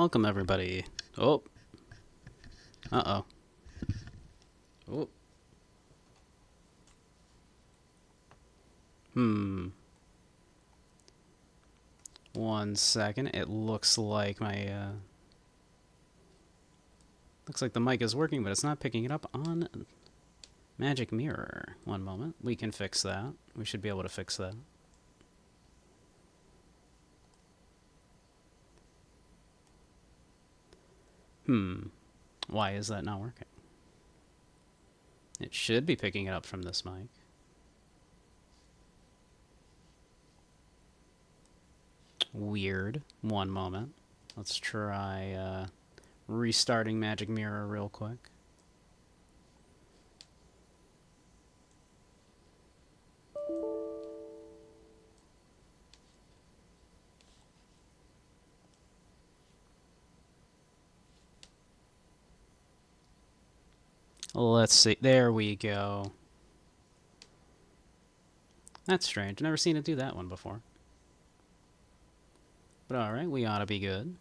Welcome, everybody. Oh. Uh-oh. Oh. One second. It looks like my, looks like the mic is working, but it's not picking it up on Magic Mirror. One moment. We can fix that. We should be able to fix that. Why is that not working? It should be picking it up from this mic. Weird. One moment. Let's try restarting Magic Mirror real quick. Let's see. There we go. That's strange. Never seen it do that one before. But alright, we ought to be good.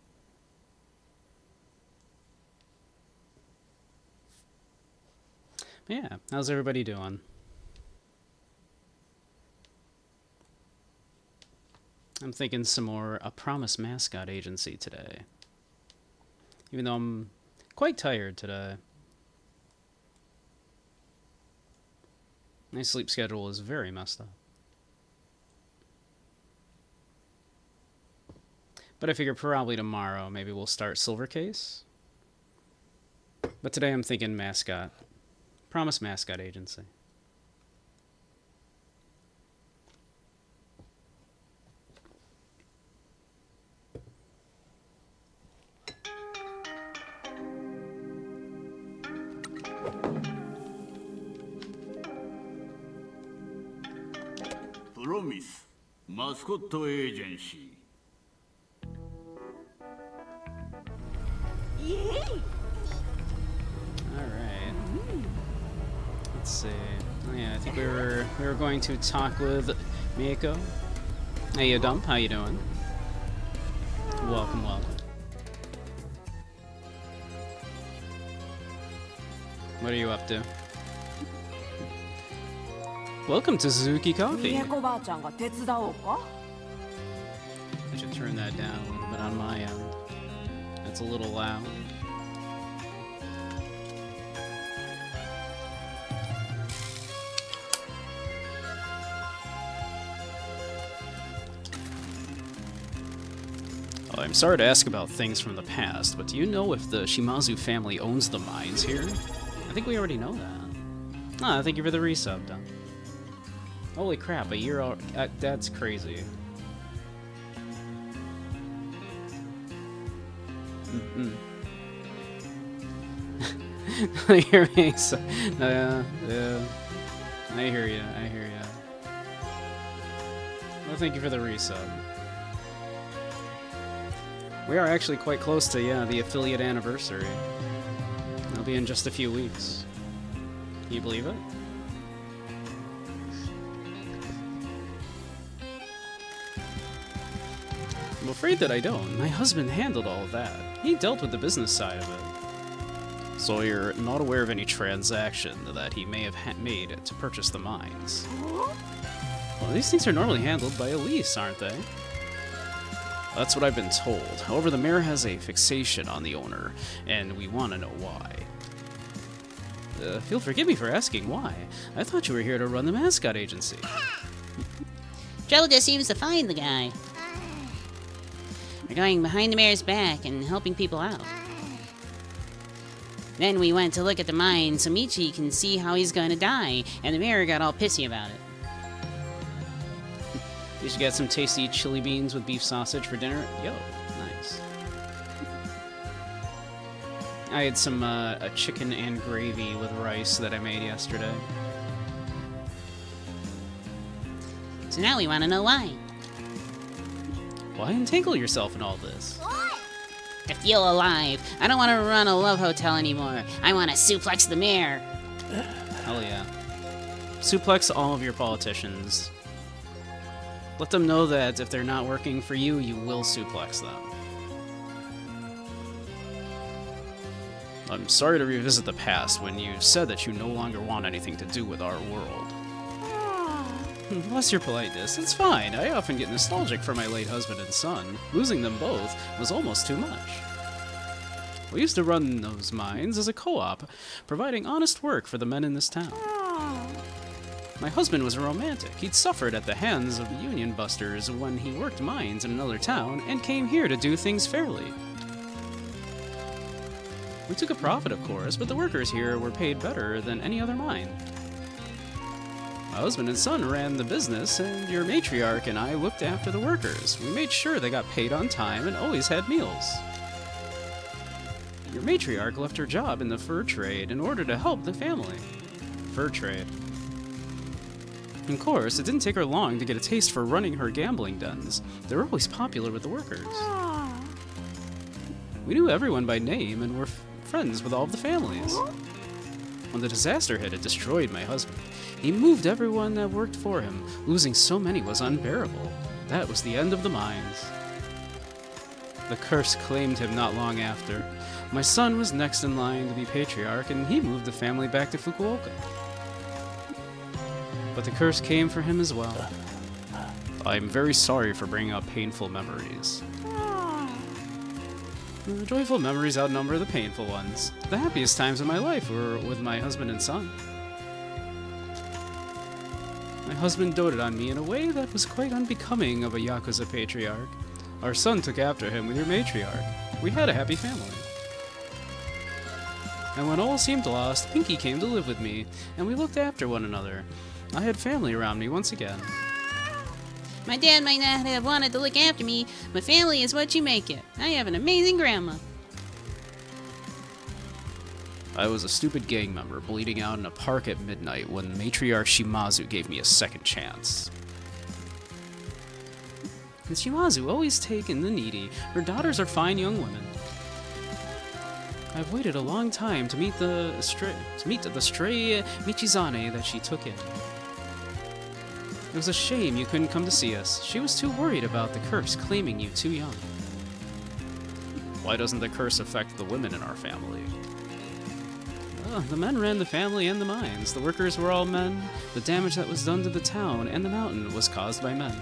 But yeah, how's everybody doing? I'm thinking some more A Promise Mascot Agency today. Even though I'm quite tired today. My sleep schedule is very messed up. But I figure probably tomorrow maybe we'll start Silver Case. But today I'm thinking Mascot. Promise Mascot Agency. Promise Mascot Agency. Alright. Let's see. Oh yeah, I think we were going to talk with Miyako. Hey, you Dump, how you doing? Welcome, welcome. What are you up to? Welcome to Suzuki Coffee. I should turn that down a little bit on my end. That's a little loud. Oh, I'm sorry to ask about things from the past, but do you know if the Shimazu family owns the mines here? I think we already know that. Ah, thank you for the resub, Don. Holy crap, a year out. That's crazy. I hear me. Yeah. I hear you. Well, thank you for the resub. We are actually quite close to, the affiliate anniversary. It'll be in just a few weeks. Can you believe it? I'm afraid that I don't. My husband handled all of that. He dealt with the business side of it. So you're not aware of any transaction that he may have made to purchase the mines? Well, these things are normally handled by Elise, aren't they? That's what I've been told. However, the mayor has a fixation on the owner, and we want to know why. You'll forgive me for asking why. I thought you were here to run the Mascot Agency. Joe just seems to find the guy. We're going behind the mayor's back and helping people out. Then we went to look at the mine so Michi can see how he's gonna die, and the mayor got all pissy about it. You should get some tasty chili beans with beef sausage for dinner. Yo, nice. I had some a chicken and gravy with rice that I made yesterday. So now we want to know why. Why entangle yourself in all this? To feel alive. I don't want to run a love hotel anymore. I want to suplex the mayor. Hell yeah. Suplex all of your politicians. Let them know that if they're not working for you, you will suplex them. I'm sorry to revisit the past when you said that you no longer want anything to do with our world. Bless your politeness, it's fine. I often get nostalgic for my late husband and son. Losing them both was almost too much. We used to run those mines as a co-op, providing honest work for the men in this town. My husband was a romantic. He'd suffered at the hands of union busters when he worked mines in another town and came here to do things fairly. We took a profit, of course, but the workers here were paid better than any other mine. My husband and son ran the business, and your matriarch and I looked after the workers. We made sure they got paid on time and always had meals. Your matriarch left her job in the fur trade in order to help the family. Fur trade. Of course, it didn't take her long to get a taste for running her gambling dens. They were always popular with the workers. We knew everyone by name and were friends with all of the families. When the disaster hit, it destroyed my husband. He moved everyone that worked for him. Losing so many was unbearable. That was the end of the mines. The curse claimed him not long after. My son was next in line to be patriarch, and he moved the family back to Fukuoka. But the curse came for him as well. I'm very sorry for bringing up painful memories. The joyful memories outnumber the painful ones. The happiest times of my life were with my husband and son. My husband doted on me in a way that was quite unbecoming of a Yakuza patriarch. Our son took after him with your matriarch. We had a happy family. And when all seemed lost, Pinky came to live with me, and we looked after one another. I had family around me once again. My dad might not have wanted to look after me, but family is what you make it. I have an amazing grandma. I was a stupid gang member bleeding out in a park at midnight when matriarch Shimazu gave me a second chance. And Shimazu always taking the needy. Her daughters are fine young women. I've waited a long time to meet the stray Michizane that she took in. It was a shame you couldn't come to see us. She was too worried about the curse claiming you too young. Why doesn't the curse affect the women in our family? The men ran the family and the mines. The workers were all men. The damage that was done to the town and the mountain was caused by men.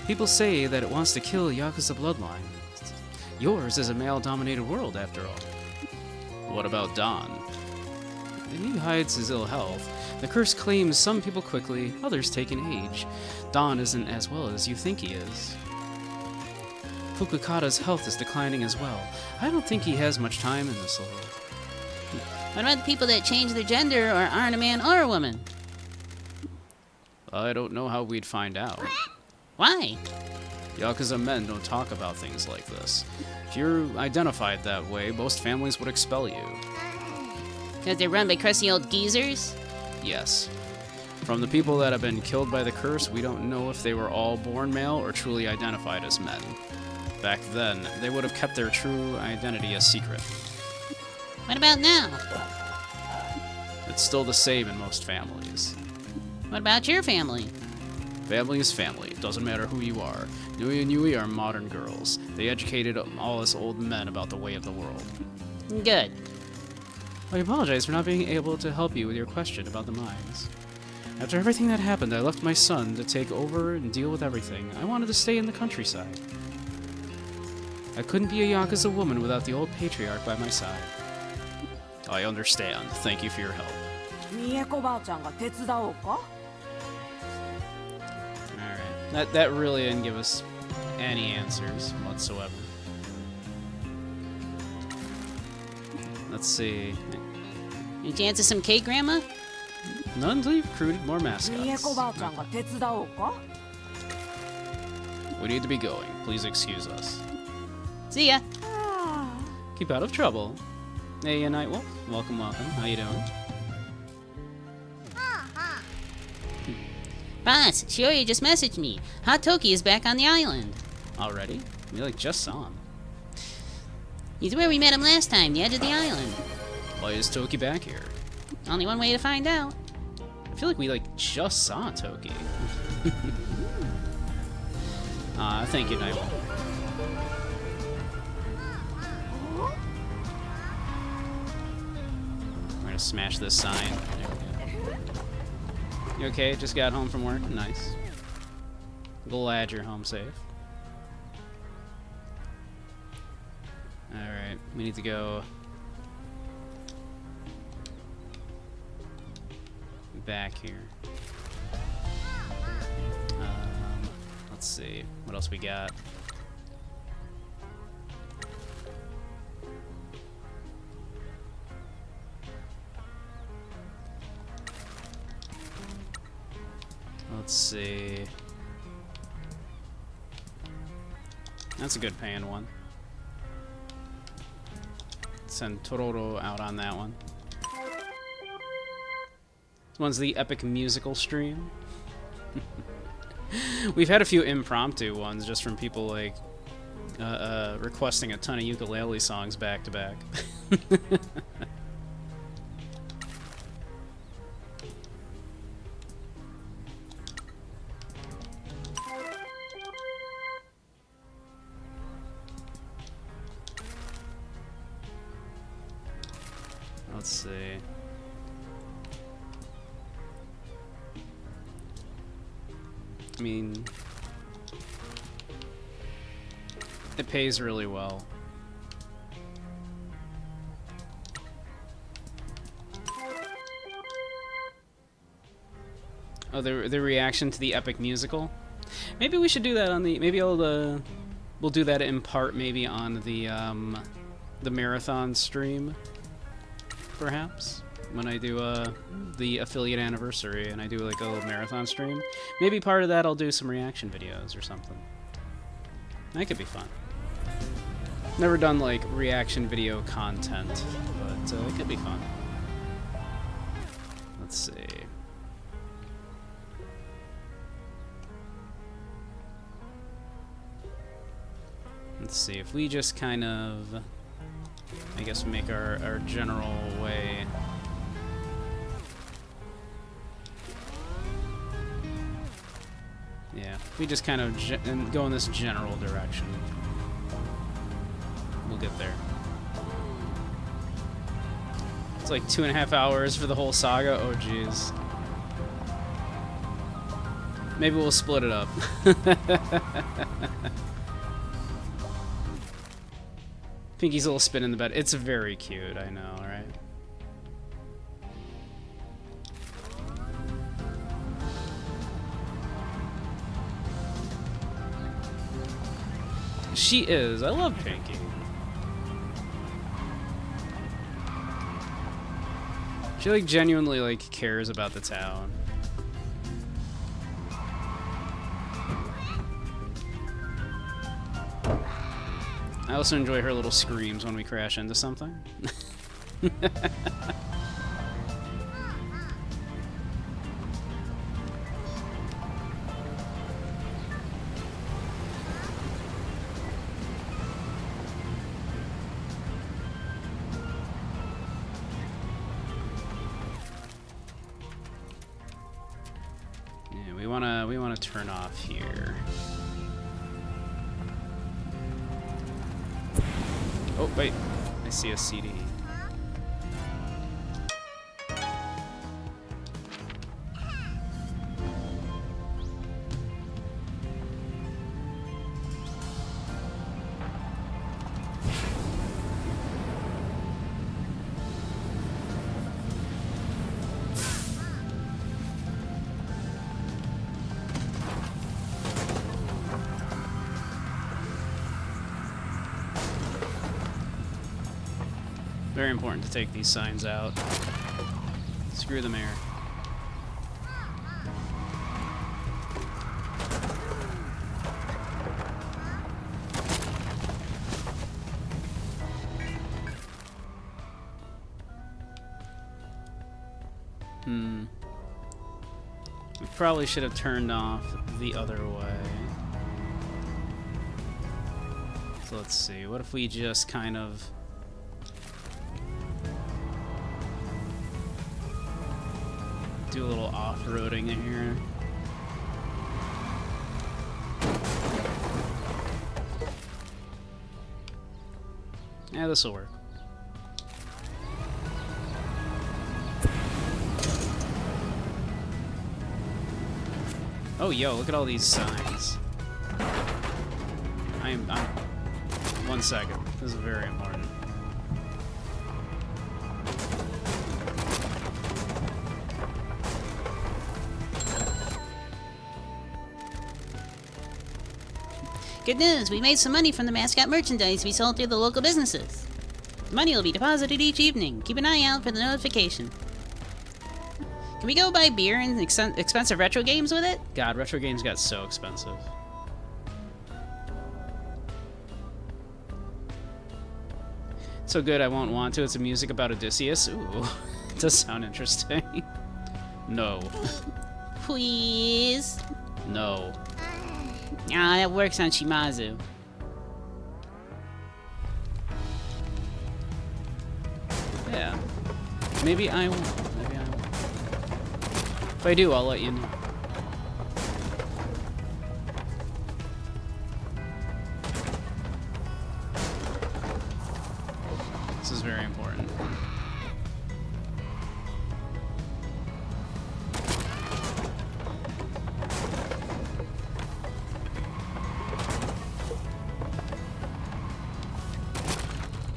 People say that it wants to kill Yakuza bloodline. Yours is a male-dominated world, after all. What about Don? He hides his ill health. The curse claims some people quickly, others take an age. Don isn't as well as you think he is. Fukukata's health is declining as well. I don't think he has much time in this world. What about the people that change their gender or aren't a man or a woman? I don't know how we'd find out. Why? Yakuza men don't talk about things like this. If you're identified that way, most families would expel you. Because they're run by crusty old geezers? Yes. From the people that have been killed by the curse, we don't know if they were all born male or truly identified as men. Back then, they would have kept their true identity a secret. What about now? It's still the same in most families. What about your family? Family is family. Doesn't matter who you are. Nui and Yui are modern girls. They educated all us old men about the way of the world. Good. I apologize for not being able to help you with your question about the mines. After everything that happened, I left my son to take over and deal with everything. I wanted to stay in the countryside. I couldn't be a Yakuza woman without the old patriarch by my side. I understand. Thank you for your help. 三重子ばあちゃんが手伝おうか Alright. That really didn't give us any answers whatsoever. Let's see. Any chance of some cake, Grandma? None until you've recruited more 三重 mascots. 子ばあちゃんが手伝おうか We need to be going. Please excuse us. See ya. Keep out of trouble. Hey, Nightwolf. Welcome, welcome. How you doing? Boss, Shioya just messaged me. Hot Toki is back on the island. Already? We just saw him. He's where we met him last time, the edge of the island. Why is Toki back here? Only one way to find out. I feel like we just saw Toki. Thank you, Nightwolf. gonna smash this sign. There we go. You okay? Just got home from work? Nice. Glad you're home safe. Alright, we need to go back here. Let's see, what else we got? Let's see. That's a good paying one. Send Tororo out on that one. This one's the epic musical stream. We've had a few impromptu ones just from people like requesting a ton of ukulele songs back to back. Let's see. I mean, it pays really well. Oh, the reaction to the epic musical. Maybe we should do that on the. Maybe we'll do that in part. Maybe on the marathon stream. Perhaps when I do the affiliate anniversary and I do like a little marathon stream. Maybe part of that I'll do some reaction videos or something. That could be fun. Never done like reaction video content, but it could be fun. Let's see. Let's see if we just kind of, I guess, make our general way. Yeah, if we just kind of go in this general direction, we'll get there. It's like 2.5 hours for the whole saga. Oh, jeez. Maybe we'll split it up. Pinky's little spin in the bed. It's very cute, I know, right? She is. I love Pinky. She like genuinely like cares about the town. I also enjoy her little screams when we crash into something. Yeah, we wanna turn off here. Oh, wait. I see a CD. Very important to take these signs out. Screw the mayor. We probably should have turned off the other way. So let's see. What if we just kind of do a little off-roading here. Yeah, this'll work. Oh, yo, look at all these signs. I'm 1 second. This is very important. Good news, we made some money from the Mascot merchandise we sold through the local businesses. The money will be deposited each evening. Keep an eye out for the notification. Can we go buy beer and expensive retro games with it? God, retro games got so expensive. So good I won't want to. It's a music about Odysseus. Ooh, it does sound interesting. No. Please? No. Ah, that works on Shimazu. Yeah. Maybe I won't. Maybe I won't. If I do, I'll let you know. This is very important.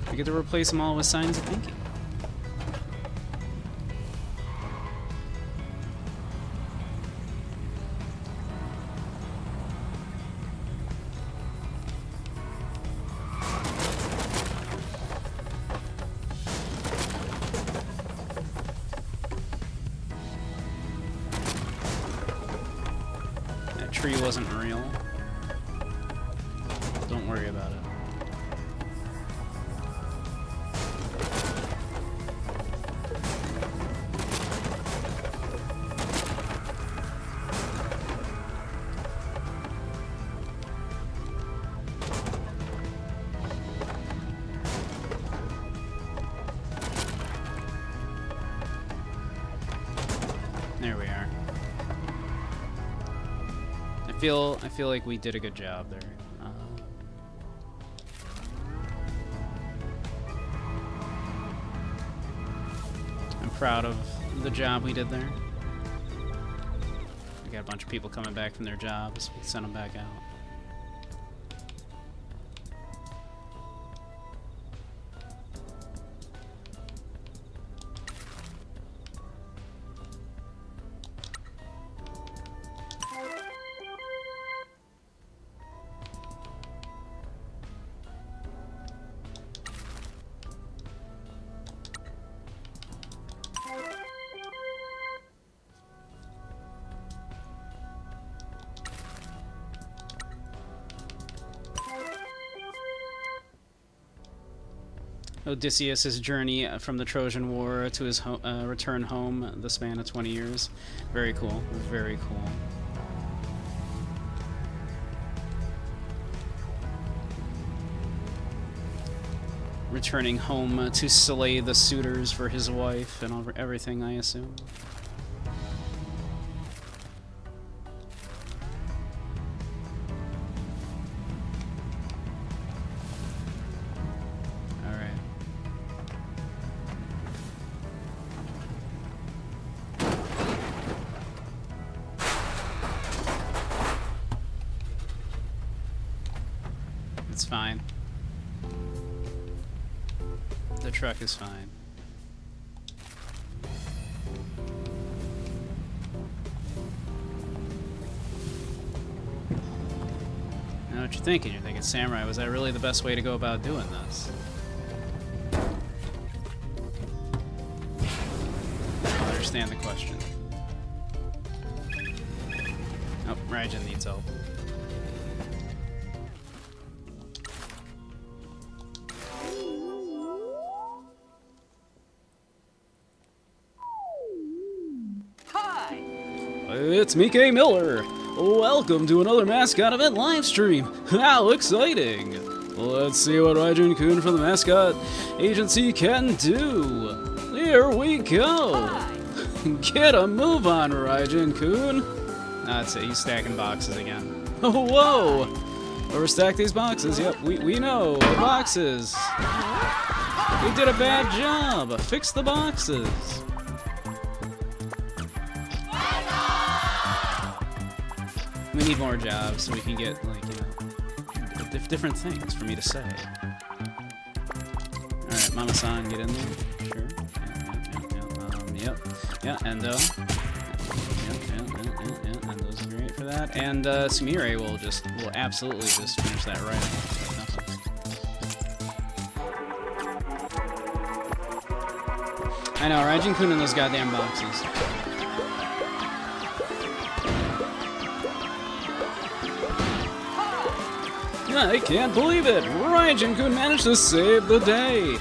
We get to replace them all with signs of thinking. That tree wasn't real. Don't worry about it. There we are. I feel like we did a good job there. I'm proud of the job we did there. We got a bunch of people coming back from their jobs. We sent them back out. Odysseus' journey from the Trojan War to his return home, the span of 20 years. Very cool. Very cool. Returning home to slay the suitors for his wife and everything, I assume. It's fine. The truck is fine. I know what you're thinking. You're thinking, Samurai, was that really the best way to go about doing this? I understand the question. Oh, Raijin needs help. It's me, K. Miller. Welcome to another Mascot event live stream. How exciting! Let's see what Raijin-kun from the Mascot Agency can do. Here we go. Get a move on, Raijin-kun. That's it. He's stacking boxes again. Whoa! Overstack these boxes. Yep, we know the boxes. We did a bad job. Fix the boxes. We need more jobs so we can get, like, you know, different things for me to say. Alright, Mama-san, get in there. Sure. Yep. Yeah, Endo. Yep, Endo's great for that. And Sumire will absolutely just finish that right off. Like nothing. I know, Raijin-kun in those goddamn boxes. I can't believe it! Raijin-kun managed to save the day!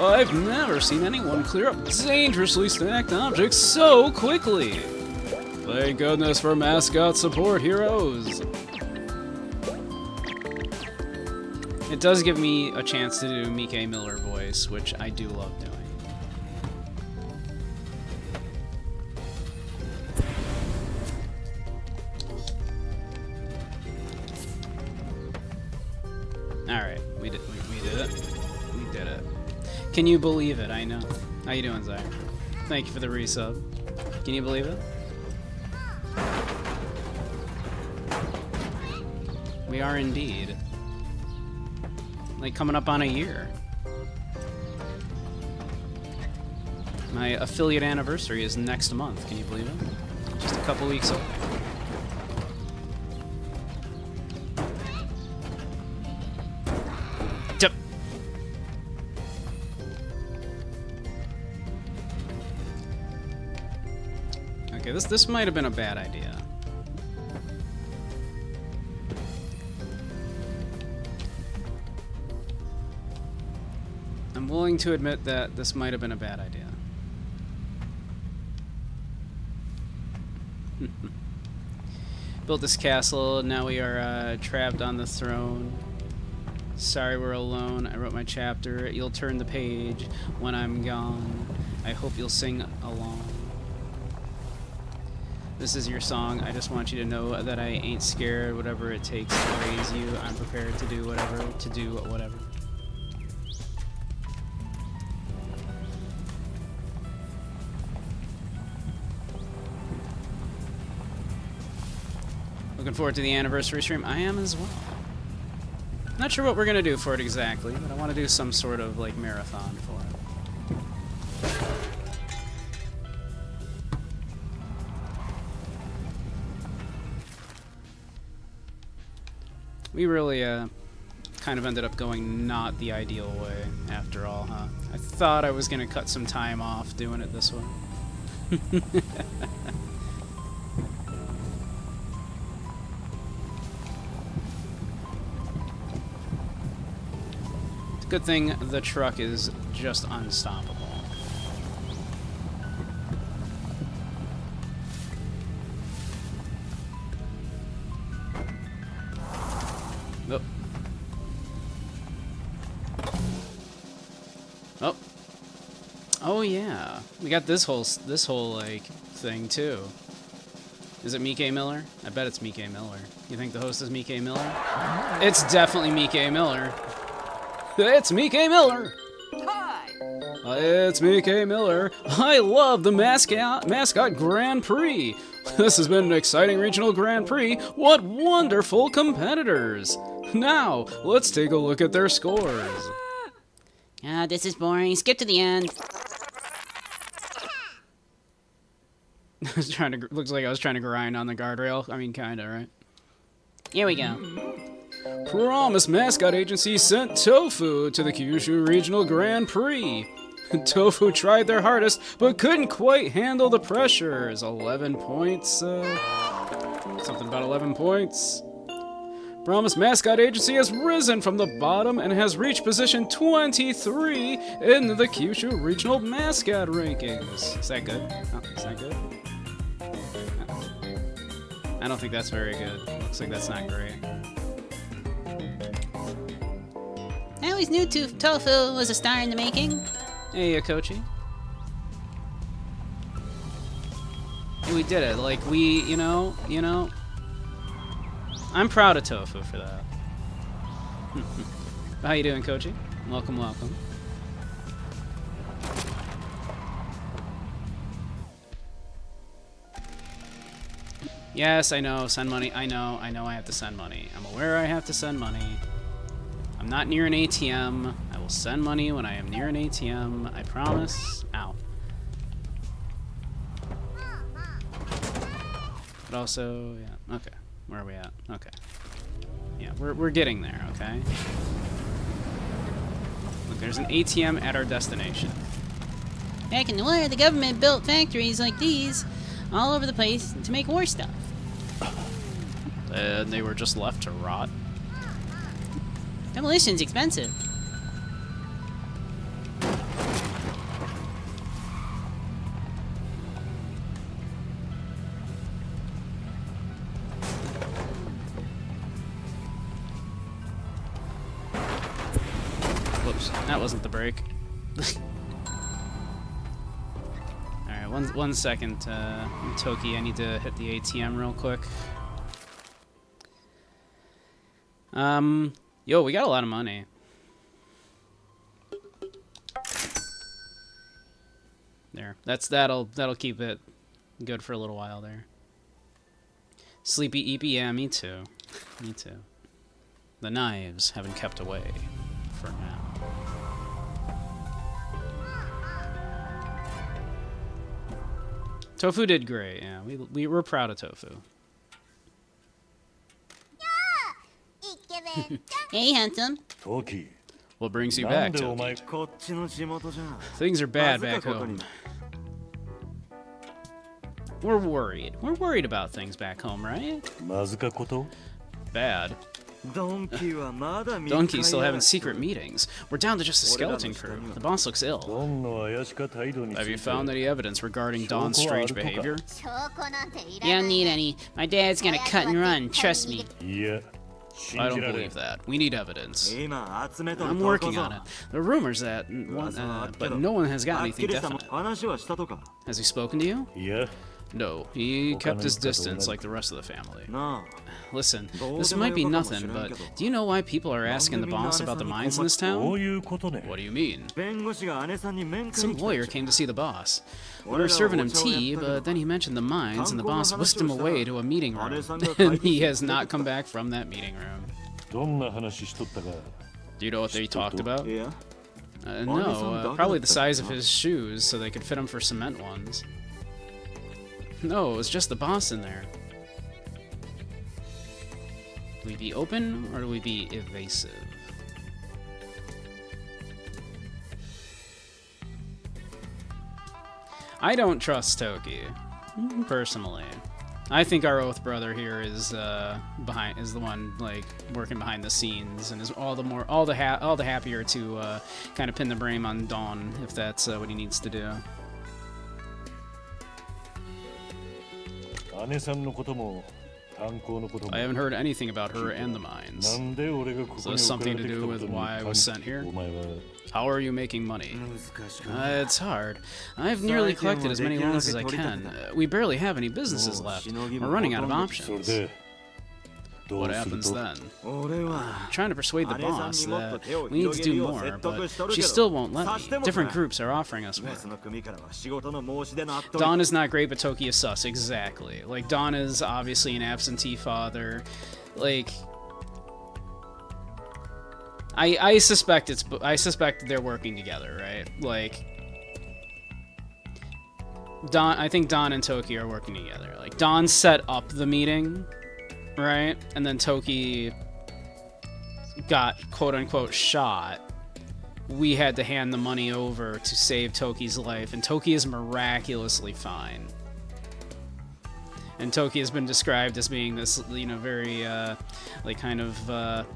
I've never seen anyone clear up dangerously stacked objects so quickly! Thank goodness for Mascot support heroes! It does give me a chance to do Mike Miller voice, which I do love doing. Alright, we did it. We did it. Can you believe it? I know. How you doing, Zyre? Thank you for the resub. Can you believe it? We are indeed. Like, coming up on a year. My affiliate anniversary is next month. Can you believe it? Just a couple weeks away. Yep. Okay, this might have been a bad idea. I'm willing to admit that this might have been a bad idea. Built this castle, now we are trapped on the throne. Sorry we're alone, I wrote my chapter. You'll turn the page when I'm gone. I hope you'll sing along. This is your song, I just want you to know that I ain't scared. Whatever it takes to raise you, I'm prepared to do whatever, whatever. Looking forward to the anniversary stream. I am as well. Not sure what we're gonna do for it exactly, but I want to do some sort of like marathon for it. We really kind of ended up going not the ideal way after all, huh? I thought I was gonna cut some time off doing it this way. Good thing the truck is just unstoppable. Oh. Oh. Oh yeah. We got this whole like thing too. Is it Mike Miller? I bet it's Mike Miller. You think the host is Mike Miller? It's definitely Mike Miller. It's Mike Miller! Hi! It's Mike Miller. I love the Mascot Grand Prix. This has been an exciting regional Grand Prix. What wonderful competitors! Now, let's take a look at their scores. Ah, this is boring. Skip to the end. Looks like I was trying to grind on the guardrail. I mean, kinda, right? Here we go. Promise Mascot Agency sent Tofu to the Kyushu Regional Grand Prix. Tofu tried their hardest, but couldn't quite handle the pressures. 11 points, something about 11 points. Promise Mascot Agency has risen from the bottom and has reached position 23 in the Kyushu Regional Mascot Rankings. Is that good? Oh, is that good? I don't think that's very good. Looks like that's not great. I always knew Tofu was a star in the making. Hey, Kochi. We did it. Like, you know. I'm proud of Tofu for that. How you doing, Kochi? Welcome, welcome. Yes, I know, send money. I know I have to send money. I'm aware I have to send money. I'm not near an ATM. I will send money when I am near an ATM. I promise. Ow. But also, yeah, okay. Where are we at? Okay. Yeah, we're getting there, okay? Look, there's an ATM at our destination. Back in the war, the government built factories like these all over the place to make war stuff. And they were just left to rot. Demolition's expensive. Whoops, that wasn't the brake. Alright, one second, Toki, I need to hit the ATM real quick. Yo, we got a lot of money. There. That'll keep it good for a little while there. Sleepy EP, yeah, me too. Me too. The knives have been kept away for now. Tofu did great, yeah. We were proud of Tofu. Hey, handsome. Toki. What brings you back, なんでお Toki? 前 こっちの地元じゃ Things are bad まず back かここ home. に We're worried. We're worried about things back home, right? まずかこと Bad. ドンキはまだ見 Donkey's still having secret meetings. We're down to just a skeleton crew. The boss looks ill. ドンの怪しか態度につ Have い you て found any evidence regarding Don's strange behavior? You don't need any. My dad's gonna cut and run, trust me. いや I 信じ don't られん believe that. We need evidence. 今集めとる I'm とこ working ぞ on it. There are rumors that, but no one has got はっ anything きりした definite. 話はしたとか Has he spoken to you? いや No, he kept his distance like the rest of the family. な Listen, this might be nothing, but do you know why people are asking the boss about the mines in this ど town? ういうことね What do you mean? あ弁護士が姉さんに面会 Some に来た lawyer came to see the boss. We were serving him tea, but then he mentioned the mines, and the boss whisked him away to a meeting room. And he has not come back from that meeting room. どんな話しとったか Do you know what they talked about? いや No, probably the size of his shoes so they could fit him for cement ones. No, it was just the boss in there. Do we be open or do we be evasive? I don't trust Toki, personally. I think our oath brother here is the one like working behind the scenes and is all the happier to kind of pin the blame on Dawn if that's what he needs to do. 姉さんのことも炭鉱のことも I haven't heard anything about her and the mines. なんで俺がここ So に it's 送ら something れ to てき do たこ with とに why I was sent here? お前は How are you making money? 難しく It's hard. I've nearly collected as many loans as I can. We barely have any businesses left. We're running out of それ options. でど What うする happens と then? 俺は I'm trying to persuade the boss that we need to do more, but she け still ど won't let さして me. も Different か groups are offering us ベ work. スの組からは仕事の申し出のあっと Dawn is not great, but Toki is sus. Exactly. Like, Dawn is obviously an absentee father. Like, I suspect they're working together, right? Like, I think Dawn and Toki are working together. Like, Dawn set up the meeting, right? And then Toki got quote-unquote shot. We had to hand the money over to save Toki's life, and Toki is miraculously fine. And Toki has been described as being this, very, like, kind of,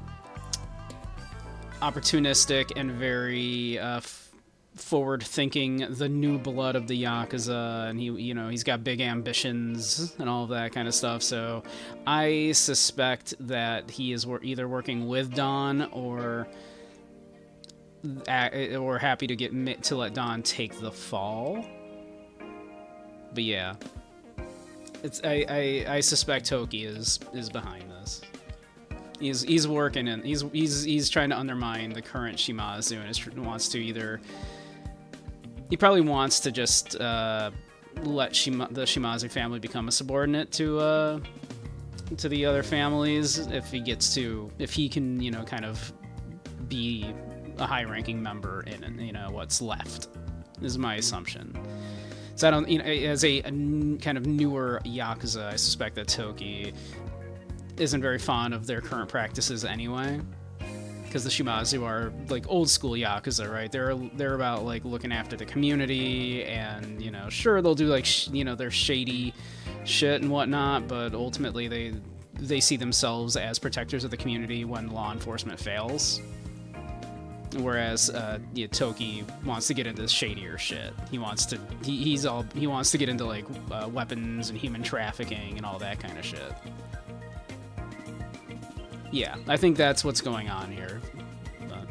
opportunistic and very, forward-thinking, the new blood of the Yakuza, and he's got big ambitions and all of that kind of stuff, so I suspect that he is either working with Dawn or happy to let Dawn take the fall. But yeah. I suspect Toki is behind this. He's working and he's trying to undermine the current Shimazu and wants to either. He probably wants to just let the Shimazu family become a subordinate to the other families if he can, you know, kind of be a high-ranking member in, you know, what's left, is my assumption. So I don't, you know, as a kind of newer Yakuza, I suspect that Toki isn't very fond of their current practices anyway. Because the Shimazu are like old school Yakuza, right? They're about like looking after the community, and, you know, sure, they'll do like you know, their shady shit and whatnot, but ultimately they see themselves as protectors of the community when law enforcement fails. Whereas yeah, Toki wants to get into shadier shit. He wants to he wants to get into like weapons and human trafficking and all that kind of shit. Yeah, I think that's what's going on here. But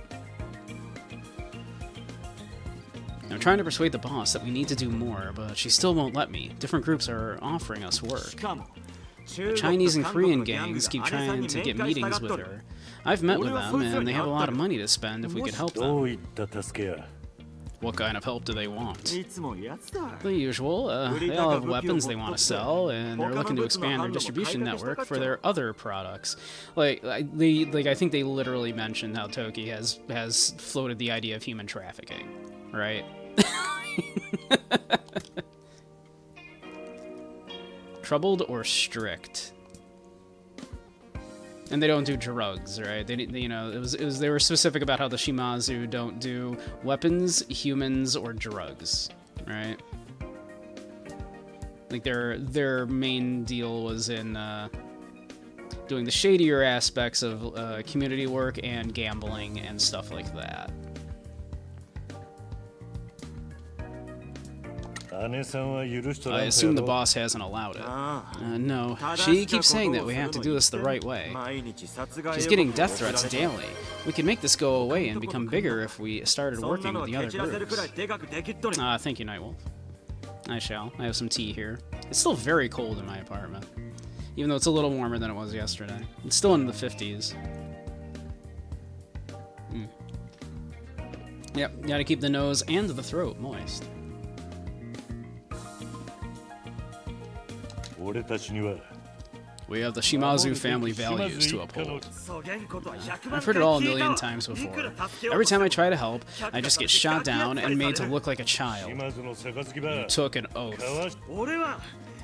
I'm trying to persuade the boss that we need to do more, but she still won't let me. Different groups are offering us work. The Chinese and Korean gangs keep trying to get meetings with her. I've met with them, and they have a lot of money to spend if we could help them. どういった助けや What kind of help do they want? いつもやつだ The usual. They all have weapons they want to sell, and they're looking to expand their distribution network for their other products. I think they literally mentioned how Toki has floated the idea of human trafficking, right? Troubled or strict? And they don't do drugs, right? They you know, they were specific about how the Shimazu don't do weapons, humans, or drugs, right? Like their main deal was in doing the shadier aspects of community work and gambling and stuff like that. 姉さんは許しとらん I か assume the やろ boss hasn't allowed it. ああ No, she keeps saying that we have to do this the right way. 毎日殺害 She's 予 getting 告を death 送られ threats て daily. We could make this go away and become bigger if we started そん working なの with は the 蹴 other 散らせるくらい groups. でかくできっとる Thank you, Nightwolf. I shall. I have some tea here. It's still very cold in my apartment, even though it's a little warmer than it was yesterday. It's still in the 50s. Yep, gotta keep the nose and the throat moist. 俺たちには We have the Shimazu family values to uphold. そげんことは100 I've heard it all a million times before. Every time I try to help, I just get shot down and made to look like a child. 島津の杯ば Took an oath. 交わし俺は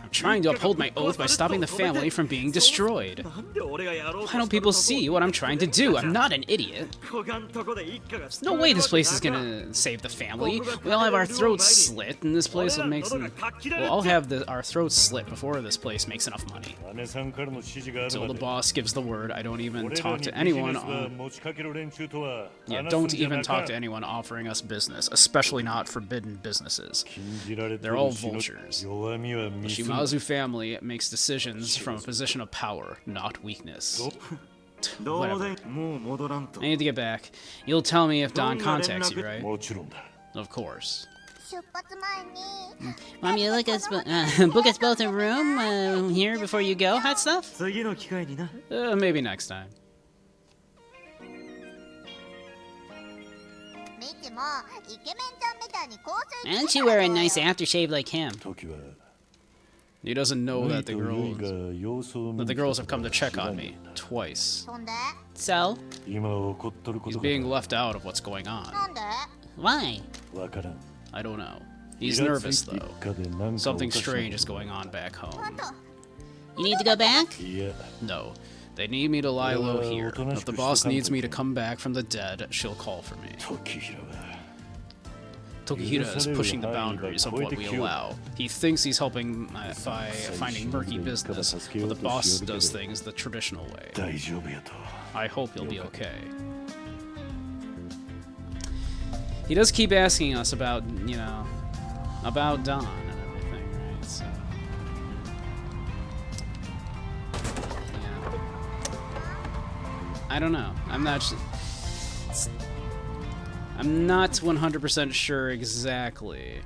I'm trying to uphold my oath by stopping the family from being destroyed. なんで俺がやろうと Why don't people see what I'm trying to do? I'm not an idiot. こがんとこで一家が No way this place is gonna save the family. We all have our throats slit, and this place will make some. We'll all have our throats slit before this place makes enough money. 姉さんからの指示がある So ま the で boss gives the word. I don't even 俺ら talk に to ビジネ anyone. スは持ちかける連中とは Yeah, 話すん don't じゃ even なか talk to anyone offering us business, especially not forbidden businesses. 禁じられて They're る all 牛の vultures. 弱みは The 見せぬ Shimazu family makes decisions from a position of power, not weakness. どう Whatever. でもう戻らんと I need to get back. You'll tell me if Don contacts you, right? もちろんだ Of course. 出発前に Mom, you look us, book us both a room here before you go, hot stuff? 次の機会にな Maybe next time. 見てもイケメンちゃんみたいに香水 Why don't you wear a nice aftershave like him? 時は He doesn't know ルイ that と the ユイ girls が様子を見 that に the 来た girls こ have と come は to check 知ら on ん me twice. そんで So, 今起こっとるこ He's と being が left out of what's going on. なんで why? わからん I don't know. He's イラつ nervous いて though. 一家でなんかお Something かしな strange is going on back home. You need to go back? いや No. They need me to lie low here. Well, If the boss needs me to come back from the dead, she'll call for me. 時平は Tokihira is pushing the boundaries of what we allow. He thinks he's helping by finding murky business, but the boss does things the traditional way. 大丈夫やと I hope you'll be okay. He does keep asking us about, you know, about Don and everything, right? So, yeah. I don't know. I'm not 100% sure exactly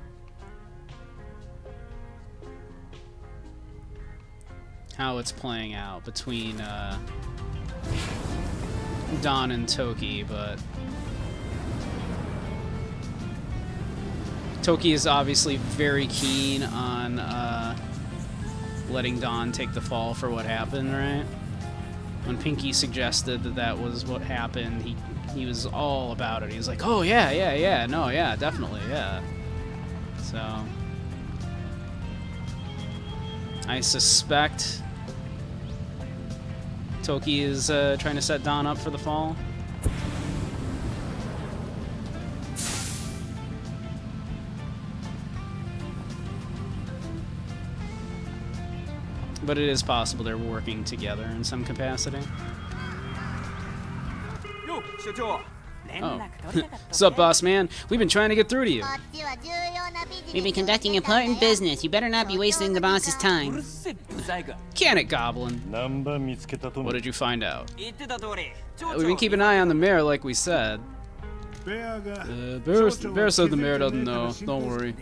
how it's playing out between Don and Toki, but Toki is obviously very keen on letting Dawn take the fall for what happened, right? When Pinky suggested that that was what happened, he was all about it. He was like, oh, yeah, no, yeah, definitely, yeah. So, I suspect Toki is trying to set Dawn up for the fall. But it is possible they're working together in some capacity. Yo, 所長 Oh. What's up, boss man? We've been trying to get through to you. こっちは重要なビジネス We've been conducting important business. You better not be wasting the boss's time. Can it, Goblin? 難波見つけたと What did you find out? 言ってた通り We've been keeping an eye on the mayor like we said. Bear said the mayor doesn't know. Don't worry.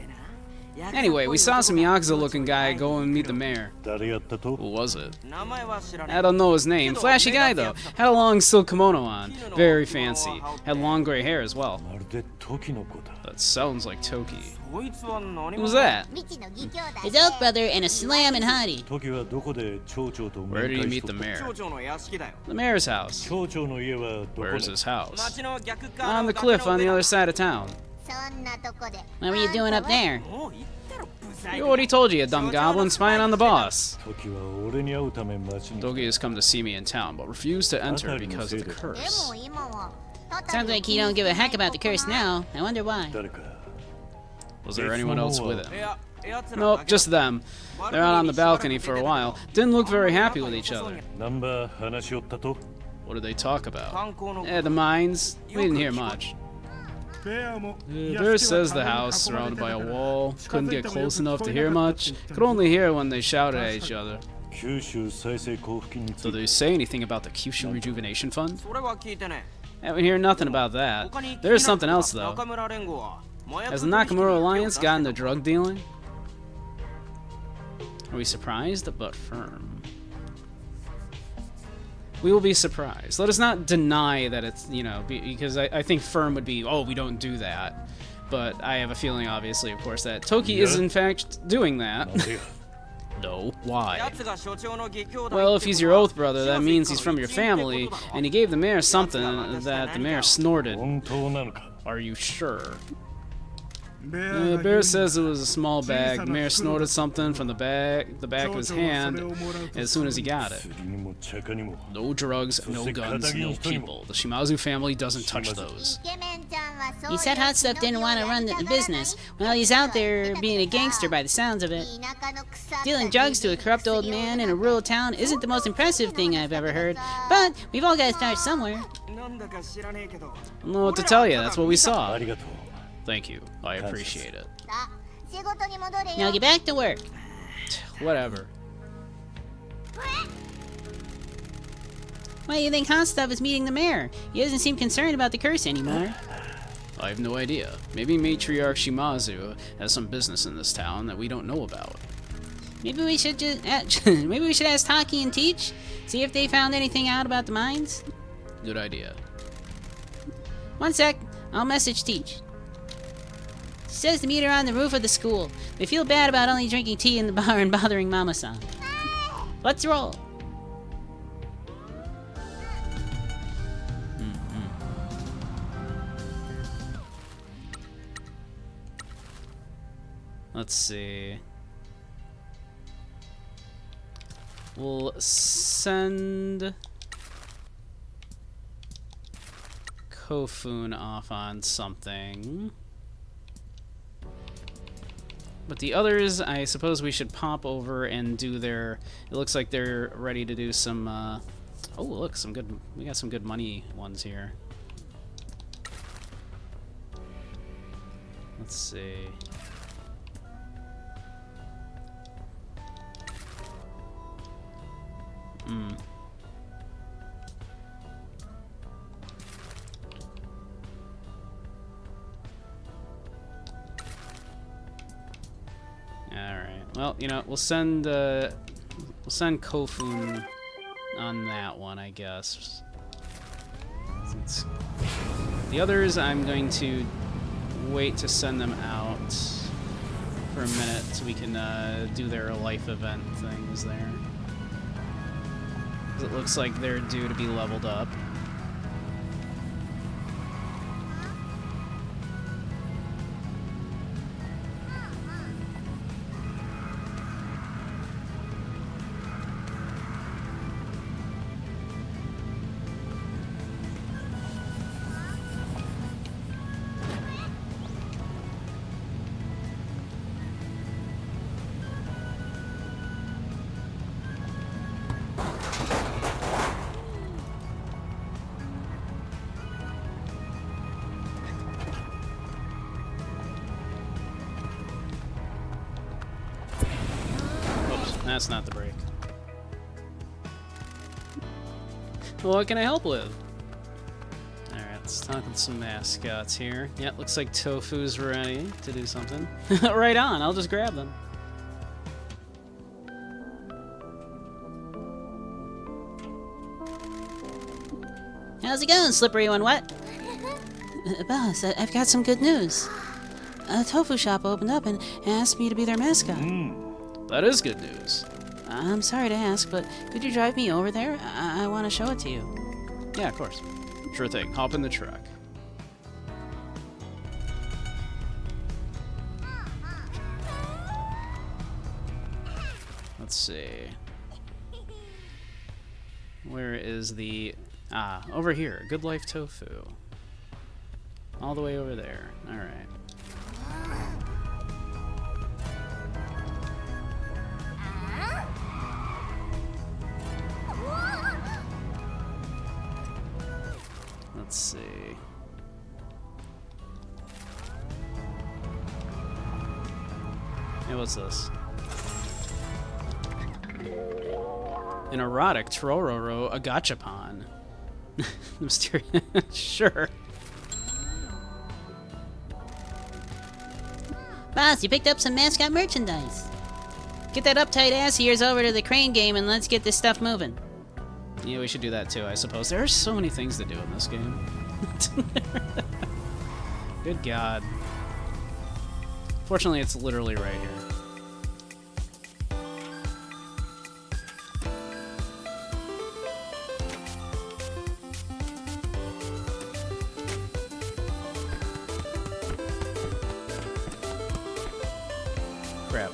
Anyway, we saw some Yakuza-looking guy go and meet the mayor. 誰やったと Who was it? 名前は知らない I don't know his name. Flashy guy, though. Had a long silk kimono on. Very fancy. Had long gray hair as well. まるで時の子だ That sounds like Toki. こいつは何 Who was that? 未知の義兄弟 His elk brother and a slamming hottie. 時はどこで町長と Where 面 did you 会し meet と the った mayor? 町長の屋敷だよ The mayor's house. 町長の家はどこ Where's だ his house? 町の逆側 On の the cliff on the other side of town. そんなとこで What were you doing up there? もう言ったろブサイ You ク already told you, you dumb goblin, spying on the boss. 時は俺に会うため町に Toki has come to see me in town, but refused to enter because of the で curse. も今は Sounds like he don't give a heck about the curse now. I wonder why. 誰か Was there anyone else with い him? や奴ら Nope, だけだ just them. They're out on the balcony for a while. Didn't look very happy with each other. 難波話しよったと What did they talk about? 観光の The mines. We didn't hear much. Bear says the house, surrounded by a wall. Couldn't get close enough to hear much. Could only hear when they shouted at each other. 九州再生交付金につ So いて did they say anything about the Kyushu Rejuvenation Fund? それは聞いてね Haven't heard nothing about that. 他に There's something else, 中 though. 村連合は麻薬 Has the 取引に Nakamura 手を Alliance 出して gotten た to drug dealing? Are we surprised but firm? We will be surprised. Let us not deny that it's, you know, because I think firm would be, oh, we don't do that. But I have a feeling, obviously, of course, that Toki is Yeah. in fact doing that. なんでや No. Why? 奴が所長の義兄弟 Well, if って he's こと your は oath brother, that means he's from your family, and he gave the mayor something that the mayor snorted. 本当なのか Are you sure? Bear says it was a small bag. The mayor snorted something from the back of his hand as soon as he got it. 釣りにも茶にも No drugs, no guns, no people. The Shimazu family doesn't touch those. イケメンちゃんはそう He said Hot Stuff didn't want to run the business. Well, he's out there being a gangster by the sounds of it. 田舎の腐った Dealing drugs to a corrupt old man in a rural town isn't the most impressive thing I've ever heard. But we've all got to start somewhere. なんだか知らねえけど I don't know what to tell you. That's what we あ saw. りがとう Thank you. I appreciate it. 仕事に戻れ Now よ get back to work. Whatever. Why do you think Hot Stuff is meeting the mayor? He doesn't seem concerned about the curse anymore. I have no idea. Maybe Matriarch Shimazu has some business in this town that we don't know about. Maybe we should just maybe we should ask Taki and Teach, see if they found anything out about the mines. Good idea. One sec, I'll message Teach. She says to meet her on the roof of the school. They feel bad about only drinking tea in the bar and bothering Mama-san. Let's roll. Let's see. We'll send Kofun off on something. But the others, I suppose we should pop over and do their... It looks like they're ready to do some... Oh, look, some good... We got some good money ones here. Let's see... Alright. Well, you know, we'll send Kofun on that one, I guess. Since the others, I'm going to wait to send them out. for a minute so we can do their life event things there. 'Cause it looks like they're due to be leveled up. Oops, that's not the break. Well, what can I help with? Alright, let's talk with some mascots here. Yeah, looks like Tofu's ready to do something. Right on, I'll just grab them. How's it going, Slippery One Wet? Boss, I've got some good news. A tofu shop opened up and asked me to be their mascot. That is good news. I'm sorry to ask, but could you drive me over there? I want to show it to you. Yeah, of course. Sure thing. Hop in the truck. Let's see. Where is the... Ah, over here. Good Life Tofu. All the way over there. Alright. Let's see. Hey, what's this? An erotic Trororo Agachapon. Mysterious. Sure. Boss, you picked up some mascot merchandise. Get that uptight ass of yours over to the crane game and let's get this stuff moving. Yeah, we should do that too, I suppose. There are so many things to do in this game. Good God. Fortunately, it's literally right here. Crap.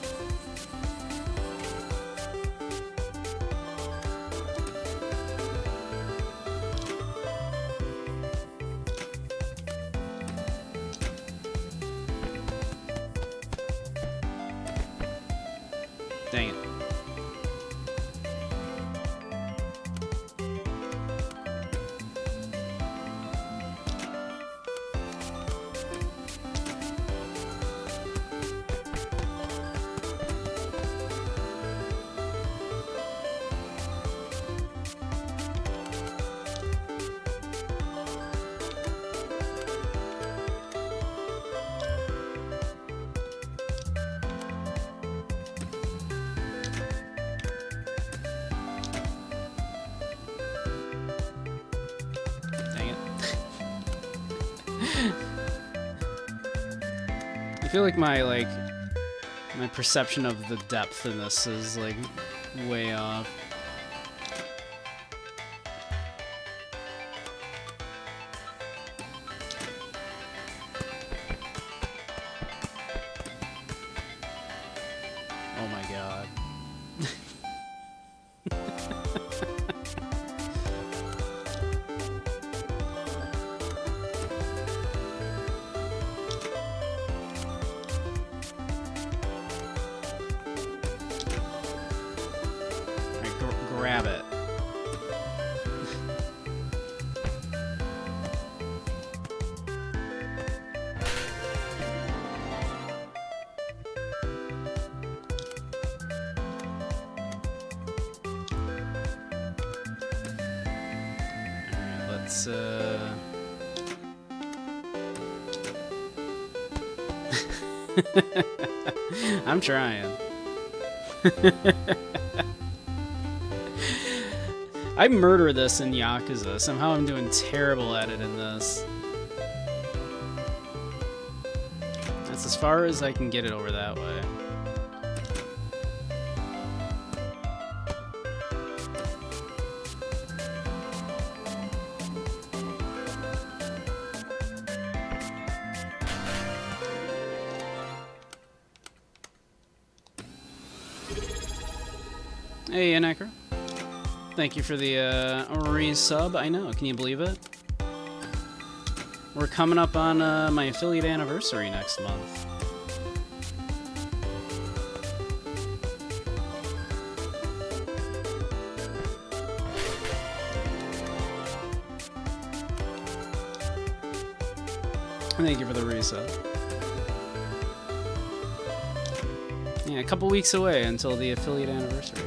Dang it. Dang it. I feel like my perception of the depth in this is like way off. Oh my God. Grab it. Alright, let's I'm trying. I murder this in Yakuza. Somehow I'm doing terrible at it in this. That's That's as far as I can get it over that way. Hey, Anakra. Thank you for the resub. I know, can you believe it? We're coming up on my affiliate anniversary next month. Thank you for the resub. Yeah, a couple weeks away until the affiliate anniversary.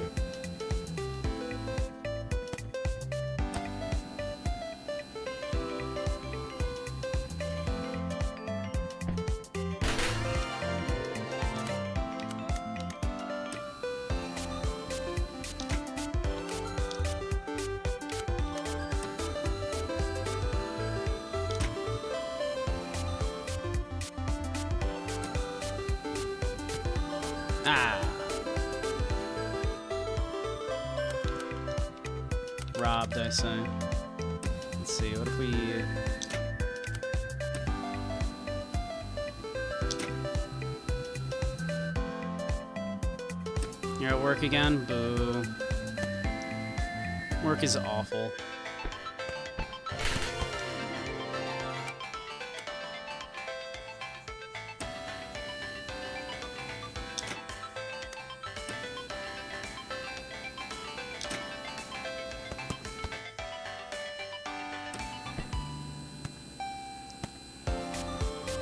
Ah. Robbed, I say. Let's see, what if we... You're at work again? Boo. Work is awful.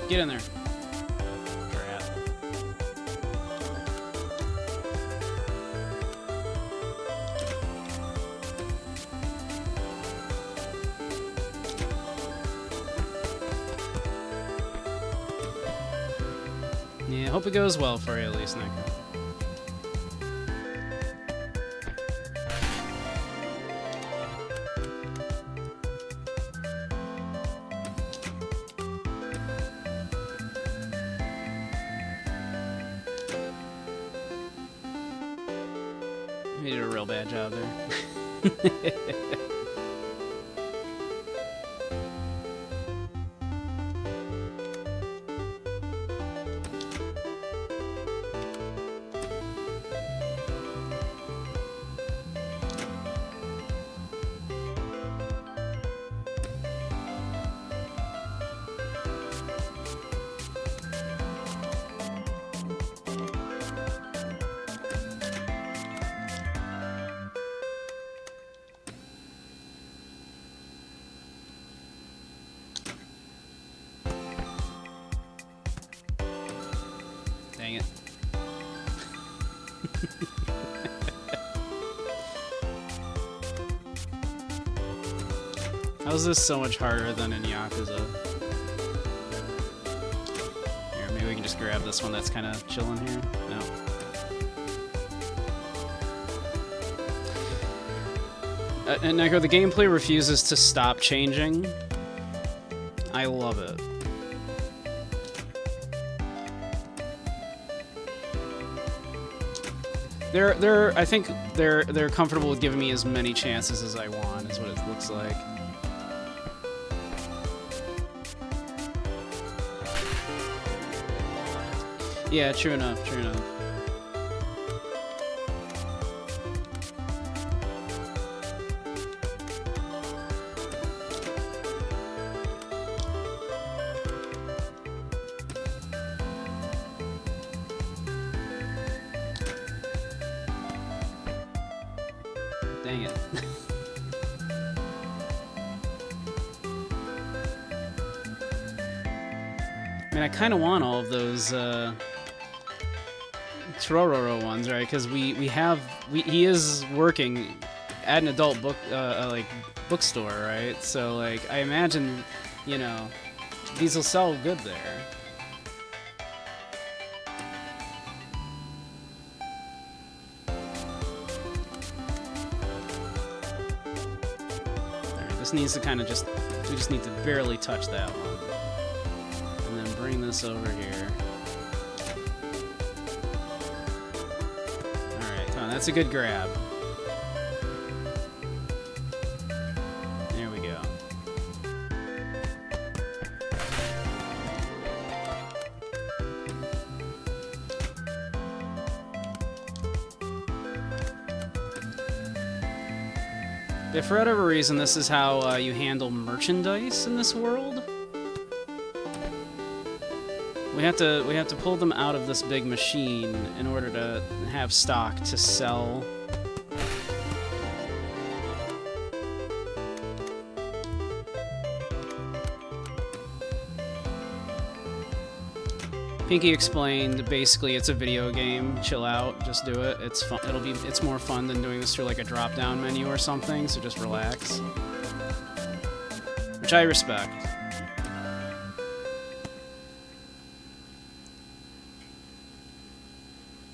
Get in there. Drat. Yeah, hope it goes well for you at least, Nick. You did a real bad job there. Dang it. How is this so much harder than in Yakuza? Here, maybe we can just grab this one that's kind of chilling here. No. And Neko, the gameplay refuses to stop changing. I love it. I think they're comfortable with giving me as many chances as I want, is what it looks like. Yeah, true enough, true enough. Dang it. I mean, I kind of want all of those Tororo ones, right? Because he is working at an adult bookstore, right? So like, I imagine, you know, these will sell good there. This needs to kind of we just need to barely touch that one. And then bring this over here. That's a good grab. There we go. If for whatever reason this is how you handle merchandise in this world, we have to pull them out of this big machine in order to have stock to sell. Pinky explained basically it's a video game. Chill out, just do it. It's fun. It's more fun than doing this through like a drop-down menu or something, so just relax. Which I respect.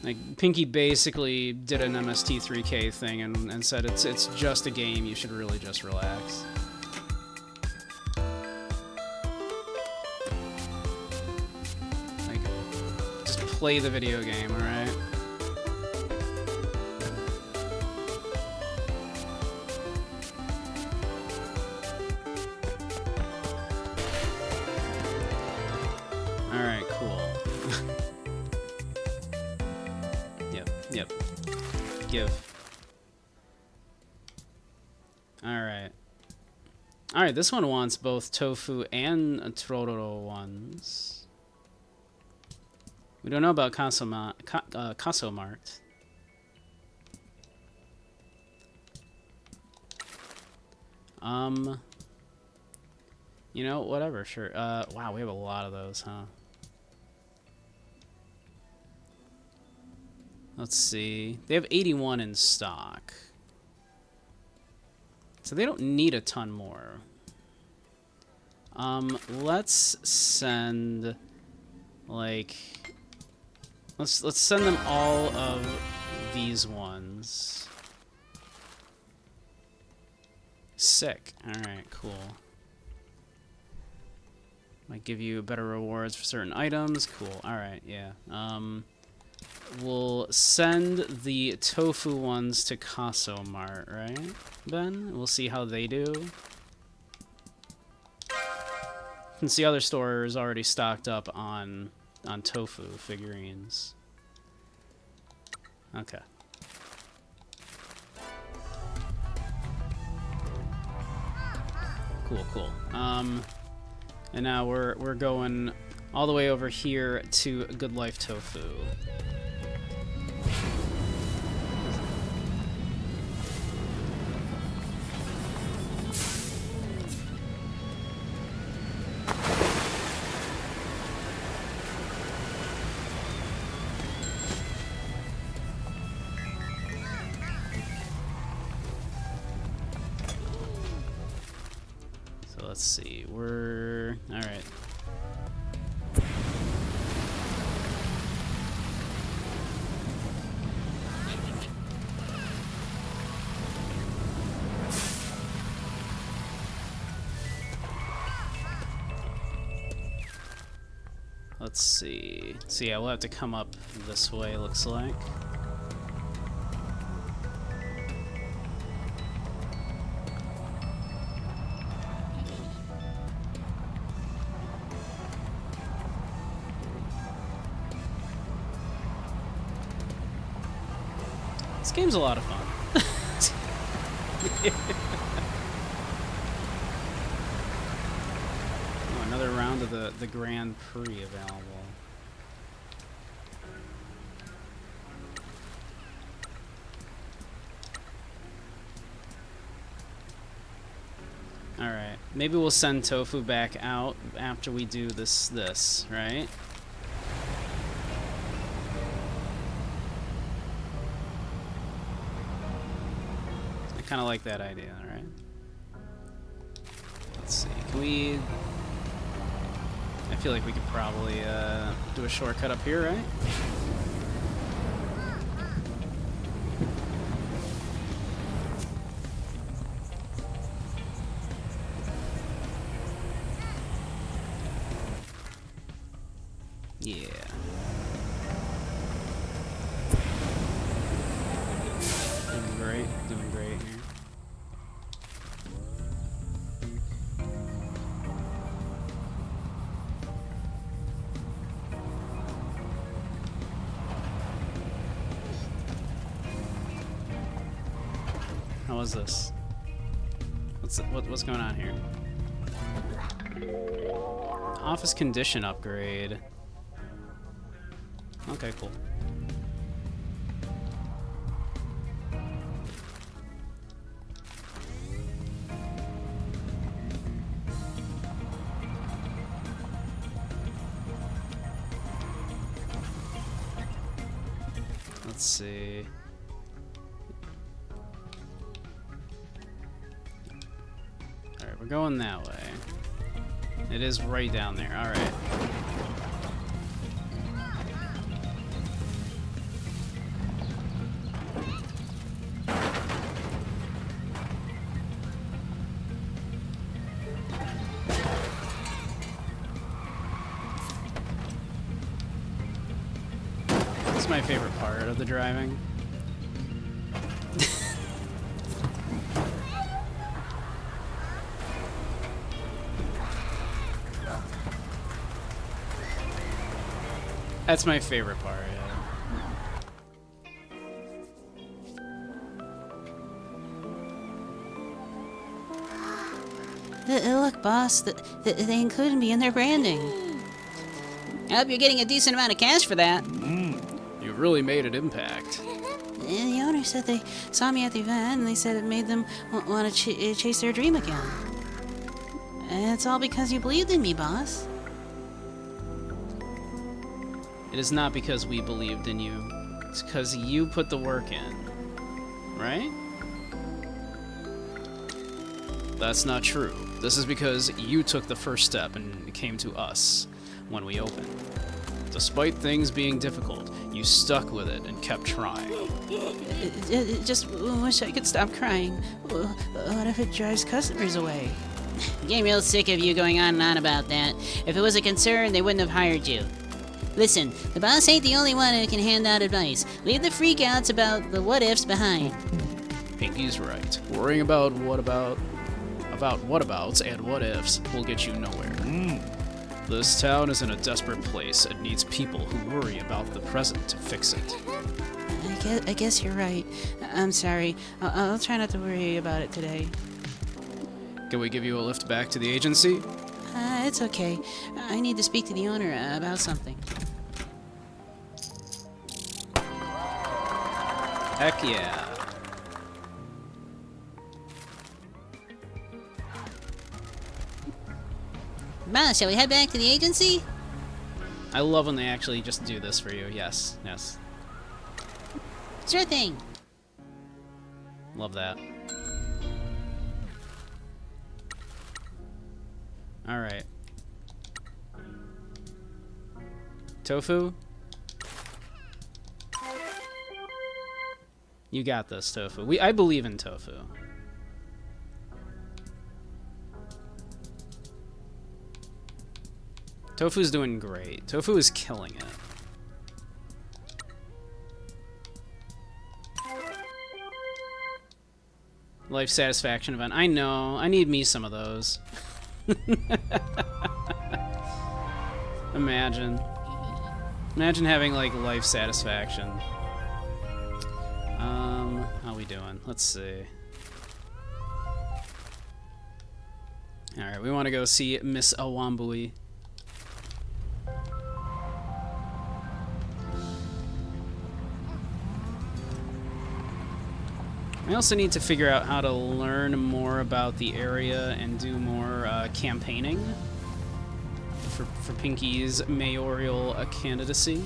Like Pinky basically did an MST3K thing and said it's just a game, you should really just relax. Play the video game, alright? Alright, cool. Yep. Give. Alright. Alright, this one wants both tofu and Tororo ones. We don't know about Kasomart. You know, whatever, sure. Wow, we have a lot of those, huh? Let's see. They have 81 in stock. So they don't need a ton more. Let's send, like... Let's send them all of these ones. Sick. Alright, cool. Might give you better rewards for certain items. Cool. Alright, yeah. We'll send the tofu ones to Kasomart, right, Ben? We'll see how they do. Since the other store is already stocked up on tofu figurines. Okay. Cool. And now we're going all the way over here to Good Life Tofu. Let's see, we're... Alright. Let's see. So yeah, we'll have to come up this way, looks like. This game's a lot of fun. Oh, another round of the Grand Prix available. Alright, maybe we'll send Tofu back out after we do this, right? I kind of like that idea, alright? Let's see, can we... I feel like we could probably do a shortcut up here, right? Yeah. doing great here. How was this? What's going on here? Office condition upgrade. Okay, cool. Let's see. Alright, we're going that way. It is right down there. Alright. This is my favorite part of the driving. That's my favorite part, yeah. Look, boss, they included me in their branding. I hope you're getting a decent amount of cash for that. You really made an impact. The owner said they saw me at the event and they said it made them want to chase their dream again. And it's all because you believed in me, boss. It is not because we believed in you. It's because you put the work in. Right? That's not true. This is because you took the first step and came to us when we opened. Despite things being difficult, you stuck with it and kept trying. Just wish I could stop crying. What if it drives customers away? I'm getting real sick of you going on and on about that. If it was a concern, they wouldn't have hired you. Listen, the boss ain't the only one who can hand out advice. Leave the freakouts about the what-ifs behind. Pinky's right. Worrying about what-abouts and what-ifs will get you nowhere. This town is in a desperate place. It needs people who worry about the present to fix it. I guess you're right. I'm sorry. I'll try not to worry about it today. Can we give you a lift back to the agency? It's okay. I need to speak to the owner about something. Heck yeah. Boss, shall we head back to the agency? I love when they actually just do this for you. Yes, yes. Sure thing. Love that. Alright. Tofu? You got this, Tofu. I believe in Tofu. Tofu's doing great. Tofu is killing it. Life satisfaction event. I know. I need me some of those. Imagine. Imagine having, like, life satisfaction. How we doing? Let's see. Alright, we want to go see Miss Awambui. We also need to figure out how to learn more about the area and do more campaigning for Pinky's mayoral candidacy.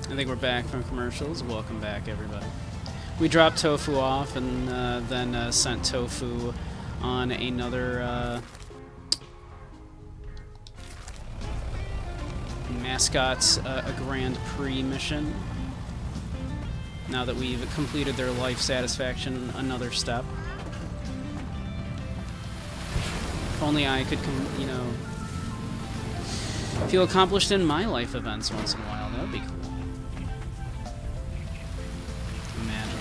I think we're back from commercials. Welcome back, everybody. We dropped Tofu off and then sent Tofu on another Mascot's a Grand Prix mission. Now that we've completed their life satisfaction, another step. If only I could, you know, feel accomplished in my life events once in a while. That would be cool. Imagine.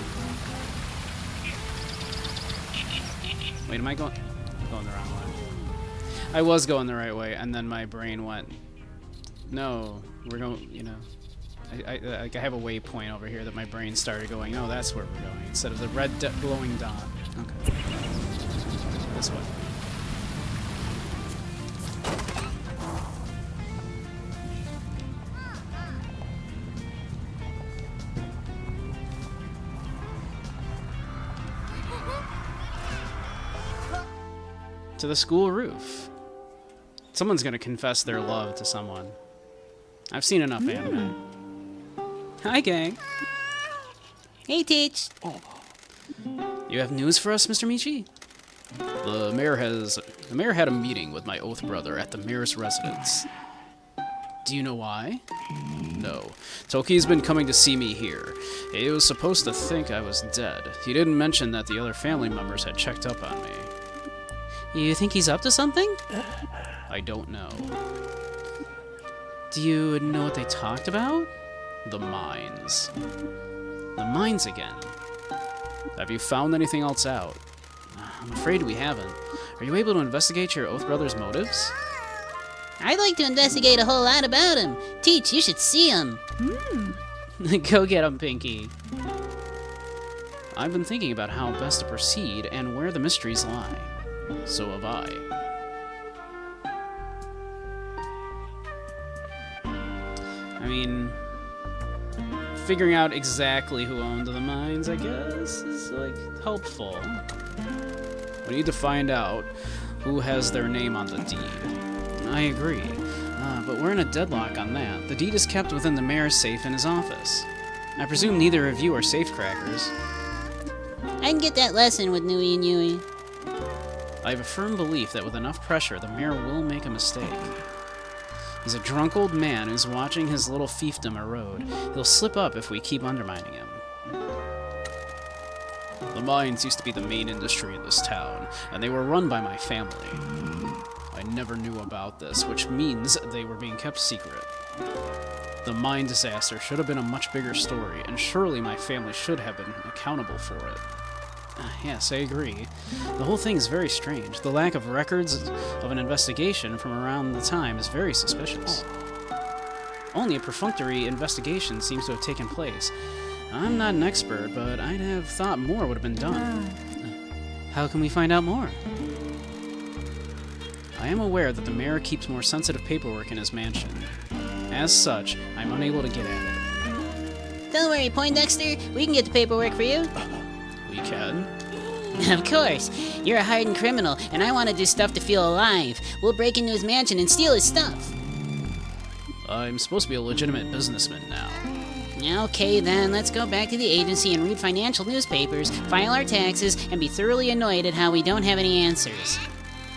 Wait, am I going? I'm going the wrong way. I was going the right way, and then my brain went, no, we're going, you know. I have a waypoint over here that my brain started going, oh, that's where we're going, instead of the red glowing dot. Okay. This way. To the school roof. Someone's gonna confess their love to someone. I've seen enough anime. Hi, gang. Hey, Teach. You have news for us, Mr. Michi? The mayor had a meeting with my oath brother at the mayor's residence. Do you know why? No. Toki's been coming to see me here. He was supposed to think I was dead. He didn't mention that the other family members had checked up on me. You think he's up to something? I don't know. Do you know what they talked about? The mines. The mines again. Have you found anything else out? I'm afraid we haven't. Are you able to investigate your oath brother's motives? I'd like to investigate a whole lot about him. Teach, you should see him. Go get him, Pinky. I've been thinking about how best to proceed and where the mysteries lie. So have I. I mean, figuring out exactly who owned the mines, I guess, is, like, helpful. We need to find out who has their name on the deed. I agree, but we're in a deadlock on that. The deed is kept within the mayor's safe in his office. I presume neither of you are safecrackers. I can get that lesson with Nui and Yui. I have a firm belief that with enough pressure, the mayor will make a mistake. He's a drunk old man who's watching his little fiefdom erode. He'll slip up if we keep undermining him. The mines used to be the main industry in this town, and they were run by my family. I never knew about this, which means they were being kept secret. The mine disaster should have been a much bigger story, and surely my family should have been accountable for it. Yes, I agree. The whole thing is very strange. The lack of records of an investigation from around the time is very suspicious. Only a perfunctory investigation seems to have taken place. I'm not an expert, but I'd have thought more would have been done. How can we find out more? I am aware that the mayor keeps more sensitive paperwork in his mansion. As such, I'm unable to get at it. Don't worry, Poindexter. We can get the paperwork for you. We can? Of course. You're a hardened criminal, and I want to do stuff to feel alive. We'll break into his mansion and steal his stuff. I'm supposed to be a legitimate businessman now. Okay, then, let's go back to the agency and read financial newspapers, file our taxes, and be thoroughly annoyed at how we don't have any answers.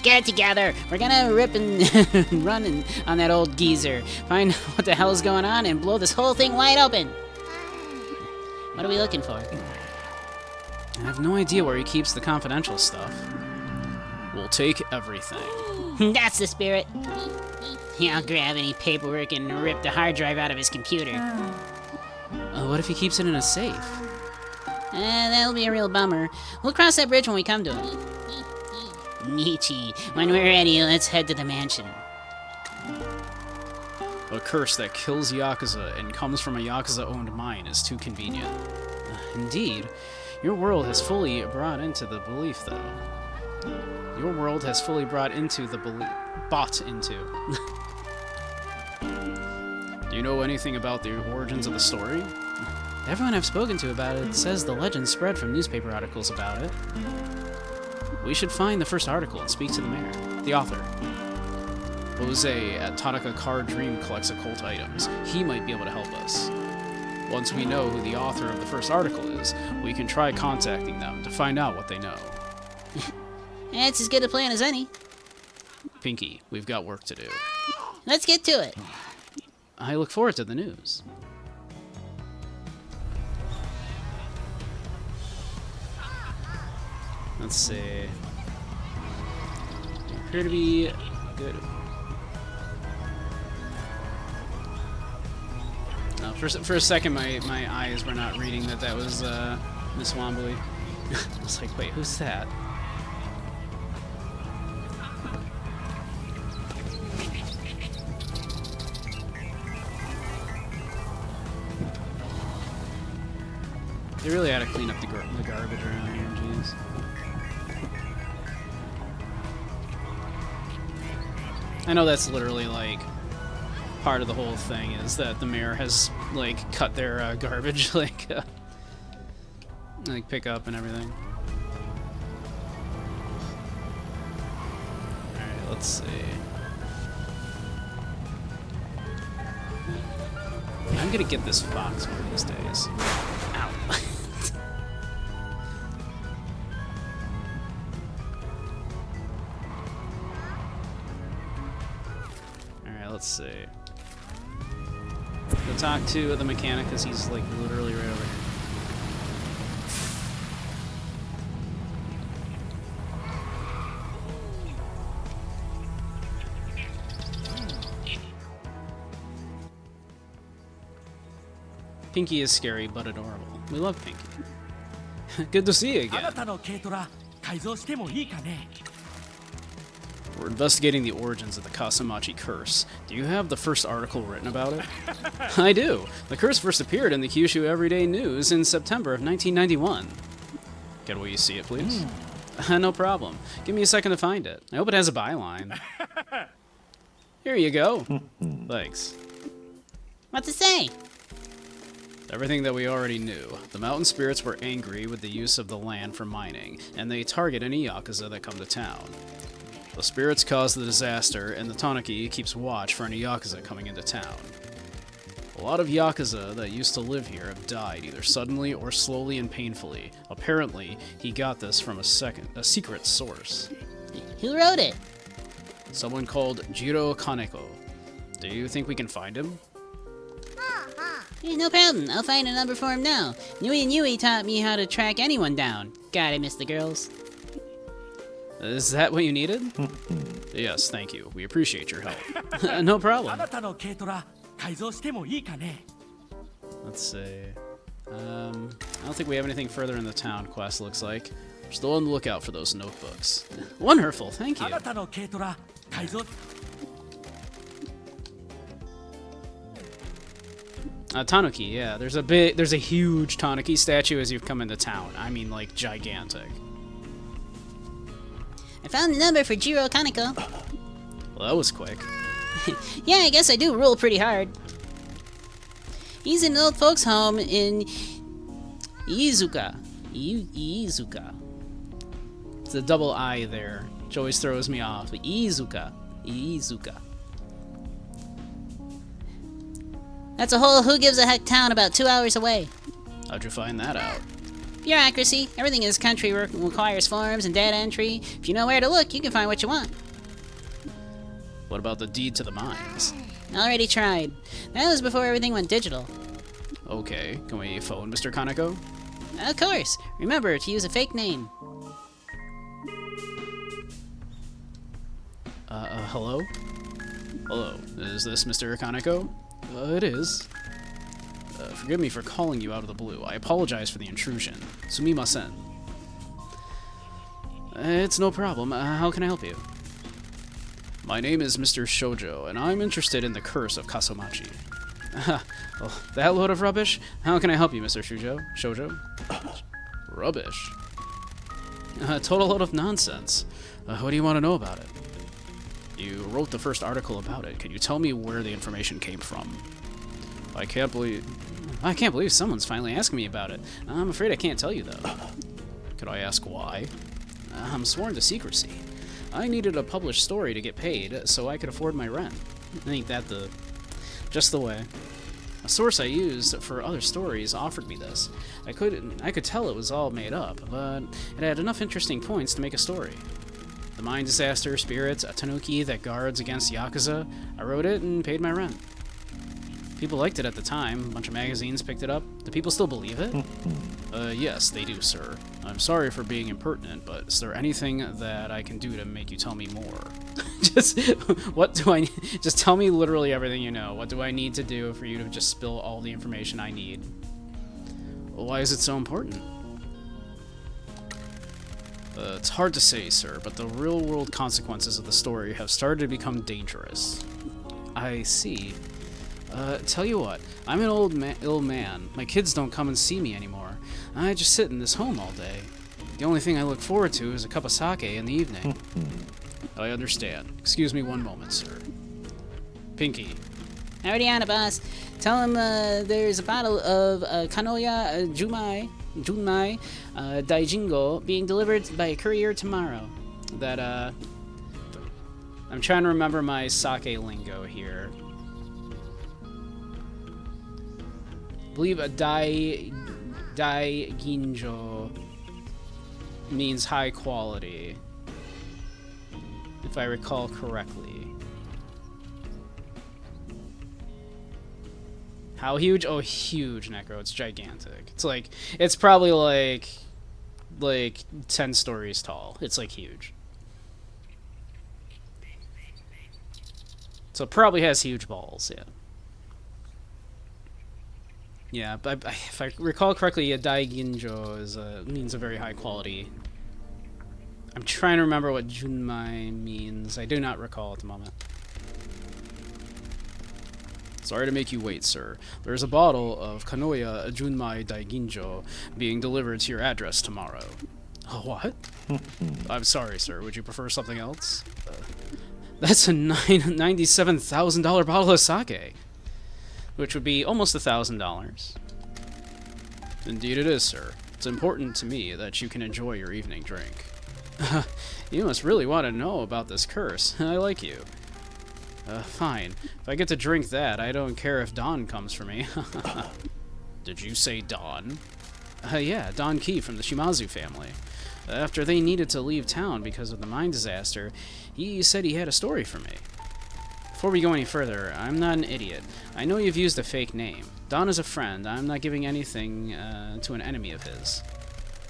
Get it together! We're gonna rip and run on that old geezer, find out what the hell's going on, and blow this whole thing wide open! What are we looking for? I have no idea where he keeps the confidential stuff. We'll take everything. That's the spirit! I'll grab any paperwork and rip the hard drive out of his computer. What if he keeps it in a safe? That'll be a real bummer. We'll cross that bridge when we come to it. Michi, when we're ready, let's head to the mansion. A curse that kills Yakuza and comes from a Yakuza-owned mine is too convenient. Indeed, your world has fully brought into the belief, though. Your world has fully brought into the bought into. Do you know anything about the origins of the story? Everyone I've spoken to about it says the legend spread from newspaper articles about it. We should find the first article and speak to the mayor, the author. Jose at Tanaka Card Dream collects occult items. He might be able to help us. Once we know who the author of the first article is, we can try contacting them to find out what they know. That's as good a plan as any. Pinky, we've got work to do. Let's get to it. I look forward to the news. Let's see. They appear to be good. No, for a second, my eyes were not reading that was Miss Wombly. I was like, wait, who's that? They really had to clean up the garbage around here, jeez. I know that's literally, like, part of the whole thing is that the mayor has, like, cut their garbage, like pick up and everything. Alright, let's see. I'm gonna get this fox one of these days. Ow. Alright, let's see. Go talk to the mechanic because he's like literally right over here. Pinky is scary but adorable. We love Pinky. Good to see you again. あなたの軽トラ改造してもいいかね We're investigating the origins of the Kasamachi curse. Do you have the first article written about it? I do. The curse first appeared in the Kyushu Everyday News in September of 1991. Can we see it, please? No problem. Give me a second to find it. I hope it has a byline. Here you go. Thanks. What's it say? Everything that we already knew. The mountain spirits were angry with the use of the land for mining, and they target any Yakuza that come to town. The spirits caused the disaster, and the Tanuki keeps watch for any Yakuza coming into town. A lot of Yakuza that used to live here have died either suddenly or slowly and painfully. Apparently, he got this from a secret source. Who wrote it? Someone called Jiro Kaneko. Do you think we can find him? Hey, no problem. I'll find a number for him now. Nui and Yui taught me how to track anyone down. God, I miss the girls. Is that what you needed? Yes, thank you. We appreciate your help. No あ problem. なたの軽トラ改造してもいいかね Let's see. I don't think we have anything further in the town quest, looks like. We're still on the lookout for those notebooks. Wonderful, thank あ you. なたの軽トラ改造 Tanuki, yeah. There's a huge Tanuki statue as you come into town. I mean, like, gigantic. I found the number for Jiro Kaneko. Well, that was quick. Yeah, I guess I do rule pretty hard. He's in an old folks' home in Iizuka. Iizuka. It's a double I there, which always throws me off. Iizuka. Iizuka. That's a whole who gives a heck town about 2 hours away. How'd you find that out? Bureaucracy. Everything in this country requires forms and data entry. If you know where to look, you can find what you want. What about the deed to the mines? Already tried. That was before everything went digital. Okay, can we phone Mr. Kaneko? Of course. Remember to use a fake name. Hello? Hello, is this Mr. Kaneko? It is. Forgive me for calling you out of the blue. I apologize for the intrusion. Sumimasen. It's no problem. How can I help you? My name is Mr. Shoujo, and I'm interested in the curse of Kasamachi. Oh, that load of rubbish? How can I help you, Mr. Shoujo? Rubbish? A total load of nonsense. What do you want to know about it? You wrote the first article about it. Can you tell me where the information came from? I can't believe someone's finally asking me about it. I'm afraid I can't tell you, though. Could I ask why? I'm sworn to secrecy. I needed a published story to get paid, so I could afford my rent. Ain't that just the way? A source I used for other stories offered me this. I could tell it was all made up, but it had enough interesting points to make a story. The mine disaster, spirits, a tanuki that guards against Yakuza. I wrote it and paid my rent. People liked it at the time. A bunch of magazines picked it up. Do people still believe it? Yes, they do, sir. I'm sorry for being impertinent, but is there anything that I can do to make you tell me more? Just tell me literally everything you know. What do I need to do for you to just spill all the information I need? Why is it so important? It's hard to say, sir, but the real-world consequences of the story have started to become dangerous. I see. Tell you what, I'm an ill man. My kids don't come and see me anymore. I just sit in this home all day. The only thing I look forward to is a cup of sake in the evening. I understand. Excuse me one moment, sir. Pinky. Already on it, boss. Tell him there's a bottle of Kanoya Junmai Daijingo being delivered by a courier tomorrow. That, I'm trying to remember my sake lingo here. I believe a Daiginjo means high quality, if I recall correctly. How huge? Oh, huge, Necro. It's gigantic. It's probably like 10 stories tall. It's like huge. So it probably has huge balls, yeah. Yeah, but if I recall correctly, a Daiginjo means a very high quality. I'm trying to remember what Junmai means. I do not recall at the moment. Sorry to make you wait, sir. There's a bottle of Kanoya Junmai Daiginjo being delivered to your address tomorrow. What? I'm sorry, sir. Would you prefer something else? That's a $97,000 bottle of sake, which would be almost $1,000. Indeed it is, sir. It's important to me that you can enjoy your evening drink. You must really want to know about this curse. I like you. Fine. If I get to drink that, I don't care if Don comes for me. Did you say Don? Yeah, Don Key from the Shimazu family. After they needed to leave town because of the mine disaster, he said he had a story for me. Before we go any further, I'm not an idiot. I know you've used a fake name. Don is a friend. I'm not giving anything to an enemy of his.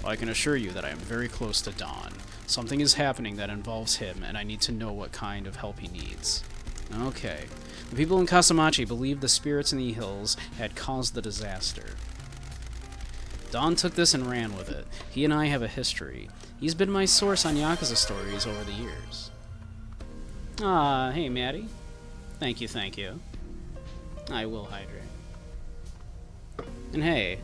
Well, I can assure you that I am very close to Don. Something is happening that involves him, and I need to know what kind of help he needs. Okay. The people in Kasamachi believed the spirits in the hills had caused the disaster. Don took this and ran with it. He and I have a history. He's been my source on Yakuza stories over the years. Ah, hey, Maddie. Thank you, thank you. I will hydrate. And hey,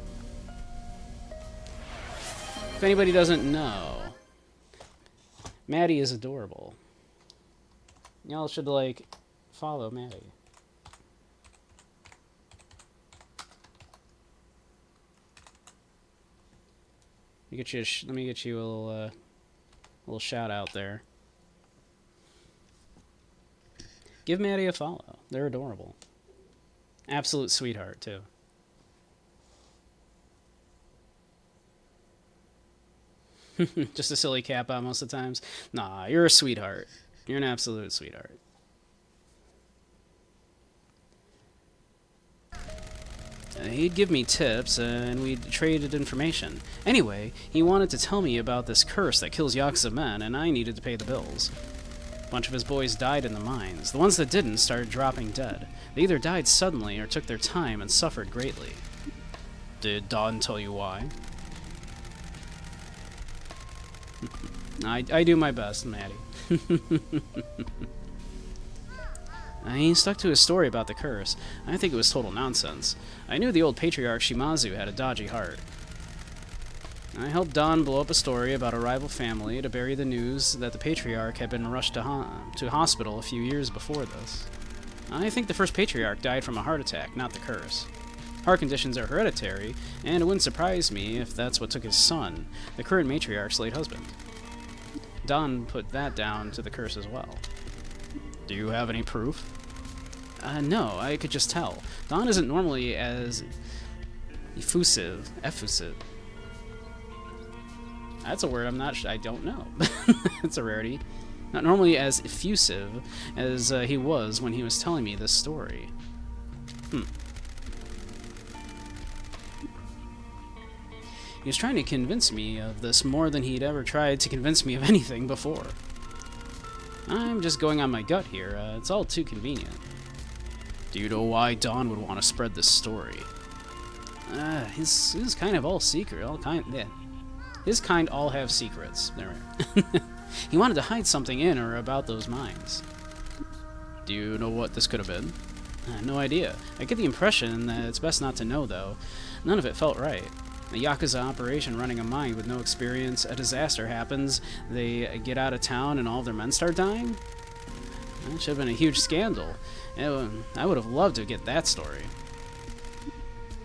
if anybody doesn't know, Maddie is adorable. Y'all should, follow Maddie. Let me get you a little shout out there. Give Maddie a follow. They're adorable. Absolute sweetheart, too. Just a silly cap out most of the times. Nah, you're a sweetheart. You're an absolute sweetheart. He'd give me tips, and we'd traded information. Anyway, he wanted to tell me about this curse that kills Yakuza men, and I needed to pay the bills. A bunch of his boys died in the mines. The ones that didn't started dropping dead. They either died suddenly or took their time and suffered greatly. Did Don tell you why? I do my best, Maddie. He stuck to his story about the curse. I think it was total nonsense. I knew the old patriarch Shimazu had a dodgy heart. I helped Don blow up a story about a rival family to bury the news that the patriarch had been rushed to hospital a few years before this. I think the first patriarch died from a heart attack, not the curse. Heart conditions are hereditary, and it wouldn't surprise me if that's what took his son, the current matriarch's late husband. Don put that down to the curse as well. Do you have any proof? No, I could just tell. Dawn isn't normally as effusive. That's a word I don't know. It's a rarity. Not normally as effusive as he was when he was telling me this story. He was trying to convince me of this more than he'd ever tried to convince me of anything before. I'm just going on my gut here. It's all too convenient. Do you know why Dawn would want to spread this story? His kind of all secret. His kind all have secrets. There. He wanted to hide something in or about those mines. Do you know what this could have been? No idea. I get the impression that it's best not to know, though. None of it felt right. A Yakuza operation running a mine with no experience, a disaster happens, they get out of town and all their men start dying? That should have been a huge scandal. I would have loved to get that story.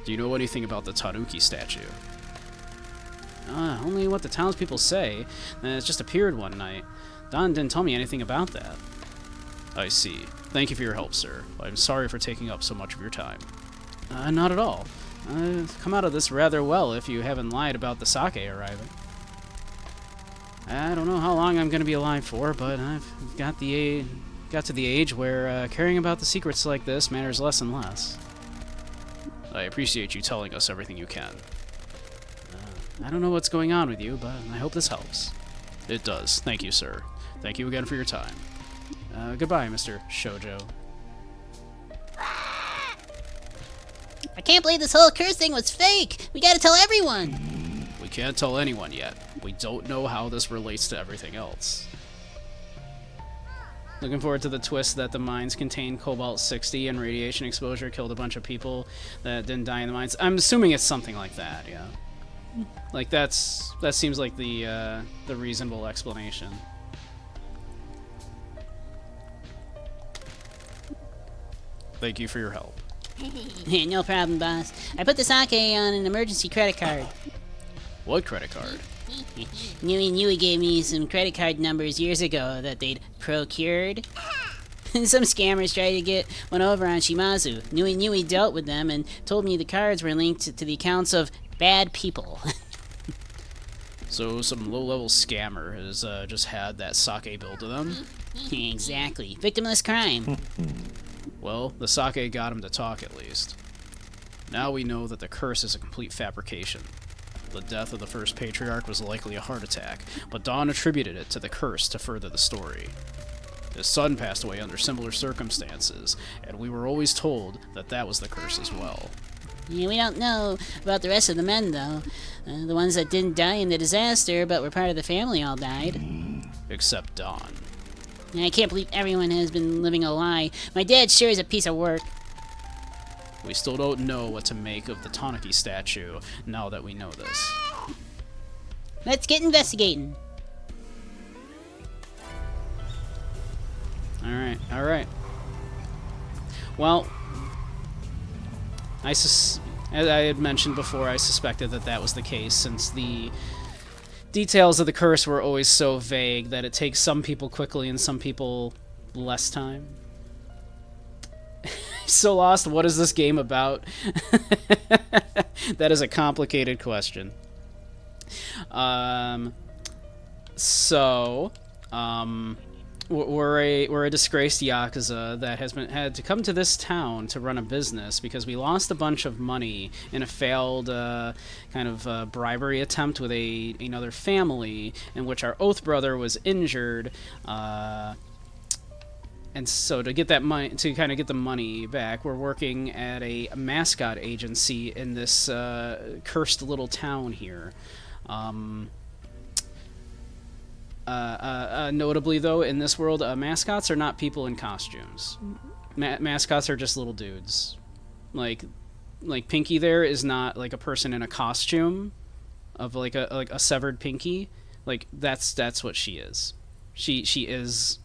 Do you know anything about the Tanuki statue? Only what the townspeople say. It just appeared one night. Don didn't tell me anything about that. I see. Thank you for your help, sir. I'm sorry for taking up so much of your time. Not at all. I've come out of this rather well if you haven't lied about the sake arriving. I don't know how long I'm going to be alive for, but I've got to the age where caring about the secrets like this matters less and less. I appreciate you telling us everything you can. I don't know what's going on with you, but I hope this helps. It does. Thank you, sir. Thank you again for your time. Goodbye, Mr. Shoujo. I can't believe this whole curse thing was fake! We gotta tell everyone! We can't tell anyone yet. We don't know how this relates to everything else. Looking forward to the twist that the mines contain cobalt-60 and radiation exposure killed a bunch of people that didn't die in the mines. I'm assuming it's something like that, yeah. Like that seems like the reasonable explanation. Thank you for your help. No problem, boss. I put the sake on an emergency credit card. What credit card? Nui gave me some credit card numbers years ago that they'd procured. Some scammers tried to get one over on Shimazu. Nui dealt with them and told me the cards were linked to the accounts of bad people. So some low-level scammer has just had that sake billed to them? Exactly. Victimless crime. Well, the sake got him to talk at least. Now we know that the curse is a complete fabrication. The death of the first patriarch was likely a heart attack, but Dawn attributed it to the curse to further the story. His son passed away under similar circumstances, and we were always told that that was the curse as well. Yeah, we don't know about the rest of the men, though. The ones that didn't die in the disaster, but were part of the family all died. Except Dawn. I can't believe everyone has been living a lie. My dad sure is a piece of work. We still don't know what to make of the Tanuki statue, now that we know this. Let's get investigating. Alright. Well, as I had mentioned before, I suspected that that was the case, since the details of the curse were always so vague that it takes some people quickly and some people less time. So lost, what is this game about? That is a complicated question. We're a disgraced Yakuza that had to come to this town to run a business because we lost a bunch of money in a failed bribery attempt with another family in which our oath brother was injured. And so to get that money, to kind of get the money back, we're working at a Mascot agency in this cursed little town here. Notably, though, in this world, mascots are not people in costumes. Mascots are just little dudes. Like Pinky there is not like a person in a costume of like a severed Pinky. Like that's what she is. She is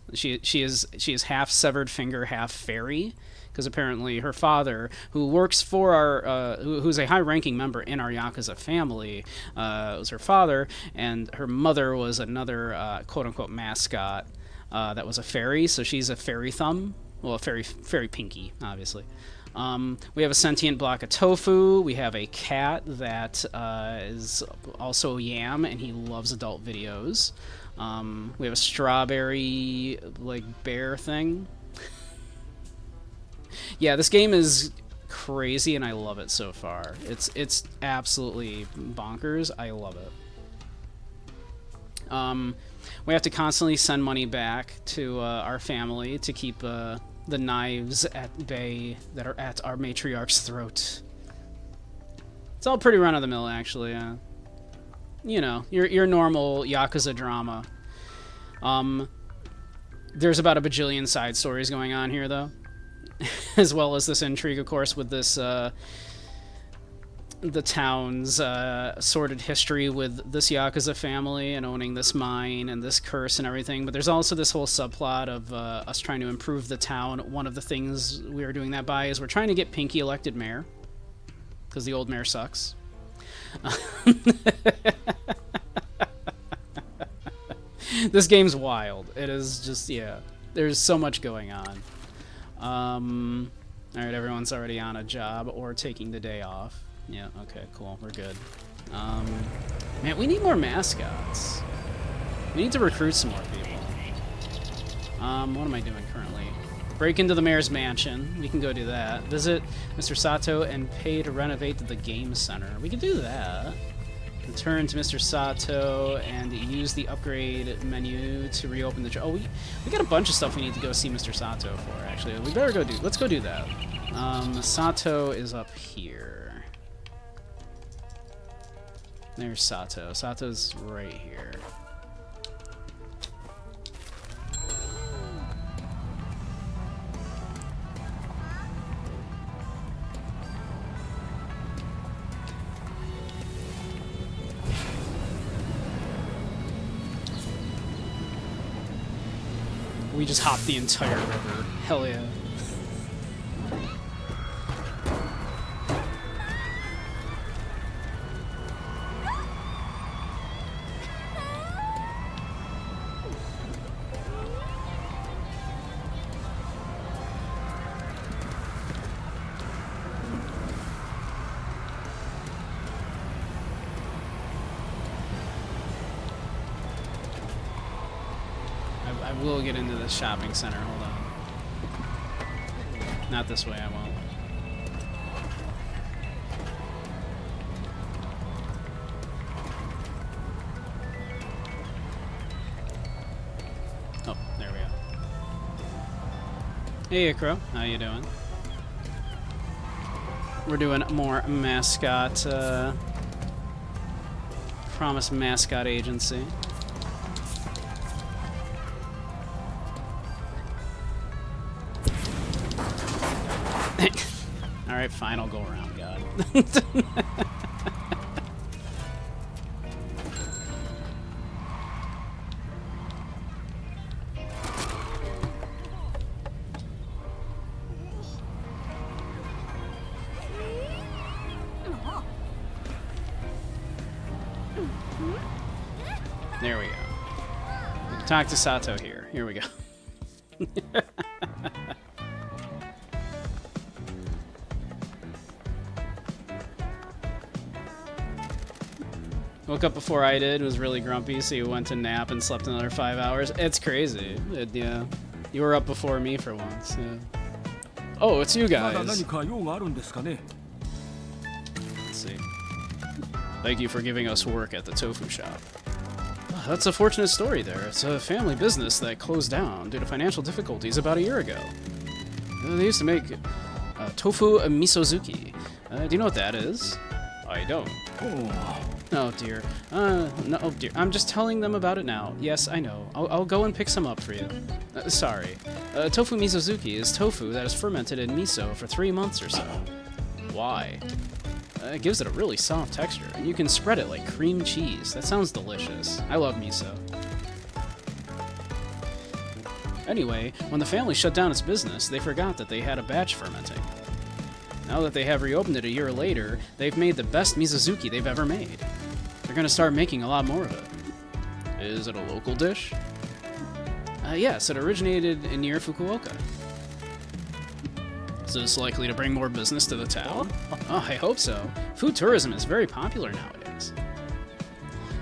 half severed finger, half fairy, because apparently her father, who works for our, who's a high-ranking member in our Yakuza family, was her father, and her mother was another quote-unquote mascot that was a fairy, so she's a fairy thumb, Well, very pinky, obviously. We have a sentient block of tofu. We have a cat that is also a yam, and he loves adult videos. We have a strawberry, like, bear thing. Yeah, this game is crazy, and I love it so far. It's absolutely bonkers. I love it. We have to constantly send money back to our family to keep the knives at bay that are at our matriarch's throat. It's all pretty run-of-the-mill, actually. You know, your normal Yakuza drama. There's about a bajillion side stories going on here, though. As well as this intrigue, of course, with this, the town's sordid history with this Yakuza family and owning this mine and this curse and everything. But there's also this whole subplot of us trying to improve the town. One of the things we are doing that by is we're trying to get Pinky elected mayor, because the old mayor sucks. This game's wild. It is just, yeah. There's so much going on. Alright, everyone's already on a job or taking the day off. Yeah, okay, cool. We're good. Man, we need more mascots. We need to recruit some more people. What am I doing currently? Break into the mayor's mansion. We can go do that. Visit Mr. Sato and pay to renovate the game center. We can do that. Return to Mr. Sato and use the upgrade menu to reopen the... Oh, we got a bunch of stuff we need to go see Mr. Sato for, actually. We better go do... Let's go do that. Sato is up here. There's Sato. Sato's right here. We just hopped the entire river. Hell yeah. I will get into the shopping center. Hold on. Not this way, I won't. Oh, there we go. Hey, Ikro. How you doing? We're doing more Mascot, Promise Mascot Agency. Alright, fine, I'll go around, God. There we go. Talk to Sato here. Here we go. Woke up before I did, was really grumpy, so you went to nap and slept another 5 hours. It's crazy. Yeah. You were up before me for once. Yeah. Oh, it's you guys. Let's see. Thank you for giving us work at the tofu shop. Oh, that's a fortunate story there. It's a family business that closed down due to financial difficulties about a year ago. They used to make tofu misozuki. Do you know what that is? I don't. Oh dear. No, oh dear. I'm just telling them about it now. Yes, I know. I'll go and pick some up for you. Sorry. Tofu misozuki is tofu that is fermented in miso for 3 months or so. Why? It gives it a really soft texture, and you can spread it like cream cheese. That sounds delicious. I love miso. Anyway, when the family shut down its business, they forgot that they had a batch fermenting. Now that they have reopened it a year later, they've made the best misozuki they've ever made. They're gonna start making a lot more of it. Is it a local dish? Yes, it originated near Fukuoka. this likely to bring more business to the town? Oh, I hope so. Food tourism is very popular nowadays.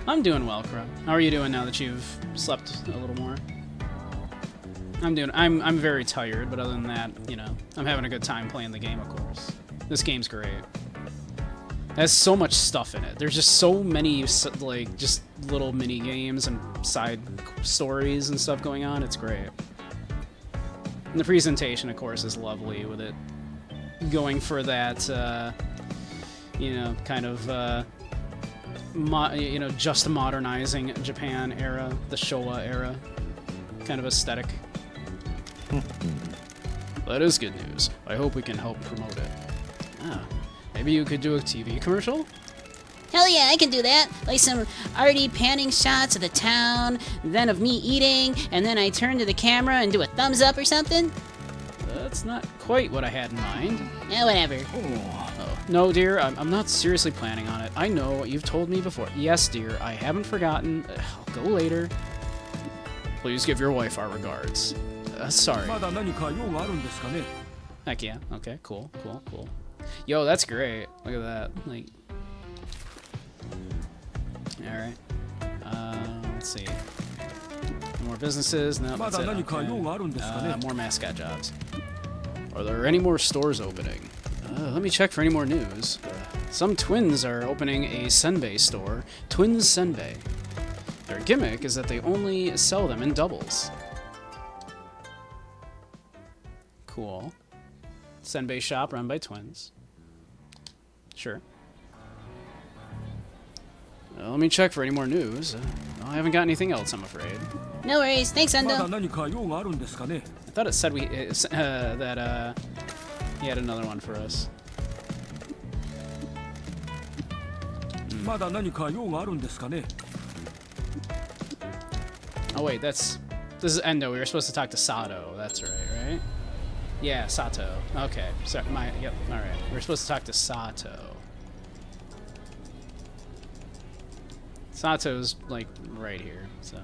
I'm doing well, Crow. How are you doing now that you've slept a little more? I'm very tired, but other than that, you know, I'm having a good time playing the game, of course. This game's great. It has so much stuff in it. There's just so many, like, just little mini games and side stories and stuff going on. It's great. And the presentation, of course, is lovely with it going for that, you know, kind of, you know, just modernizing Japan era, the Showa era kind of aesthetic. That is good news. I hope we can help promote it. Ah, maybe you could do a TV commercial? Hell yeah, I can do that. Like some arty panning shots of the town, then of me eating, and then I turn to the camera and do a thumbs up or something. That's not quite what I had in mind. Yeah, whatever. Oh, no, dear, I'm not seriously planning on it. I know, you've told me before. Yes, dear, I haven't forgotten. I'll go later. Please give your wife our regards. Sorry. まだ何か用があるんですかね Heck yeah. Okay, cool. Yo, that's great. Look at that. Like, alright. Let's see. More businesses. No, ま that's だ it. 何か用があるんですかね More mascot jobs. Are there any more stores opening? Let me check for any more news. Some twins are opening a senbei store. Twins Senbei. Their gimmick is that they only sell them in doubles. Cool. Senbei shop run by twins. Sure. Let me check for any more news. I haven't got anything else, I'm afraid. No worries. Thanks, まだ Endo. 何か用があるんですかね I thought it said that he had another one for us. まだ何か用があるんですかね Oh wait, this is Endo. We were supposed to talk to Sato. That's right? Yeah, Sato. Okay. Sorry, yep. All right. We were supposed to talk to Sato. Sato's like right here, so.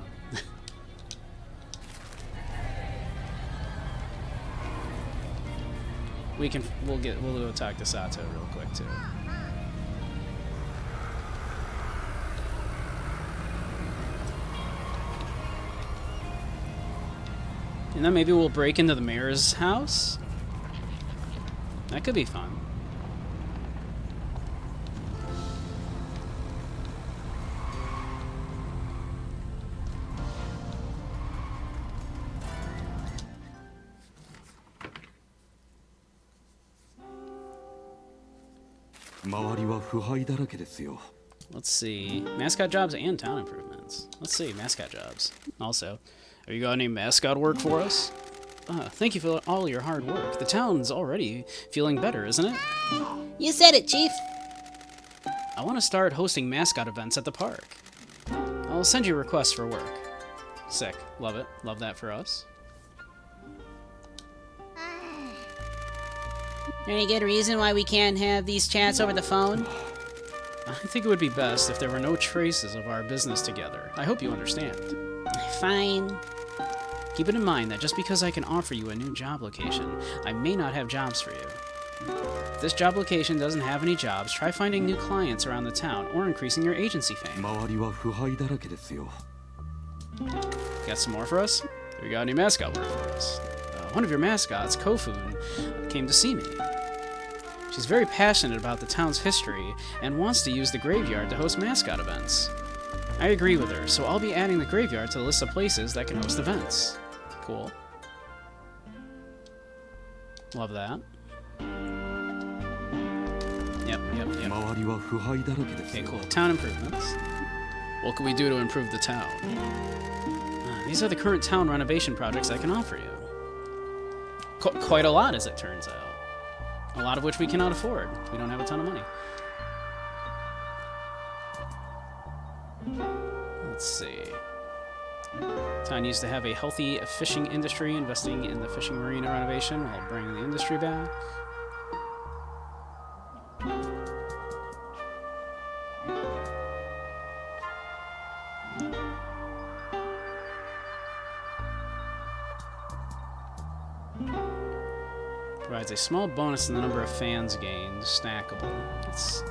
we'll go talk to Sato real quick too. And then maybe we'll break into the mayor's house? That could be fun. Let's see. Mascot jobs and town improvements. Let's see. Mascot jobs. Also, have you got any mascot work for us? Thank you for all your hard work. The town's already feeling better, isn't it? You said it, Chief. I want to start hosting mascot events at the park. I'll send you requests for work. Sick. Love it. Love that for us. Any good reason why we can't have these chats over the phone? I think it would be best if there were no traces of our business together. I hope you understand. Fine. Keep it in mind that just because I can offer you a new job location, I may not have jobs for you. If this job location doesn't have any jobs, try finding new clients around the town or increasing your agency fame. Got some more for us? We got any mascot work for us? One of your mascots, Kofun, came to see me. She's very passionate about the town's history and wants to use the graveyard to host mascot events. I agree with her, so I'll be adding the graveyard to the list of places that can host events. Cool. Love that. Yep. Okay, cool. Town improvements. What can we do to improve the town? These are the current town renovation projects I can offer you. Quite a lot, as it turns out. A lot of which we cannot afford. We don't have a ton of money. Let's see. Town used to have a healthy fishing industry, investing in the fishing marina renovation while bringing the industry back. Provides a small bonus in the number of fans gained. Snackable. It's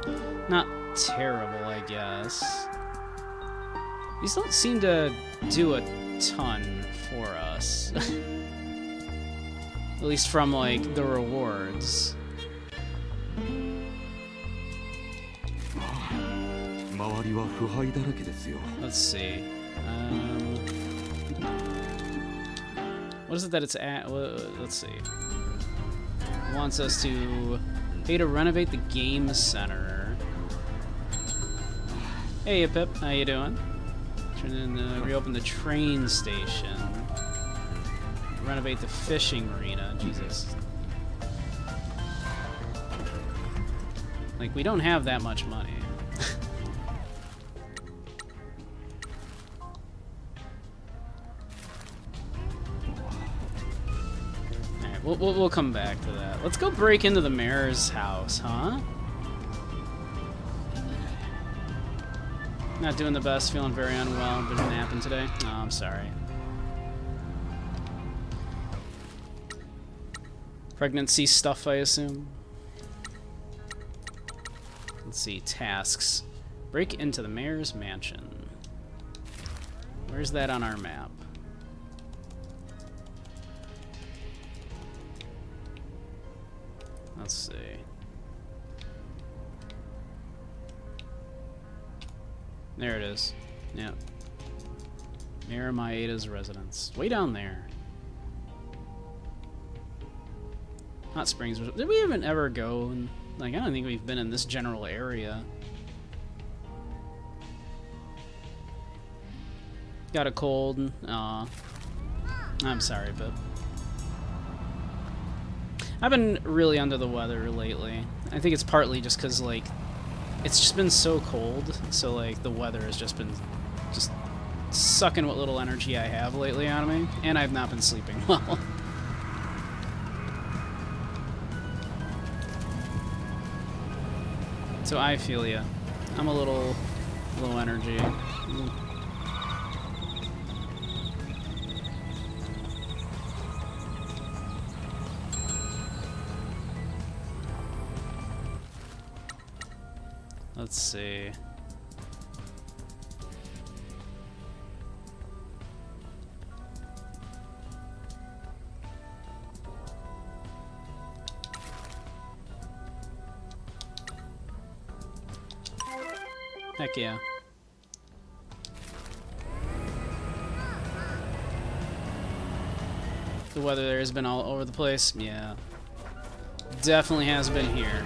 not terrible, I guess. These don't seem to do a ton for us. At least from, like, the rewards. Let's see. What is it that it's at? Let's see. It wants us to pay to renovate the game center. Hey, Pip, how you doing? Turn in, reopen the train station. Renovate the fishing marina. Jesus. Like, we don't have that much money. Alright, we'll come back to that. Let's go break into the mayor's house, huh? Not doing the best, feeling very unwell, been napping today. Oh, I'm sorry. Pregnancy stuff, I assume. Let's see, tasks. Break into the mayor's mansion. Where's that on our map? Let's see. There it is. Yep. Mayor Maeda's residence. Way down there. Hot Springs. Did we even ever go? And, like, I don't think we've been in this general area. Got a cold. Aw. I'm sorry, but I've been really under the weather lately. I think it's partly just because, like, it's just been so cold, so, like, the weather has just been just sucking what little energy I have lately out of me, and I've not been sleeping well. So I feel ya. I'm a little low energy. Let's see. Heck yeah. The weather there has been all over the place. Yeah. Definitely has been here.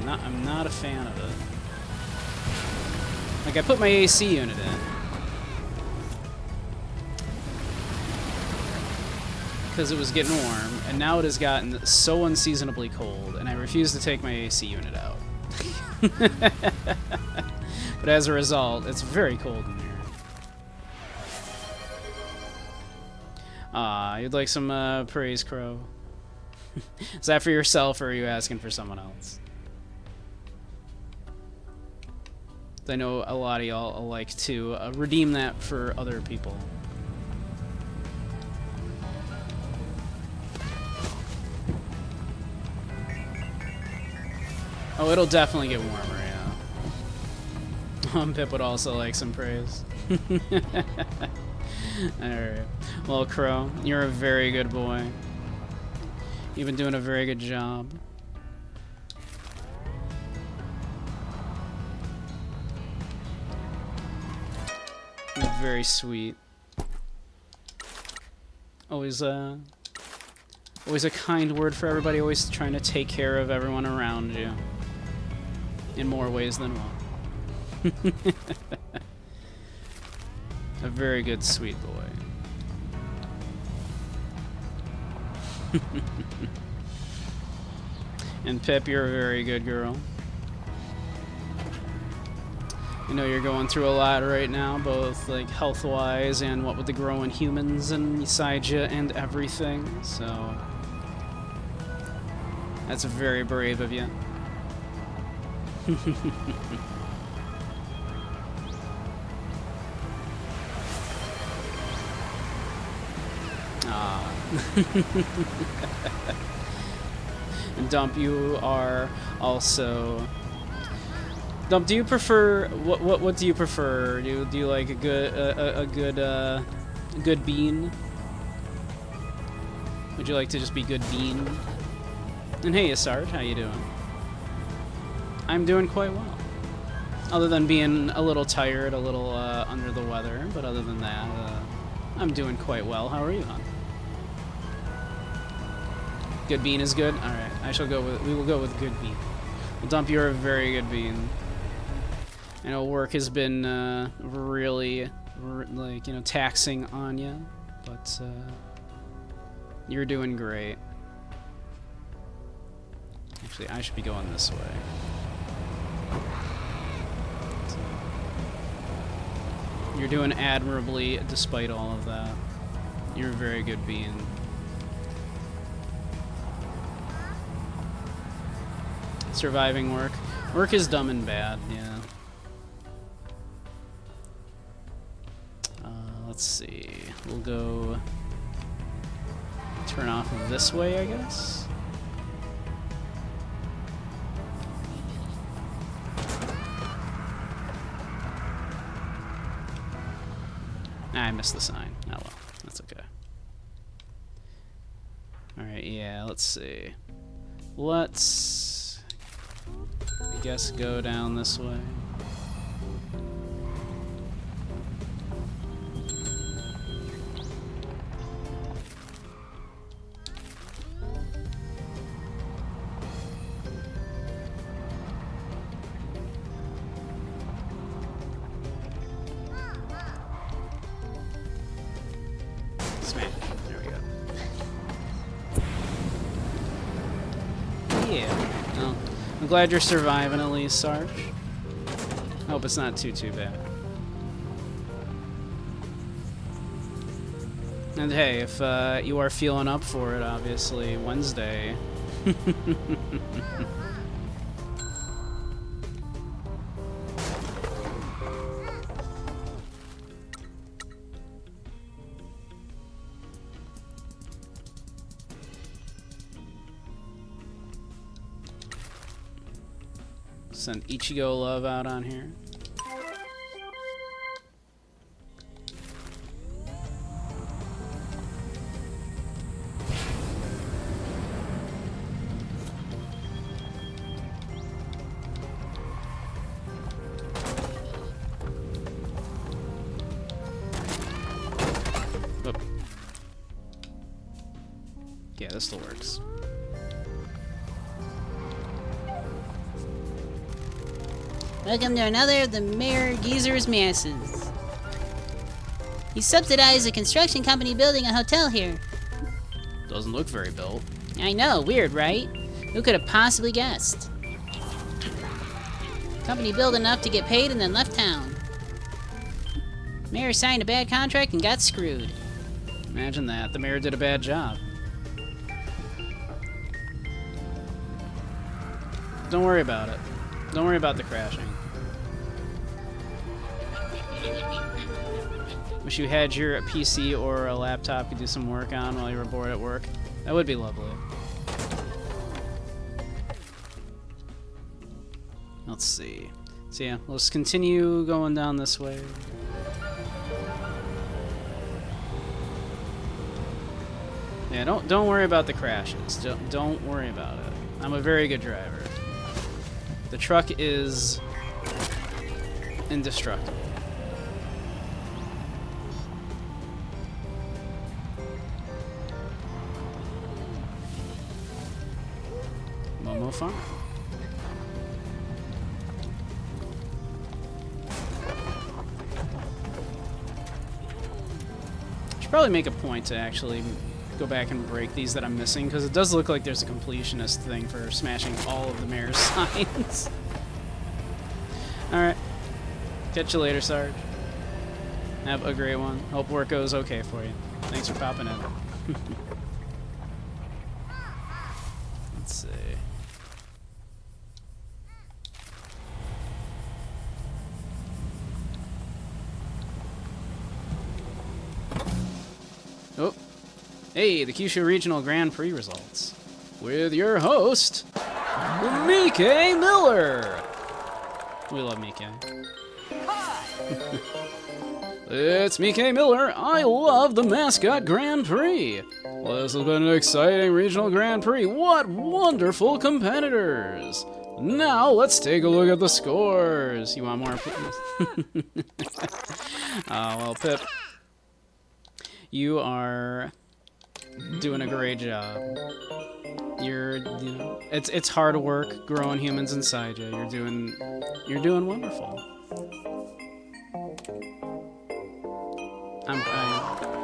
I'm not a fan of it. Like, I put my AC unit in because it was getting warm, and now it has gotten so unseasonably cold, and I refuse to take my AC unit out. But as a result, it's very cold in here. Ah, you'd like some praise, Crow? Is that for yourself, or are you asking for someone else? I know a lot of y'all like to redeem that for other people. Oh, it'll definitely get warmer, yeah. Pip would also like some praise. Alright. Well, Crow, you're a very good boy. You've been doing a very good job. You're very sweet. Always always a kind word for everybody, always trying to take care of everyone around you. In more ways than one. A very good, sweet boy. And Pip, you're a very good girl. I know you're going through a lot right now, both like health-wise and what with the growing humans inside you and everything, so that's very brave of you. Ah. And Dump, you are also... Dump, do you prefer... What do you prefer? Do you like a good bean? Would you like to just be good bean? And hey, Asard, how you doing? I'm doing quite well. Other than being a little tired, a little under the weather, but other than that, I'm doing quite well. How are you, hon? Good bean is good? Alright, we will go with good bean. Well, Dump, you're a very good bean. I know work has been really, like, you know, taxing on you, but you're doing great. Actually, I should be going this way. You're doing admirably despite all of that. You're a very good being. Surviving work. Work is dumb and bad, yeah. Let's see. We'll go turn off this way, I guess. I missed the sign. Oh well, that's okay. Alright, yeah, let's see. Let's, I guess, go down this way. Smash. There we go. Yeah. Well, I'm glad you're surviving at least, Sarge. Hope it's not too bad. And hey, if you are feeling up for it, obviously, Wednesday. Send Ichigo love out on here. Oop. Yeah, this still works. Welcome to another of the Mayor Geezer's masses. He subsidized a construction company building a hotel here. Doesn't look very built. I know, weird, right? Who could have possibly guessed? Company built enough to get paid and then left town. Mayor signed a bad contract and got screwed. Imagine that. The mayor did a bad job. Don't worry about it. Don't worry about the crashing. Wish you had your PC or a laptop you could do some work on while you were bored at work. That would be lovely. Let's see. So yeah, let's continue going down this way. Yeah, don't worry about the crashes. Don't worry about it. I'm a very good driver. The truck is indestructible. Momo Farm. Should probably make a point to actually go back and break these that I'm missing, because it does look like there's a completionist thing for smashing all of the mayor's signs. Alright. Catch you later, Sarge. Have a great one. Hope work goes okay for you. Thanks for popping in. Let's see. Oh. Hey, the Kyushu Regional Grand Prix results. With your host, Mike Miller. We love Mike. It's Mike Miller. I love the Mascot Grand Prix. Well, this has been an exciting regional Grand Prix. What wonderful competitors. Now, let's take a look at the scores. You want more? Well, Pip, you are doing a great job. It's hard work growing humans inside you. You're doing wonderful.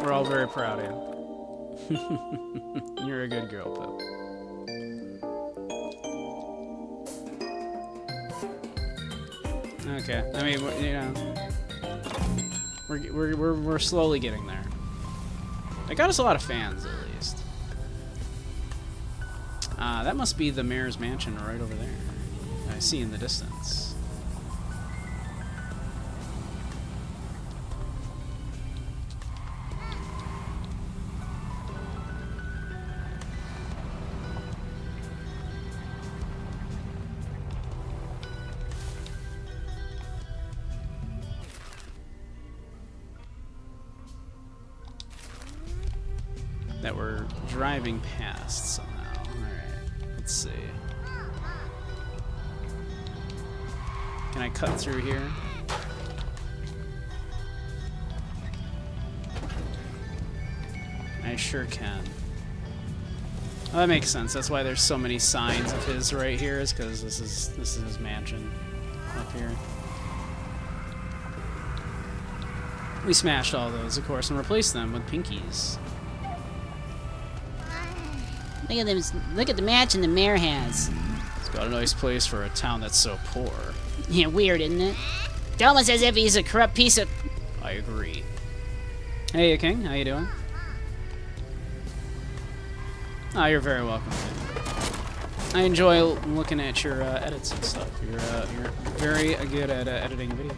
We're all very proud of you. You're a good girl, Pip. Okay, I mean, we're slowly getting there. It got us a lot of fans, at least. That must be the mayor's mansion right over there. I see in the distance. That we're driving past somehow. Alright, let's see. Can I cut through here? I sure can. Well, that makes sense. That's why there's so many signs of his right here, is because this is his mansion up here. We smashed all those, of course, and replaced them with pinkies. Look at them. Look at the mansion the mayor has. It's got a nice place for a town that's so poor. Yeah, weird, isn't it? It's almost as if he's a corrupt piece of... I agree. Hey, King, how you doing? Oh, you're very welcome. I enjoy looking at your edits and stuff. You're very good at editing video.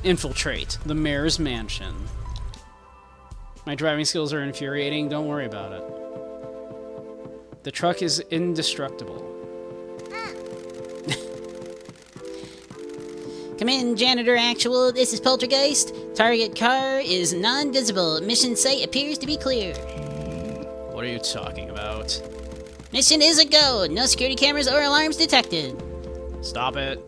Infiltrate the mayor's mansion. My driving skills are infuriating. Don't worry about it. The truck is indestructible. Come in, Janitor Actual. This is Poltergeist. Target car is non-visible. Mission site appears to be clear. What are you talking about? Mission is a go. No security cameras or alarms detected. Stop it.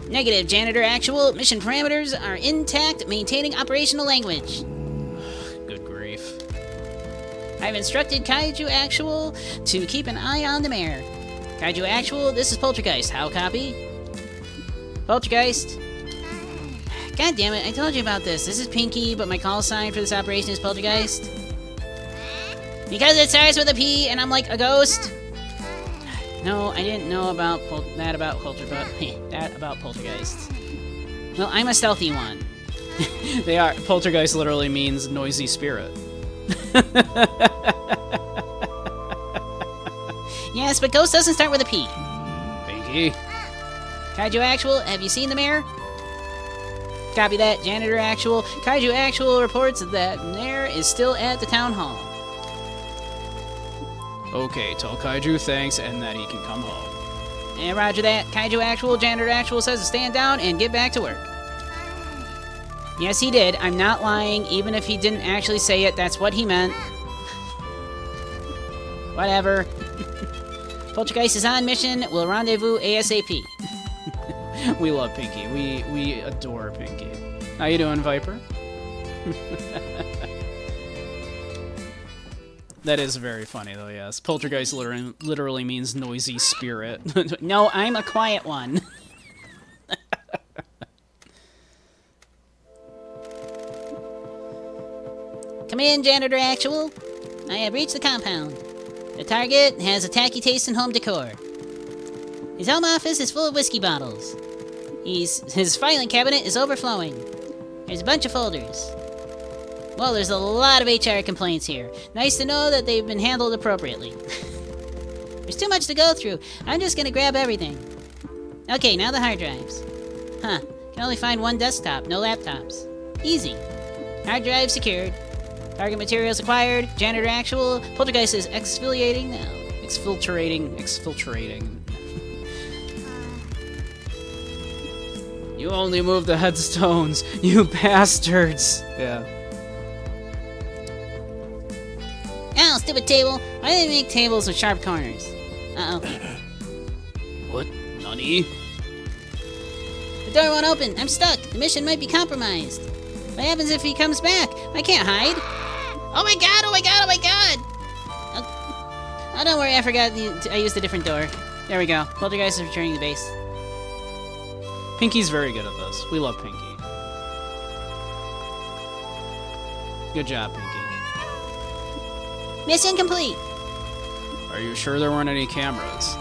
Negative, Janitor Actual. Mission parameters are intact, maintaining operational language. Good grief. I've instructed Kaiju Actual to keep an eye on the mayor. Kaiju Actual, this is Poltergeist. How copy? Poltergeist. God damn it, I told you about this. This is Pinky, but my call sign for this operation is Poltergeist. Because it starts with a P and I'm like a ghost. No, I didn't know about that about Poltergeist. Well, I'm a stealthy one. They are. Poltergeist literally means noisy spirit. Yes, but ghost doesn't start with a P. Pinky. Kaiju Actual, have you seen the mayor? Copy that, Janitor Actual. Kaiju Actual reports that the mayor is still at the town hall. Okay, tell Kaiju thanks and that he can come home. And roger that. Kaiju Actual, Janitor Actual says to stand down and get back to work. Yes, he did. I'm not lying. Even if he didn't actually say it, that's what he meant. Whatever. Poltergeist is on mission. We'll rendezvous ASAP. We love Pinky. We adore Pinky. How you doing, Viper? That is very funny, though, yes. Poltergeist literally means noisy spirit. No, I'm a quiet one. Come in, Janitor Actual. I have reached the compound. The target has a tacky taste in home decor. His home office is full of whiskey bottles. His filing cabinet is overflowing. There's a bunch of folders. Well, there's a lot of HR complaints here. Nice to know that they've been handled appropriately. There's too much to go through. I'm just gonna grab everything. Okay, now the hard drives. Huh. Can Can only find one desktop, no laptops. Easy. Hard drive secured. Target materials acquired. Janitor actual. Poltergeist is exfoliating. No. Exfiltrating. You only moved the headstones, you bastards! Yeah. Ow, stupid table! Why do they make tables with sharp corners? Uh-oh. What? Nani? The door won't open. I'm stuck. The mission might be compromised. What happens if he comes back? I can't hide. Oh my god, oh my god, oh my god! Oh, don't worry, I forgot. I used a different door. There we go. Poltergeist is returning to base. Pinky's very good at this. We love Pinky. Good job, Pinky. Mission complete! Are you sure there weren't any cameras?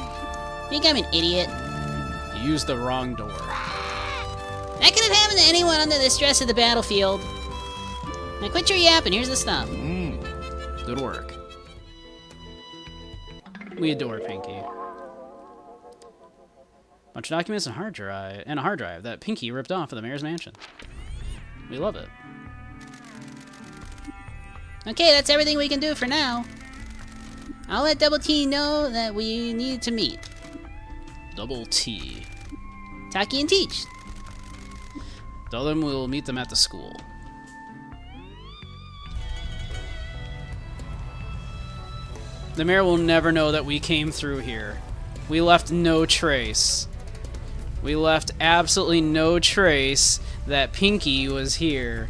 Think I'm an idiot? You used the wrong door. That could have happened to anyone under the stress of the battlefield. Now quit your yapping, here's the stuff. Good work. We adore Pinky. Bunch of documents and a hard drive that Pinky ripped off of the mayor's mansion. We love it. Okay, that's everything we can do for now. I'll let Double T know that we need to meet. Double T. Taki and Teach. Tell them we'll meet them at the school. The mayor will never know that we came through here. We left no trace. We left absolutely no trace that Pinky was here.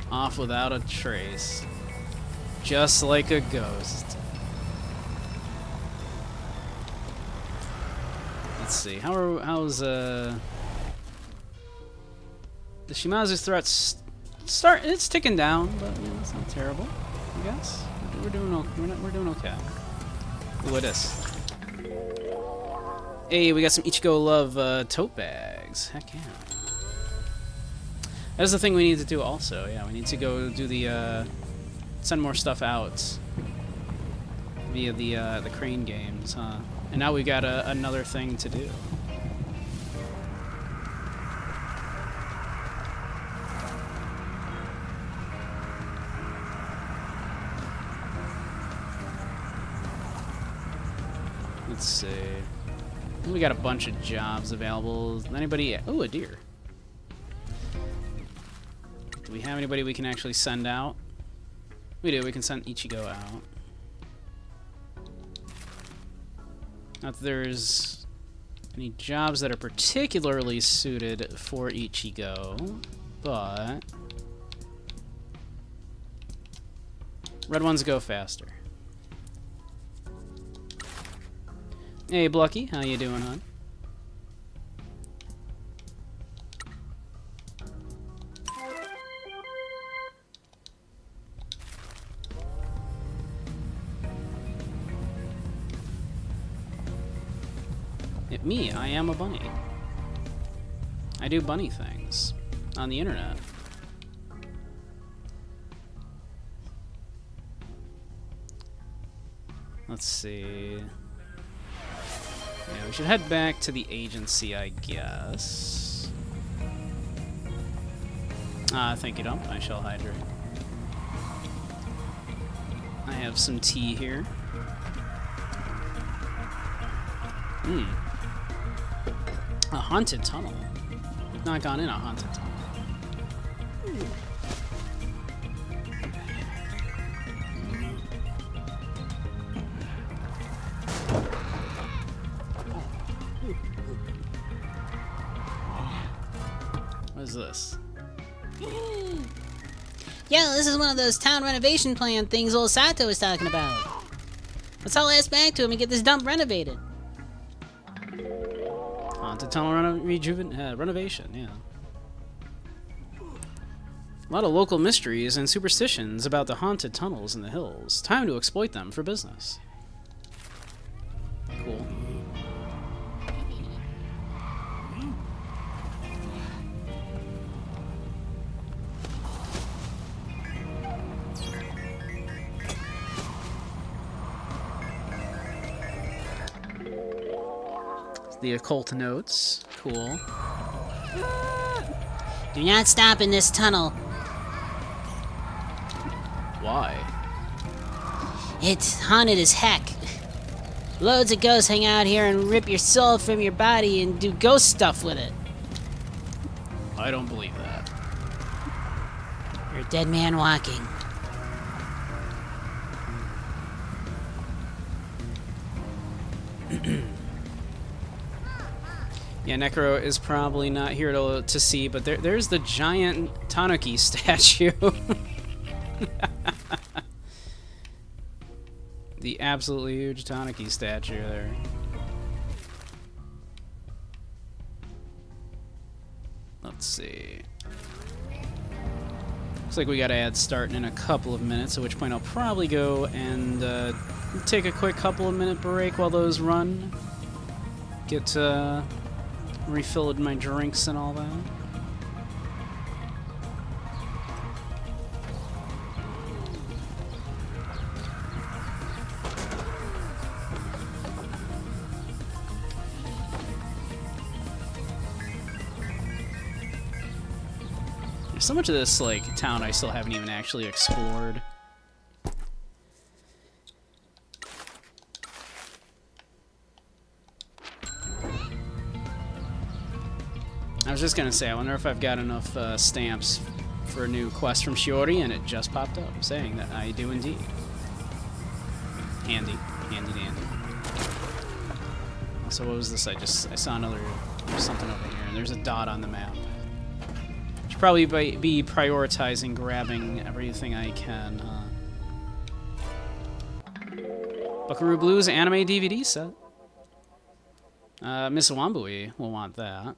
Off without a trace. Just like a ghost. Let's see. How's the Shimazu's threats start? It's ticking down, but you know, it's not terrible. I guess we're doing okay. Ooh, it is. Hey, we got some Ichigo Love tote bags. Heck yeah. That's the thing we need to do also. Yeah, we need to go do the send more stuff out via the crane games, huh? And now we got another thing to do. Let's see. We got a bunch of jobs available. Anybody? Oh, a deer. Do we have anybody we can actually send out? We do. We can send Ichigo out. Not that there's any jobs that are particularly suited for Ichigo, but red ones go faster. Hey, Blucky, how you doing, hon? Me, I am a bunny. I do bunny things on the internet. Let's see. Yeah, we should head back to the agency, I guess. Thank you, Dump. I shall hydrate. I have some tea here. A haunted tunnel. We've not gone in a haunted tunnel. What is this? Yeah, this is one of those town renovation plan things old Sato was talking about. Let's all ask back to him and get this dump renovated. Haunted tunnel renovation, yeah. A lot of local mysteries and superstitions about the haunted tunnels in the hills. Time to exploit them for business. Cool. The occult notes. Cool. Do not stop in this tunnel. Why? It's haunted as heck. Loads of ghosts hang out here and rip your soul from your body and do ghost stuff with it. I don't believe that. You're a dead man walking. Yeah, Necro is probably not here to see, but there's the giant Tanuki statue. The absolutely huge Tanuki statue there. Let's see. Looks like we got ads starting in a couple of minutes, at which point I'll probably go and take a quick couple of minute break while those run. Get refilled my drinks and all that. There's so much of this like town I still haven't even actually explored. I was just gonna say, I wonder if I've got enough stamps for a new quest from Shiori, and it just popped up saying that I do indeed. Handy, handy dandy. Also, what was this? I saw another something over here, and there's a dot on the map. Should probably be prioritizing grabbing everything I can. Buckaroo Blues anime DVD set. Miss Wambui will want that.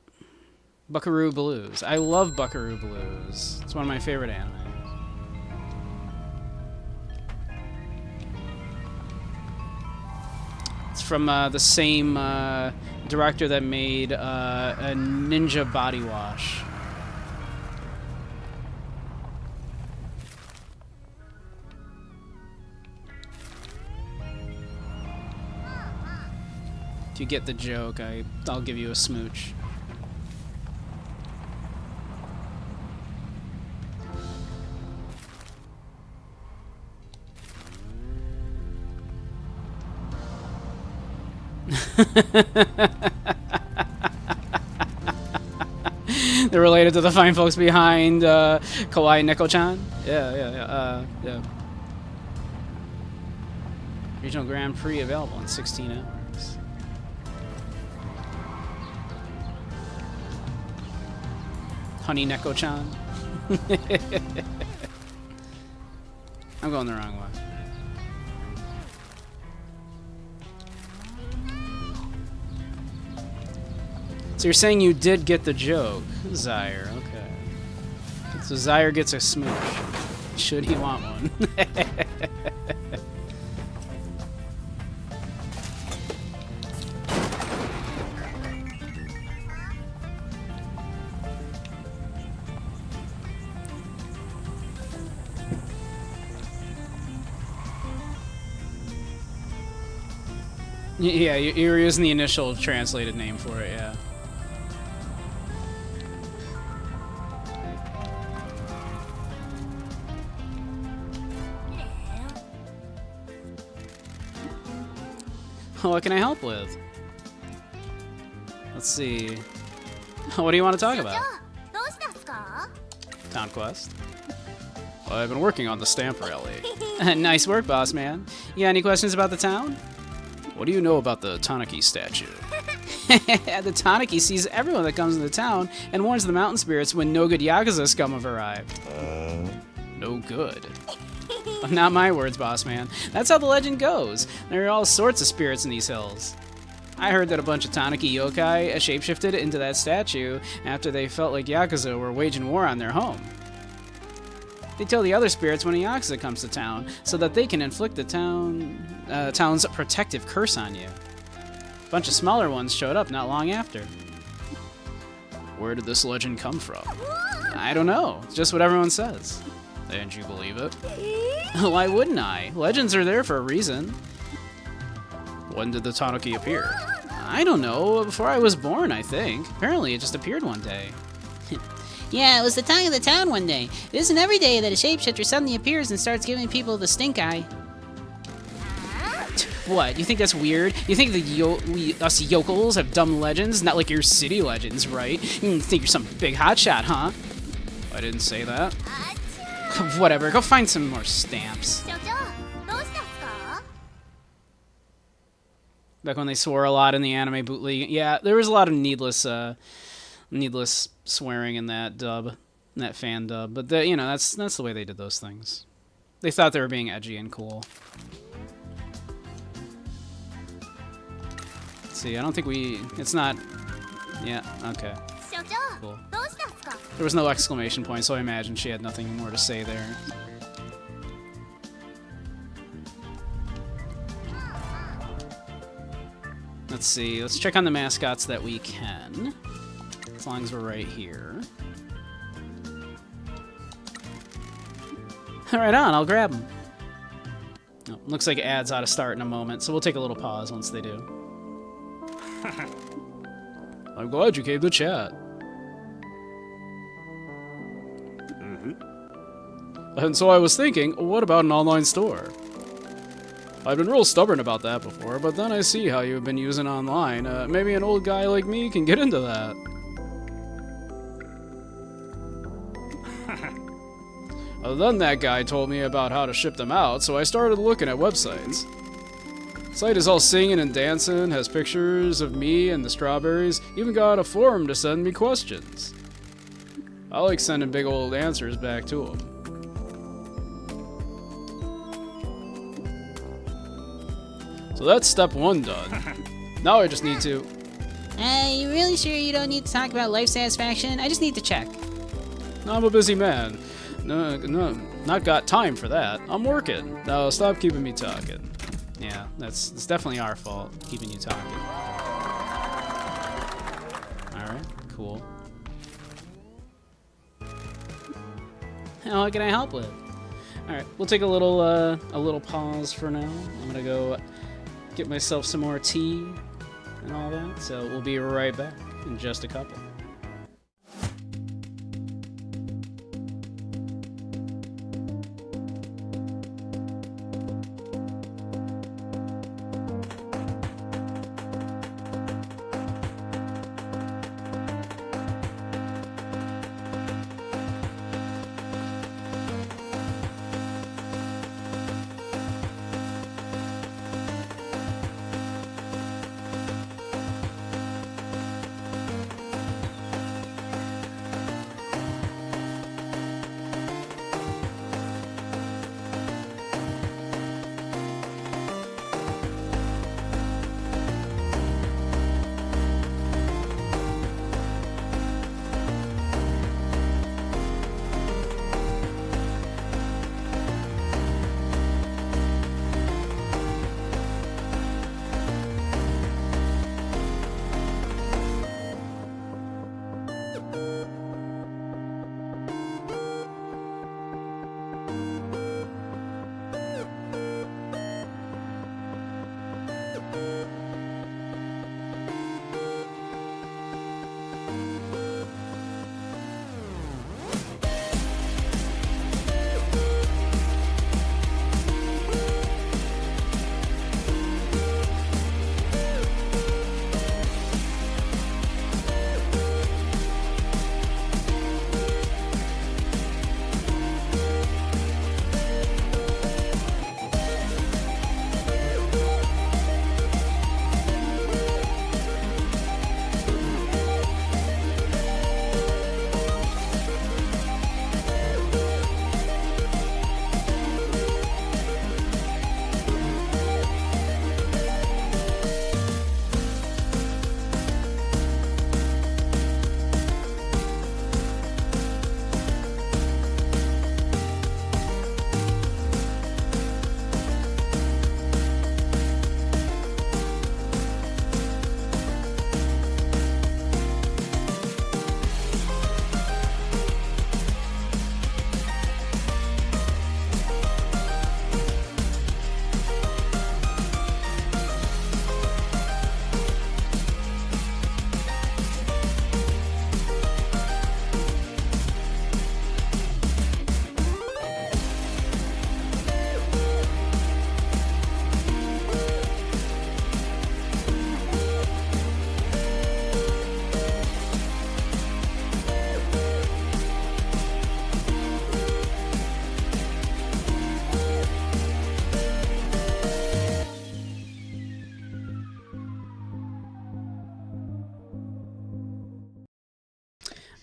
Buckaroo Blues. I love Buckaroo Blues. It's one of my favorite animes. It's from the same director that made a Ninja Body Wash. If you get the joke, I'll give you a smooch. They're related to the fine folks behind Kawaii Neko-chan. Yeah. Regional Grand Prix available in 16 hours. Honey Neko-chan. I'm going the wrong way. So you're saying you did get the joke, Zyre, okay. So Zyre gets a smooch, should he want one. Yeah, you're using the initial translated name for it, yeah. What can I help with? Let's see. What do you want to talk about? Town quest. Well, I've been working on the stamp rally. Nice work, boss man. You got any questions about the town? What do you know about the Tanuki statue? The Tanuki sees everyone that comes into town and warns the mountain spirits when no good Yakuza scum have arrived. No good. Not my words, boss man. That's how the legend goes. There are all sorts of spirits in these hills. I heard that a bunch of Tanuki yokai shapeshifted into that statue after they felt like Yakuza were waging war on their home. They tell the other spirits when a Yakuza comes to town so that they can inflict the town's protective curse on you. A bunch of smaller ones showed up not long after. Where did this legend come from? I don't know. It's just what everyone says. And you believe it? Why wouldn't I? Legends are there for a reason. When did the Tanuki appear? I don't know, before I was born, I think. Apparently, it just appeared one day. Yeah, it was the talk of the town one day. It isn't every day that a shapeshifter suddenly appears and starts giving people the stink eye. What, you think that's weird? You think us yokels have dumb legends? Not like your city legends, right? You think you're some big hotshot, huh? I didn't say that. Whatever, go find some more stamps. 所長どうしたんすか？ Back when they swore a lot in the anime bootleg. Yeah, there was a lot of needless swearing in that dub, in that fan dub. But you know, that's the way they did those things. They thought they were being edgy and cool. Let's see, I don't think it's not. Yeah, okay. 所長 Cool. どうしたんすか？ There was no exclamation point, so I imagine she had nothing more to say there. Let's see. Let's check on the mascots that we can. As long as we're right here. Right on, I'll grab them. Oh, looks like ads ought to start in a moment, so we'll take a little pause once they do. I'm glad you came to chat. And so I was thinking, what about an online store? I've been real stubborn about that before, but then I see how you've been using online. Maybe an old guy like me can get into that. Then that guy told me about how to ship them out, so I started looking at websites. Site is all singing and dancing, has pictures of me and the strawberries, even got a forum to send me questions. I like sending big old answers back to them. So that's step one done. Now I just need to... You really sure you don't need to talk about life satisfaction? I just need to check. I'm a busy man. No, not got time for that. I'm working. Now stop keeping me talking. Yeah, it's definitely our fault, keeping you talking. Alright, cool. What can I help with? Alright, we'll take a little pause for now. I'm gonna go get myself some more tea and all that, so we'll be right back in just a couple.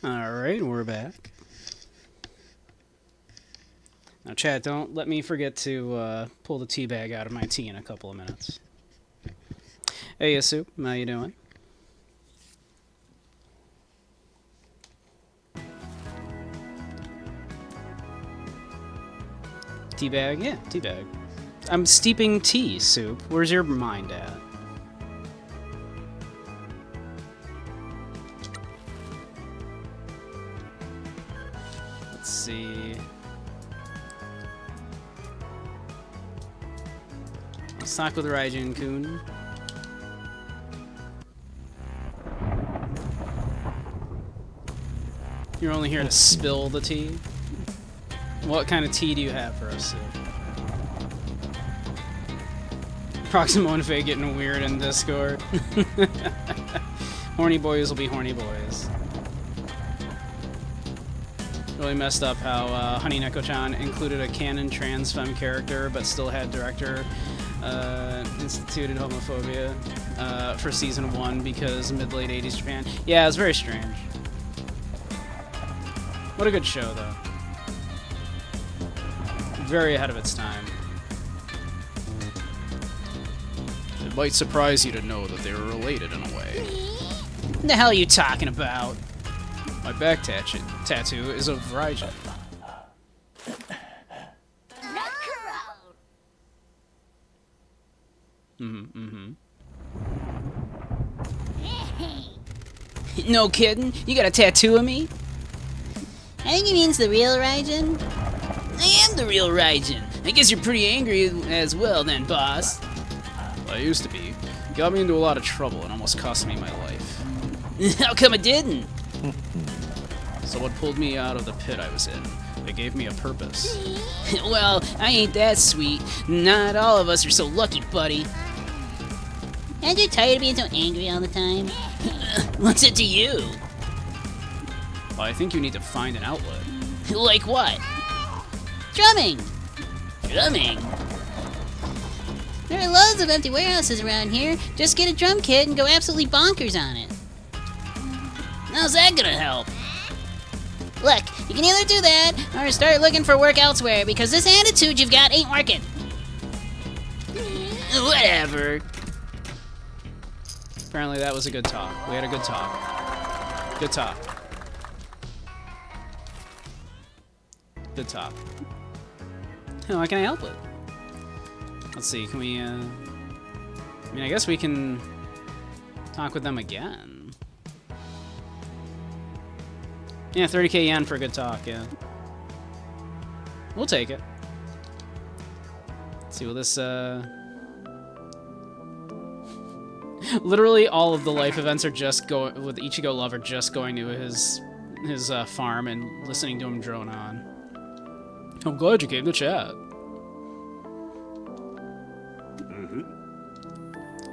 Alright, we're back. Now, chat, don't let me forget to pull the tea bag out of my tea in a couple of minutes. Hey, Yasup, how you doing? Tea bag? Yeah, tea bag. I'm steeping tea, Soup. Where's your mind at? Let's see. Let's talk with Raijin-kun. You're only here to spill the tea? What kind of tea do you have for us, Soup? Proximo and Faye getting weird in Discord. Horny boys will be horny boys. Really messed up how Honey Neko-chan included a canon trans femme character, but still had director instituted homophobia for season 1 because mid-late 80s Japan. Yeah, it was very strange. What a good show, though. Very ahead of its time. It might surprise you to know that they were related in a way. What the hell are you talking about? My back tattoo is of Raijin. No kidding? You got a tattoo of me? I think he means the real Raijin. I am the real Raijin. I guess you're pretty angry as well then, boss. I used to be. Got me into a lot of trouble and almost cost me my life. How come it didn't? Someone pulled me out of the pit I was in. They gave me a purpose. Well, I ain't that sweet. Not all of us are so lucky, buddy. Aren't you tired of being so angry all the time? What's it to you? Well, I think you need to find an outlet. Like what? Drumming! Drumming? There are loads of empty warehouses around here. Just get a drum kit and go absolutely bonkers on it. How's that gonna help? Look, you can either do that or start looking for work elsewhere because this attitude you've got ain't working. Whatever. Apparently that was a good talk. We had a good talk. Good talk. Good talk. How can I help with? Let's see, can we, I mean, I guess we can talk with them again. Yeah, 30k yen for a good talk, yeah. We'll take it. Let's see, will this, literally all of the life events are just going, with Ichigo Lover just going to his farm and listening to him drone on. I'm glad you came to chat.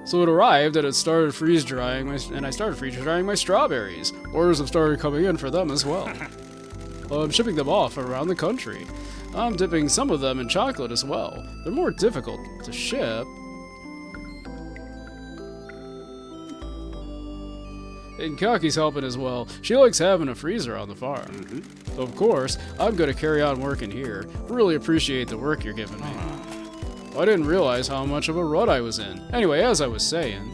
So it arrived and it started freeze drying and I started freeze drying my strawberries. Orders have started coming in for them as well. I'm shipping them off around the country. I'm dipping some of them in chocolate as well. They're more difficult to ship. And Kaki's helping as well. She likes having a freezer on the farm. Of course, I'm gonna carry on working here. Really appreciate the work you're giving me. I didn't realize how much of a rut I was in. Anyway, as I was saying.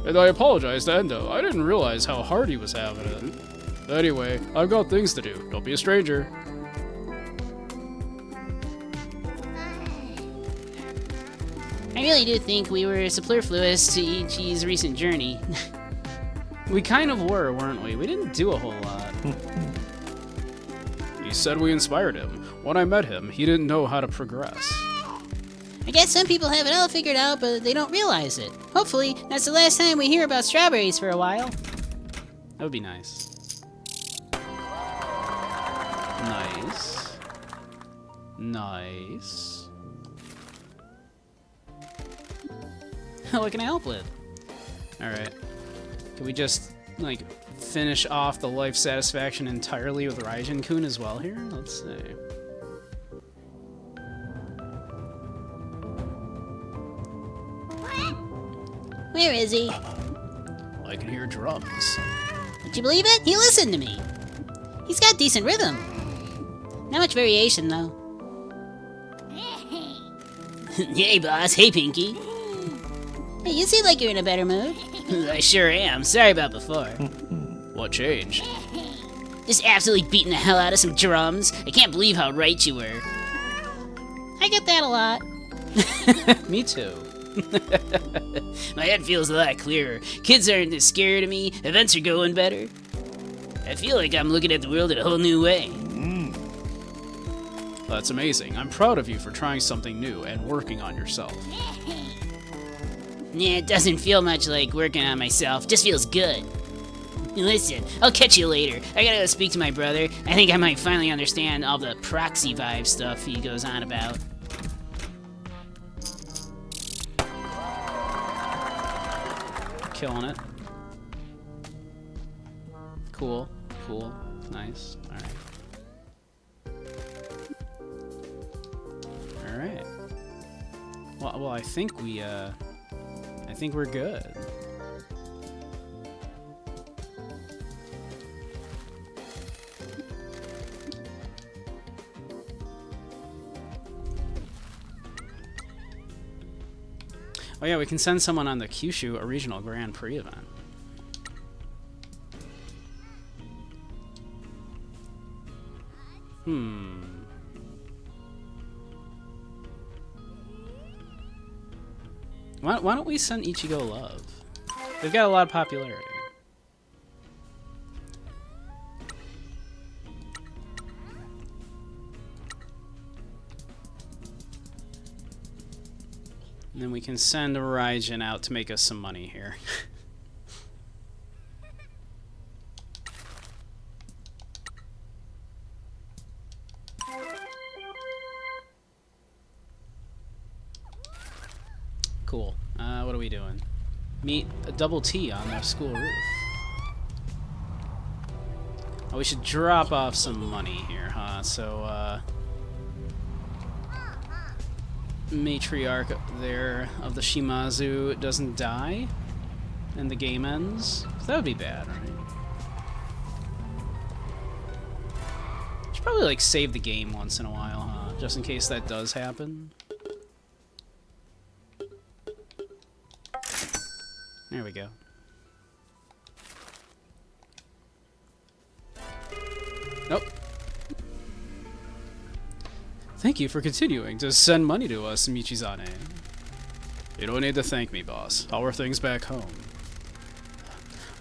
And I apologize to Endo. I didn't realize how hard he was having it. Anyway, I've got things to do. Don't be a stranger. I really do think we were superfluous to Ichi's recent journey. We kind of were, weren't we? We didn't do a whole lot. He said we inspired him. When I met him, he didn't know how to progress. I guess some people have it all figured out, but they don't realize it. Hopefully, that's the last time we hear about strawberries for a while. That would be nice. Nice. Nice. What can I help with? Alright. Can we just, like, finish off the life satisfaction entirely with Raijin-kun as well here? Let's see. Where is he? I can hear drums. Would you believe it? He listened to me. He's got decent rhythm. Not much variation, though. Hey, boss. Hey, Pinky. Hey, you seem like you're in a better mood. I sure am. Sorry about before. What changed? Just absolutely beating the hell out of some drums. I can't believe how right you were. I get that a lot. Me too. My head feels a lot clearer. Kids aren't as scared of me. Events are going better. I feel like I'm looking at the world in a whole new way. That's amazing. I'm proud of you for trying something new and working on yourself. Yeah, it doesn't feel much like working on myself. Just feels good. Listen, I'll catch you later. I gotta go speak to my brother. I think I might finally understand all the proxy vibe stuff he goes on about. Killing it. Cool. Cool. Nice. Alright. Well, I think we're good. Oh yeah, we can send someone on the Kyushu a regional Grand Prix event. Why don't we send Ichigo Love? They've got a lot of popularity. And then we can send Raijin out to make us some money here. Cool. What are we doing? Meet a double T on the school roof. Oh, we should drop off some money here, huh? So, matriarch there of the Shimazu doesn't die and the game ends. That would be bad, right? Should probably like save the game once in a while, huh? Just in case that does happen. There we go. Nope. Thank you for continuing to send money to us, Michizane. You don't need to thank me, boss. How are things back home?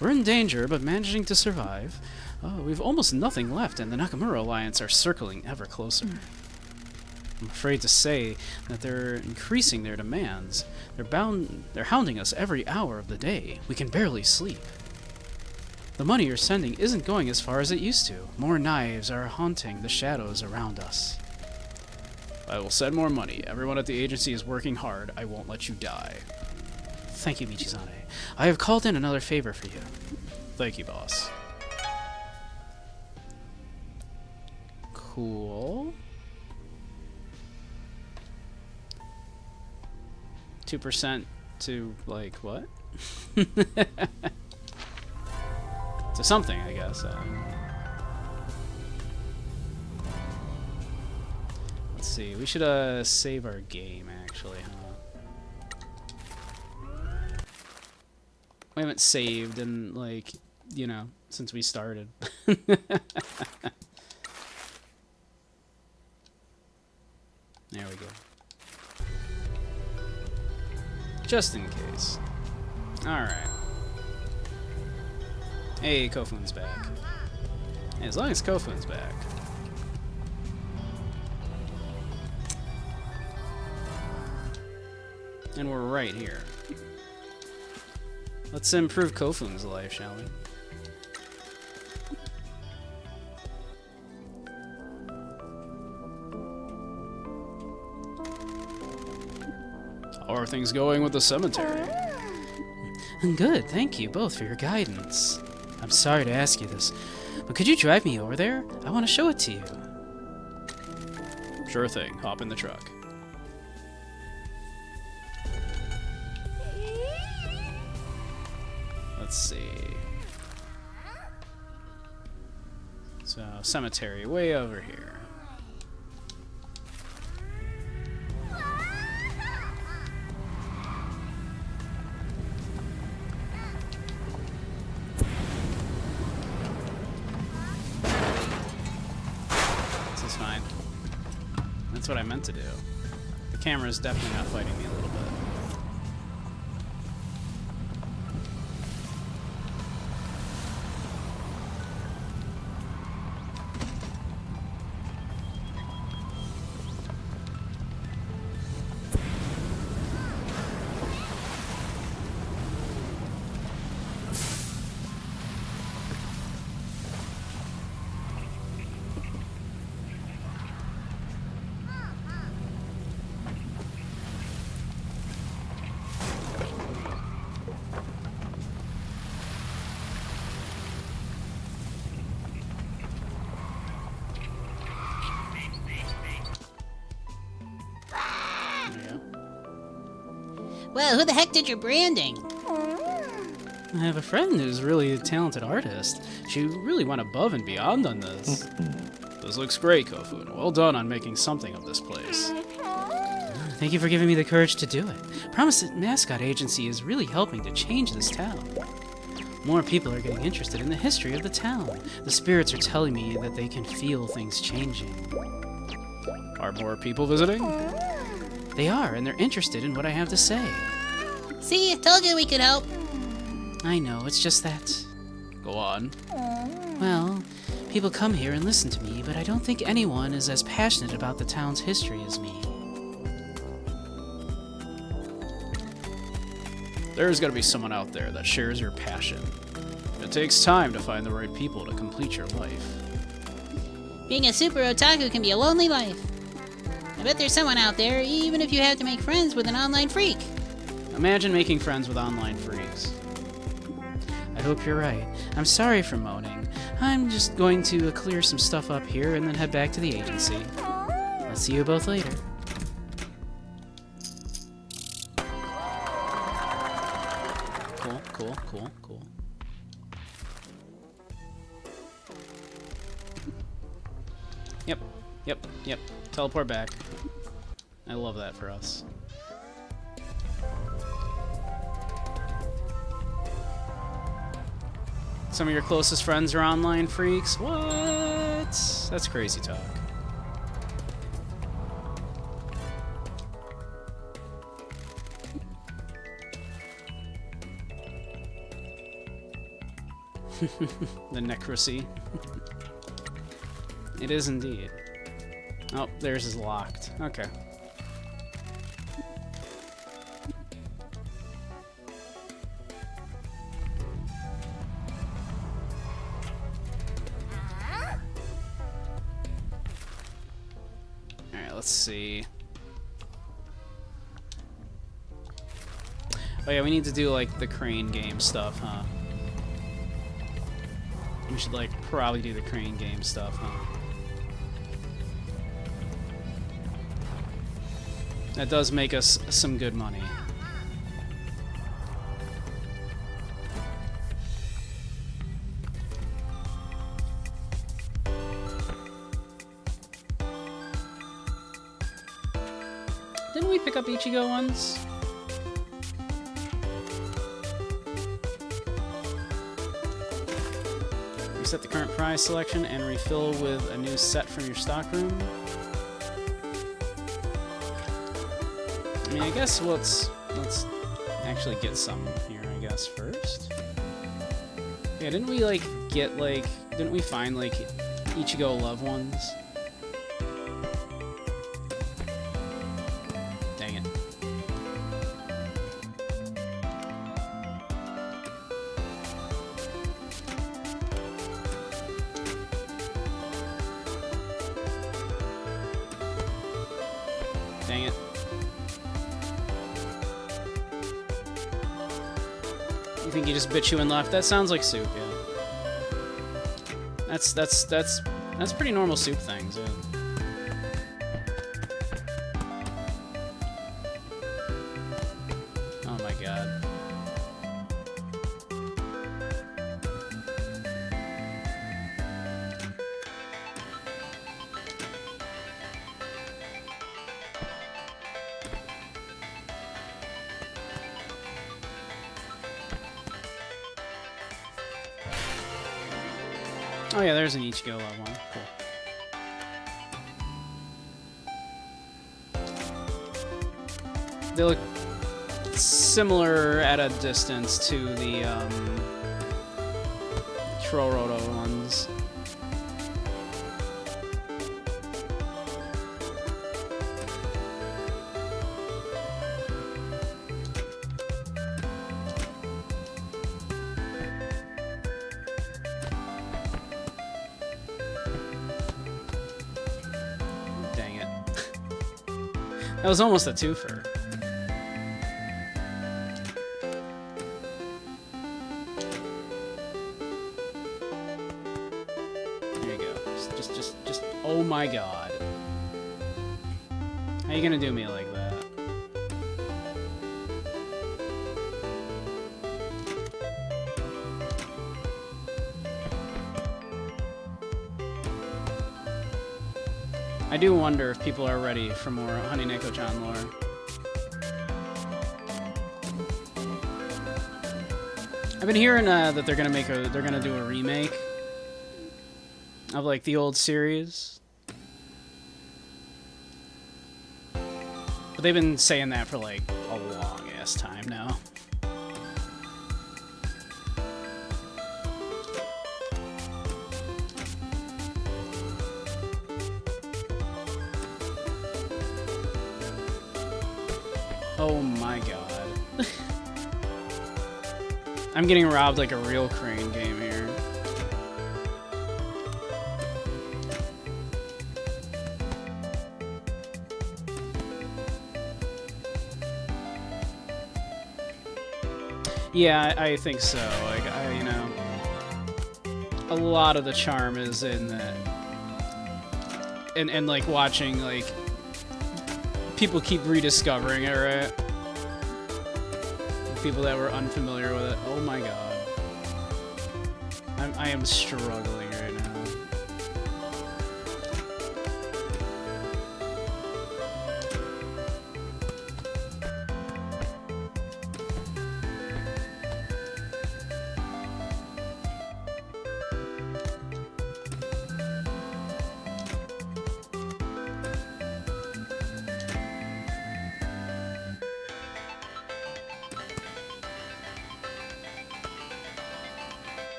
We're in danger, but managing to survive. We've almost nothing left, and the Nakamura Alliance are circling ever closer. I'm afraid to say that they're increasing their demands. They're hounding us every hour of the day. We can barely sleep. The money you're sending isn't going as far as it used to. More knives are haunting the shadows around us. I will send more money. Everyone at the agency is working hard. I won't let you die. Thank you, Michizane. I have called in another favor for you. Thank you, boss. Cool. 2% to, like, what? To something, I guess. Let's see. We should save our game, actually, huh? We haven't saved in, like, you know, since we started. There we go. Just in case. Alright. Hey, Kofun's back. Hey, as long as Kofun's back. And we're right here. Let's improve Kofun's life, shall we? How are things going with the cemetery? Good, thank you both for your guidance. I'm sorry to ask you this, but could you drive me over there? I want to show it to you. Sure thing, hop in the truck. Let's let's see. So, cemetery way over here. This is fine. That's what I meant to do. The camera is definitely not fighting me a little bit. Well, who the heck did your branding? I have a friend who's really a talented artist. She really went above and beyond on this. This looks great, Kofun. Well done on making something of this place. Thank you for giving me the courage to do it. Promise that Mascot Agency is really helping to change this town. More people are getting interested in the history of the town. The spirits are telling me that they can feel things changing. Are more people visiting? They are, and they're interested in what I have to say. See, I told you we could help. I know, it's just that... Go on. Well, people come here and listen to me, but I don't think anyone is as passionate about the town's history as me. There's gotta be someone out there that shares your passion. It takes time to find the right people to complete your life. Being a super otaku can be a lonely life. I bet there's someone out there, even if you have to make friends with an online freak. Imagine making friends with online freaks. I hope you're right. I'm sorry for moaning. I'm just going to clear some stuff up here and then head back to the agency. I'll see you both later. Cool. Yep. Teleport back. I love that for us. Some of your closest friends are online freaks? What? That's crazy talk. The necrocy. It is indeed. Oh, theirs is locked. Okay. Alright, let's see. Oh yeah, we need to do like the crane game stuff, huh? We should like probably do the crane game stuff, huh? That does make us some good money. Didn't we pick up Ichigo once? Reset the current prize selection and refill with a new set from your stockroom. I mean, I guess let's actually get some here, I guess, first. Yeah, didn't we, like, get, like... Didn't we find, like, Ichigo Love ones? Dang it. Dang it. You think he just bit you and left? That sounds like Soup, yeah. That's pretty normal Soup things, yeah. Oh my god. Oh yeah, there's an Ichigo level 1. Cool. They look similar at a distance to the Troroto ones. Dang it. That was almost a twofer. Oh my god. How you gonna do me like that? I do wonder if people are ready for more Honey Neko-chan lore. I've been hearing that they're gonna do a remake of like the old series. But they've been saying that for like a long ass time now. Oh my god. I'm getting robbed like a real crane game here. Yeah, I think so. Like, you know, a lot of the charm is in that, and like watching like people keep rediscovering it, right? People that were unfamiliar with it. Oh my god, I am struggling right now.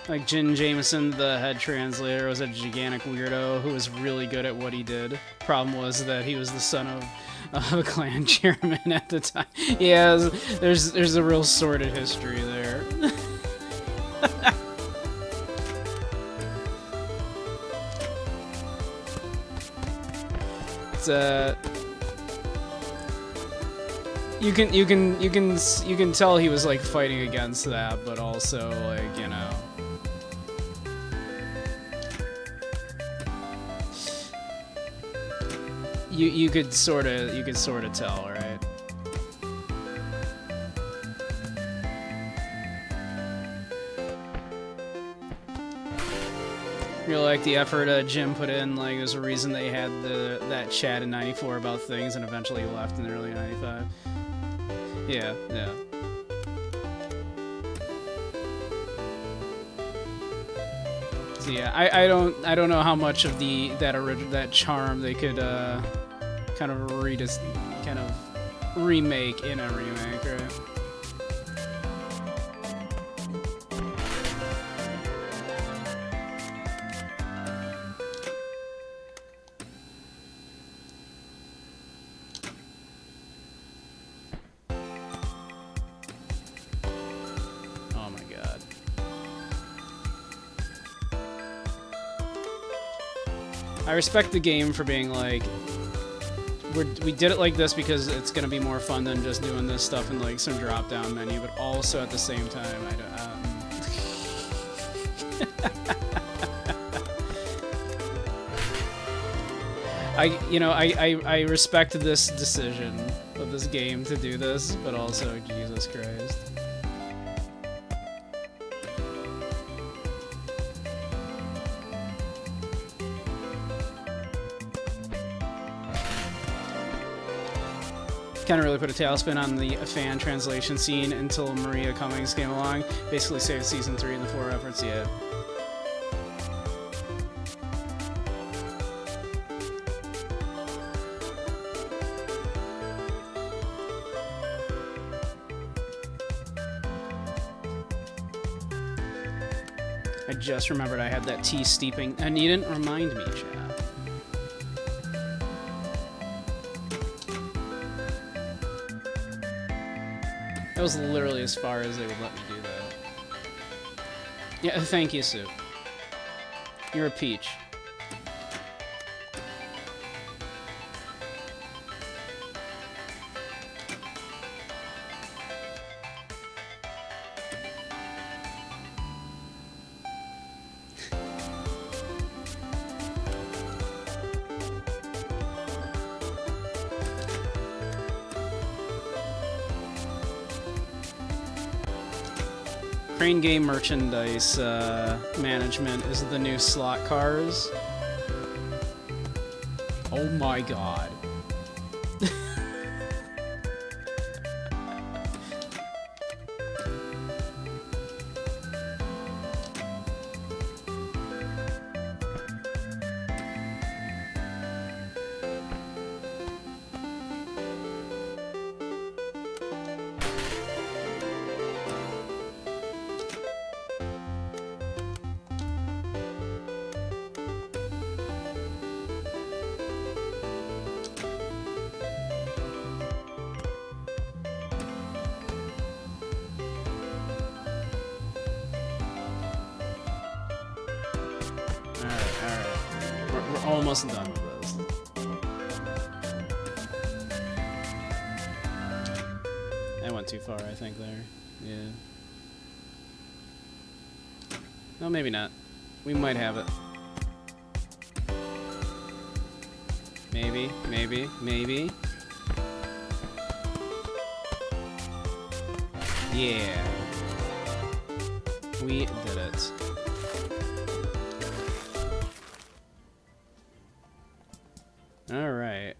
Like, Jin Jameson, the head translator, was a gigantic weirdo who was really good at what he did. Problem was that he was the son of a clan chairman at the time. Yeah, there's a real sordid history there. It's you can tell he was like fighting against that, but also like, you know. You could sort of tell, right? Really like the effort Jim put in. Like, there's a reason they had that chat in '94 about things, and eventually left in early '95. Yeah, yeah. So yeah, I don't know how much of that charm they could kind of remake in a remake, right? Oh my god. I respect the game for being like, we did it like this because it's gonna be more fun than just doing this stuff in like some drop-down menu, but also at the same time, I respect this decision of this game to do this, but also, Jesus Christ. Kind of really put a tailspin on the fan translation scene until Maria Cummings came along. Basically saved season 3 and the 4 efforts, yeah. I just remembered I had that tea steeping, and you didn't remind me, chat. That was literally as far as they would let me do that. Yeah, thank you, Sue. You're a peach. Crane Game merchandise management is the new slot cars. Oh my god. We're almost done with this. I went too far, I think, there. Yeah. No, maybe not. We might have it. Maybe, maybe, maybe. Yeah. We did it. Alright.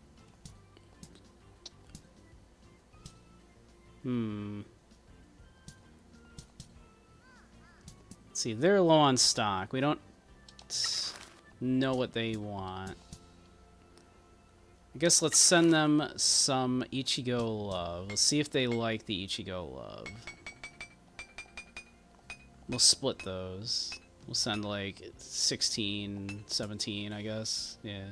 Let's see, they're low on stock. We don't know what they want. I guess let's send them some Ichigo Love. Let's see if they like the Ichigo Love. We'll split those. We'll send like 16, 17, I guess. Yeah.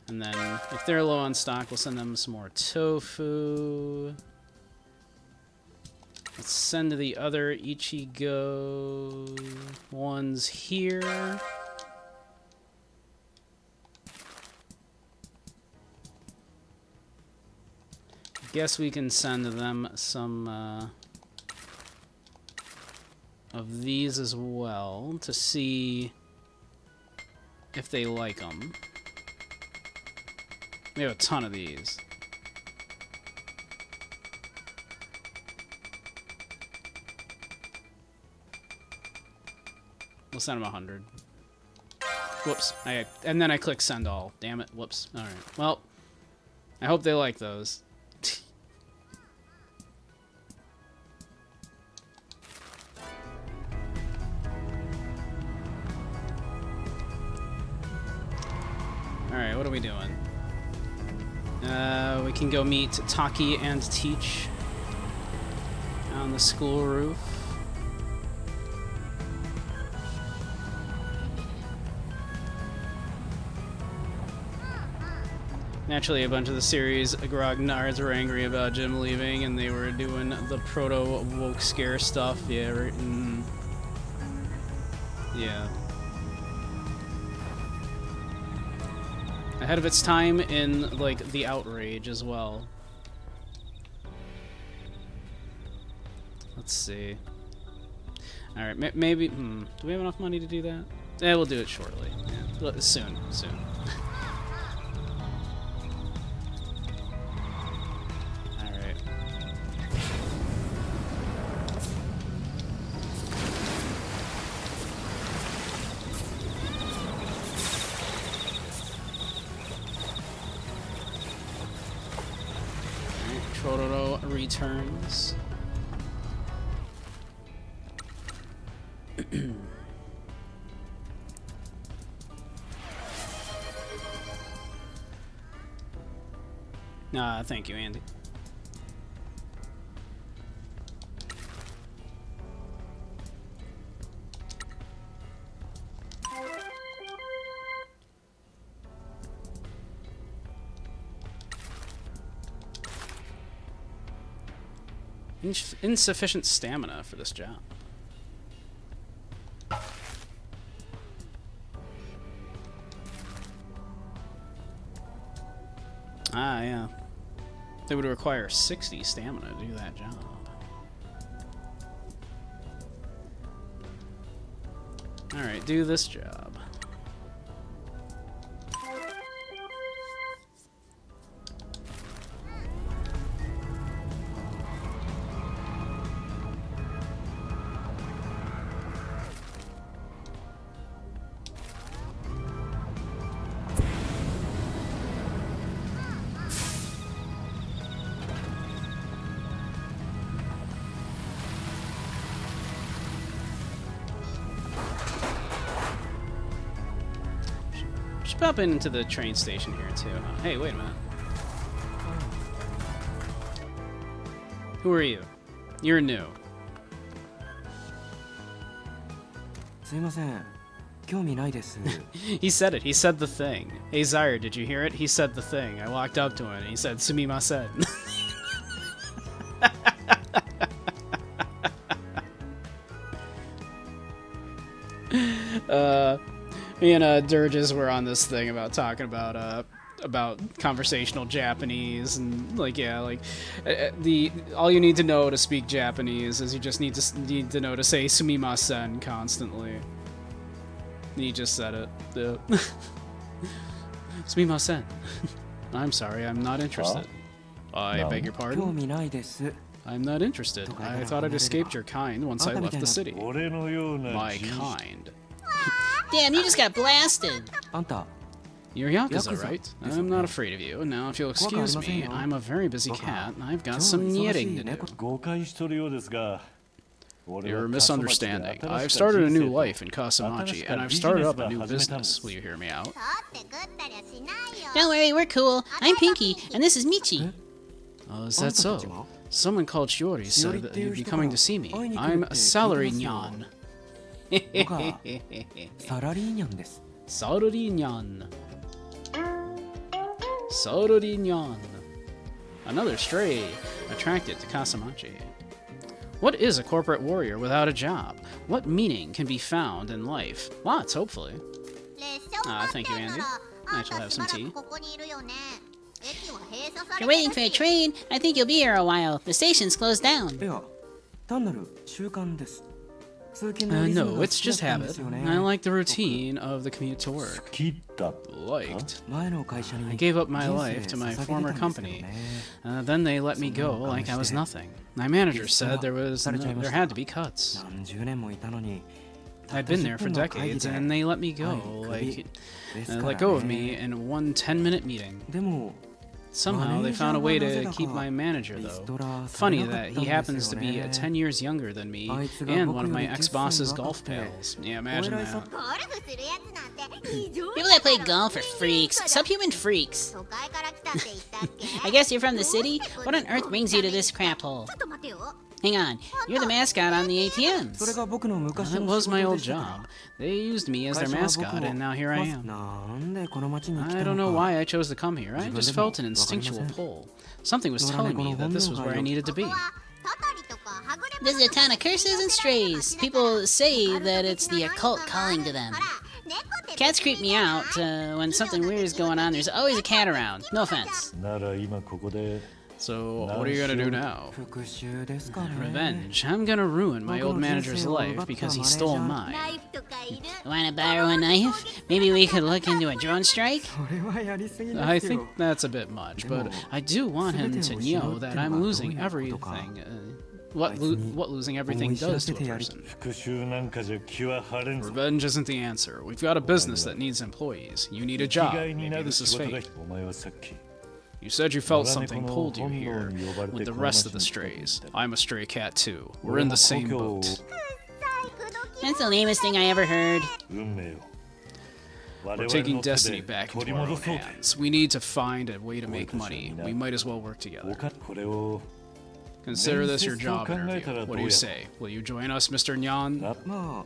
And then, if they're low on stock, we'll send them some more tofu. Let's send the other Ichigo ones here. Guess we can send them some of these as well to see if they like them. We have a ton of these. We'll send them 100. Whoops. And then I click send all. Damn it. Whoops. Alright. Well, I hope they like those. Alright, what are we doing? We can go meet Taki and Teach on the school roof. Naturally, a bunch of the series grognards were angry about Jim leaving, and they were doing the proto-woke scare stuff. Yeah, right. Yeah. Ahead of its time in, like, the outrage as well. Let's see. Alright, maybe... Do we have enough money to do that? Yeah, we'll do it shortly. Yeah. Soon. Alright. turns. Thank you, Andy. Insufficient stamina for this job. Ah, yeah. They would require 60 stamina to do that job. Alright, do this job. Should pop into the train station here too. Huh? Hey, wait a minute. Who are you? You're new. すいません興味ないです He said it. He said the thing. Hey, Zyre, did you hear it? He said the thing. I walked up to him and he said, Sumimasen. Me and Durges were on this thing about talking about conversational Japanese and like all you need to know to speak Japanese is you just need to know to say sumimasen constantly. And he just said it. Yeah. Sumimasen. I'm sorry, I'm not interested. I beg your 興 pardon? 味ないです I'm not interested. I thought I'd escaped your kind once I left the city. 俺のような My 人種 kind. Damn, you just got blasted. あんた You're Yakuza, Yakuza. right? I'm not afraid of you. Now, if you'll excuse me, I'm a very busy cat, and I've got some knitting to do. 誤解しとるようですが You're misunderstanding. I've started a new life in Kasamachi, and I've started up a new business. Will you hear me out? 取って食ったりゃしないよ Don't worry, we're cool. I'm Pinky, and this is Michi. Oh, is that so? Someone called Shiori said that you'd be coming to see me. I'm a salary nyan. 僕はサラリーニャンです Salary nyan. Salary nyan. Another stray attracted to Kasamachi. What is a corporate warrior without a job? What meaning can be found in life? Lots, hopefully. 列車を待って thank you, る Andy. から I あん shall た have し some ばら tea. くここにいるよね駅は閉鎖さ You're れ waiting て for a るし train? I think you'll be here a while. The station's closed down. いや単なる習慣です通勤のリズム No, が it's 好きだ just ったんで habit. すよね I like the routine of the commute to work. 切った Liked. 前の会社に I gave up my 人 life 生 to my 捧げてた former んですよ company. ね Then they let me go like I was nothing. My manager said there had to be cuts. 何十年もいたのに I'd been there for decades, and they let me go, let go of me in one 10-minute meeting. でも Somehow they found a way to keep my manager, though. Funny that he happens to be 10 years younger than me and one of my ex-boss's golf pals. Yeah, imagine that. ゴルフするやつなんて非常に People that play golf are freaks. Subhuman freaks. 都会から来たって言ったっけ I guess you're from the city? What on earth brings you to this crap hole? ちょっと待てよ Hang on, you're the mascot on the それ ATMs. が僕の昔 That の was 仕 my 事 old でしたから job. They used me as their 会社は mascot, 僕を and now here I am. なんでこの町に来 I た don't の know か why I chose to come here. I just felt an instinctual pull. Something was telling me that this was where I needed to ここ be. はたたりとかはぐれ This is a town of curses and strays. People say that it's the occult calling to them. ほら猫って Cats creep me out. When something weird is going on, there's always a cat around. No offense. なら今ここで So, what are you gonna do now? 復讐ですかね Revenge. I'm gonna ruin my old manager's life because he stole ナ mine. イフとかいる Wanna borrow a knife? Maybe we could look into a drone strike? それはやりすぎ I ですよ think that's a bit much, but I do want him to know that I'm losing everything. What losing everything does to a person. 復讐なんかじゃ気は晴れんぞ Revenge isn't the answer. We've got a business that needs employees. You need a 生き job. がいにな Maybe る this is 仕事だ fate. お前はさっき You said you felt something pulled you here with the rest of the strays. I'm a stray cat too. We're in the same boat. That's the lamest thing I ever heard. 運命を We're taking destiny back into our own hands. We need to find a way to make money. We might as well work together. これを Consider this your job interview. What do you say? Will you join us, Mr. Nyan? まあ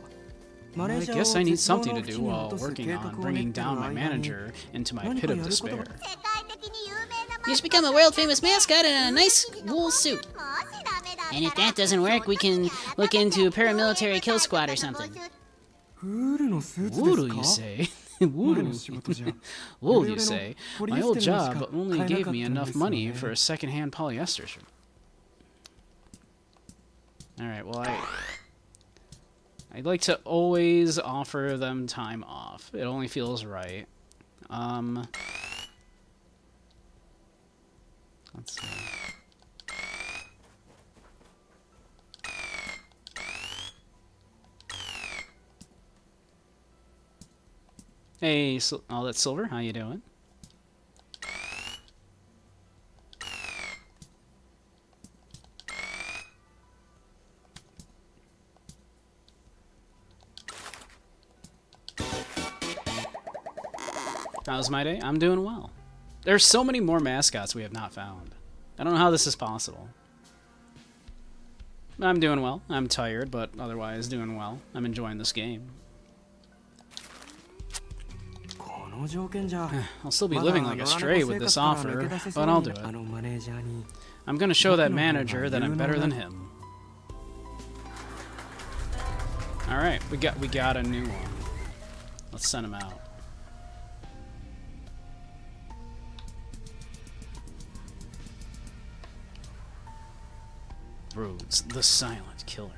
マ I ネージャー guess を I need 絶望 something の to 淵 do に while 落とす working 計画 on を練 bringing ってる down my 間に manager into my 何 pit か of やることが despair. You should become a world famous mascot in a nice wool suit. もしダメだったら And if that doesn't work, we can look into a paramilitary kill squad or something. ウールのスーツ Voodoo, で you すか say? 前 Voodoo. の仕事じゃ Wool, you say? ポリ My エス old テルのし job か only 買えな gave かっ me たんで enough すよ money ね for a second-hand polyester shirt. Alright, well, I'd like to always offer them time off. It only feels right. Let's see. Hey, oh, that's Silver. How you doing? How's my day? I'm doing well. There's so many more mascots we have not found. I don't know how this is possible. I'm doing well. I'm tired, but otherwise doing well. I'm enjoying this game. この条件じゃ I'll still be まだ living like a 野良 stray 猫 with 生 this 活から offer, 抜け出せそ but う I'll に do あ it. のマネージャーに I'm gonna show that 僕の方が manager that I'm 有能 better だ than him. Alright, we got a new one. Let's send him out. Rhodes, the silent killer.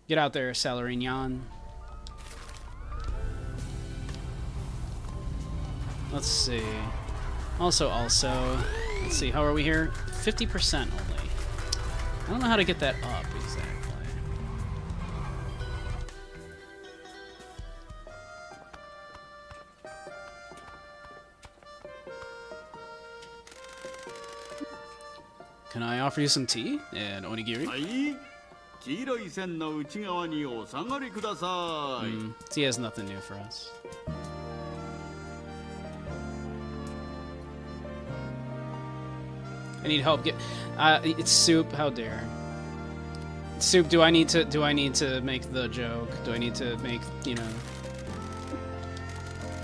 Get out there, Salarignon. Let's see. Also, let's see, how are we here? 50% only. I don't know how to get that up exactly. Can I offer you some tea and onigiri? はい黄色い線の内側にお下がりください、Tea has nothing new for us. I need help. It's Soup. How dare. Soup, do I need to make the joke? Do I need to make, you know...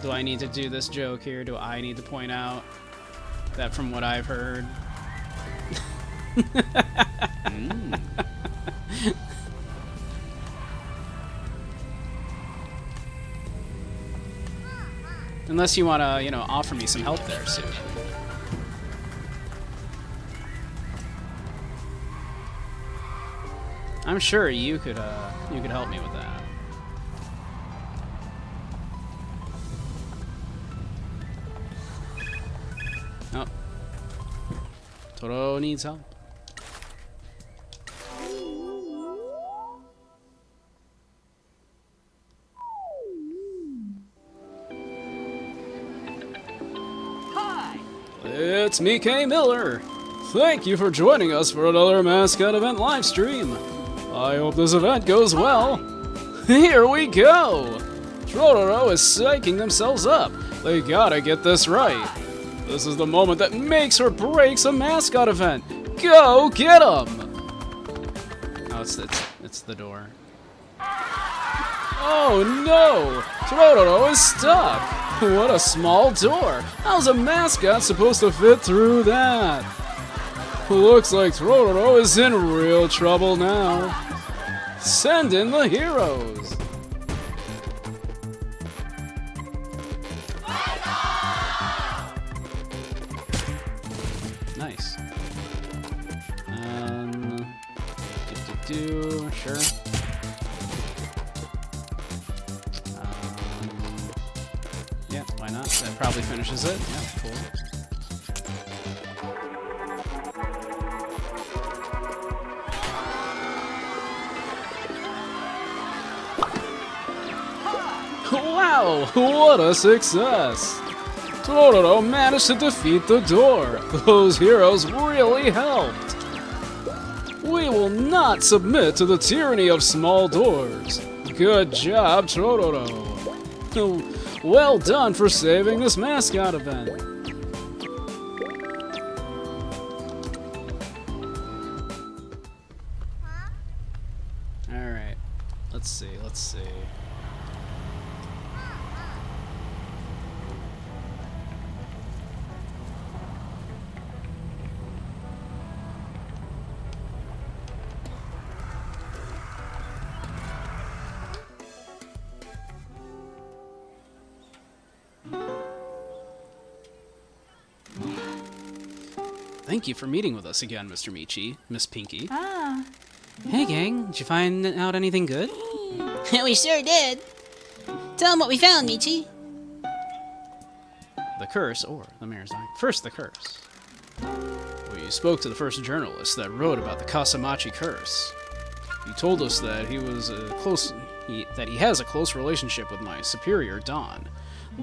Do I need to do this joke here? Do I need to point out that from what I've heard... Unless you want to, you know, offer me some help there, Soup. I'm sure you could help me with that. Oh. Toro needs help. It's me, K. Miller. Thank you for joining us for another Mascot event live stream. I hope this event goes well. Here we go! Totoro is psyching themselves up. They gotta get this right. This is the moment that makes or breaks a Mascot event. Go get 'em! Oh, it's the door. Oh no! Totoro is stuck! What a small door! How's a mascot supposed to fit through that? Looks like Totoro is in real trouble now. Send in the heroes! Nice. Sure. Yeah, why not? That probably finishes it. Yeah, cool. Wow, what a success! Totoro managed to defeat the door. Those heroes really helped. We will not submit to the tyranny of small doors. Good job, Totoro. Well done for saving this mascot event. Alright, let's see. Thank you for meeting with us again, Mr. Michi, Miss Pinky. Hey, gang, did you find out anything good? We sure did. Tell them what we found, Michi. The curse, or the mayor's eye. First, the curse. We spoke to the first journalist that wrote about the Kasamachi curse. He told us that he has a close relationship with my superior, Don.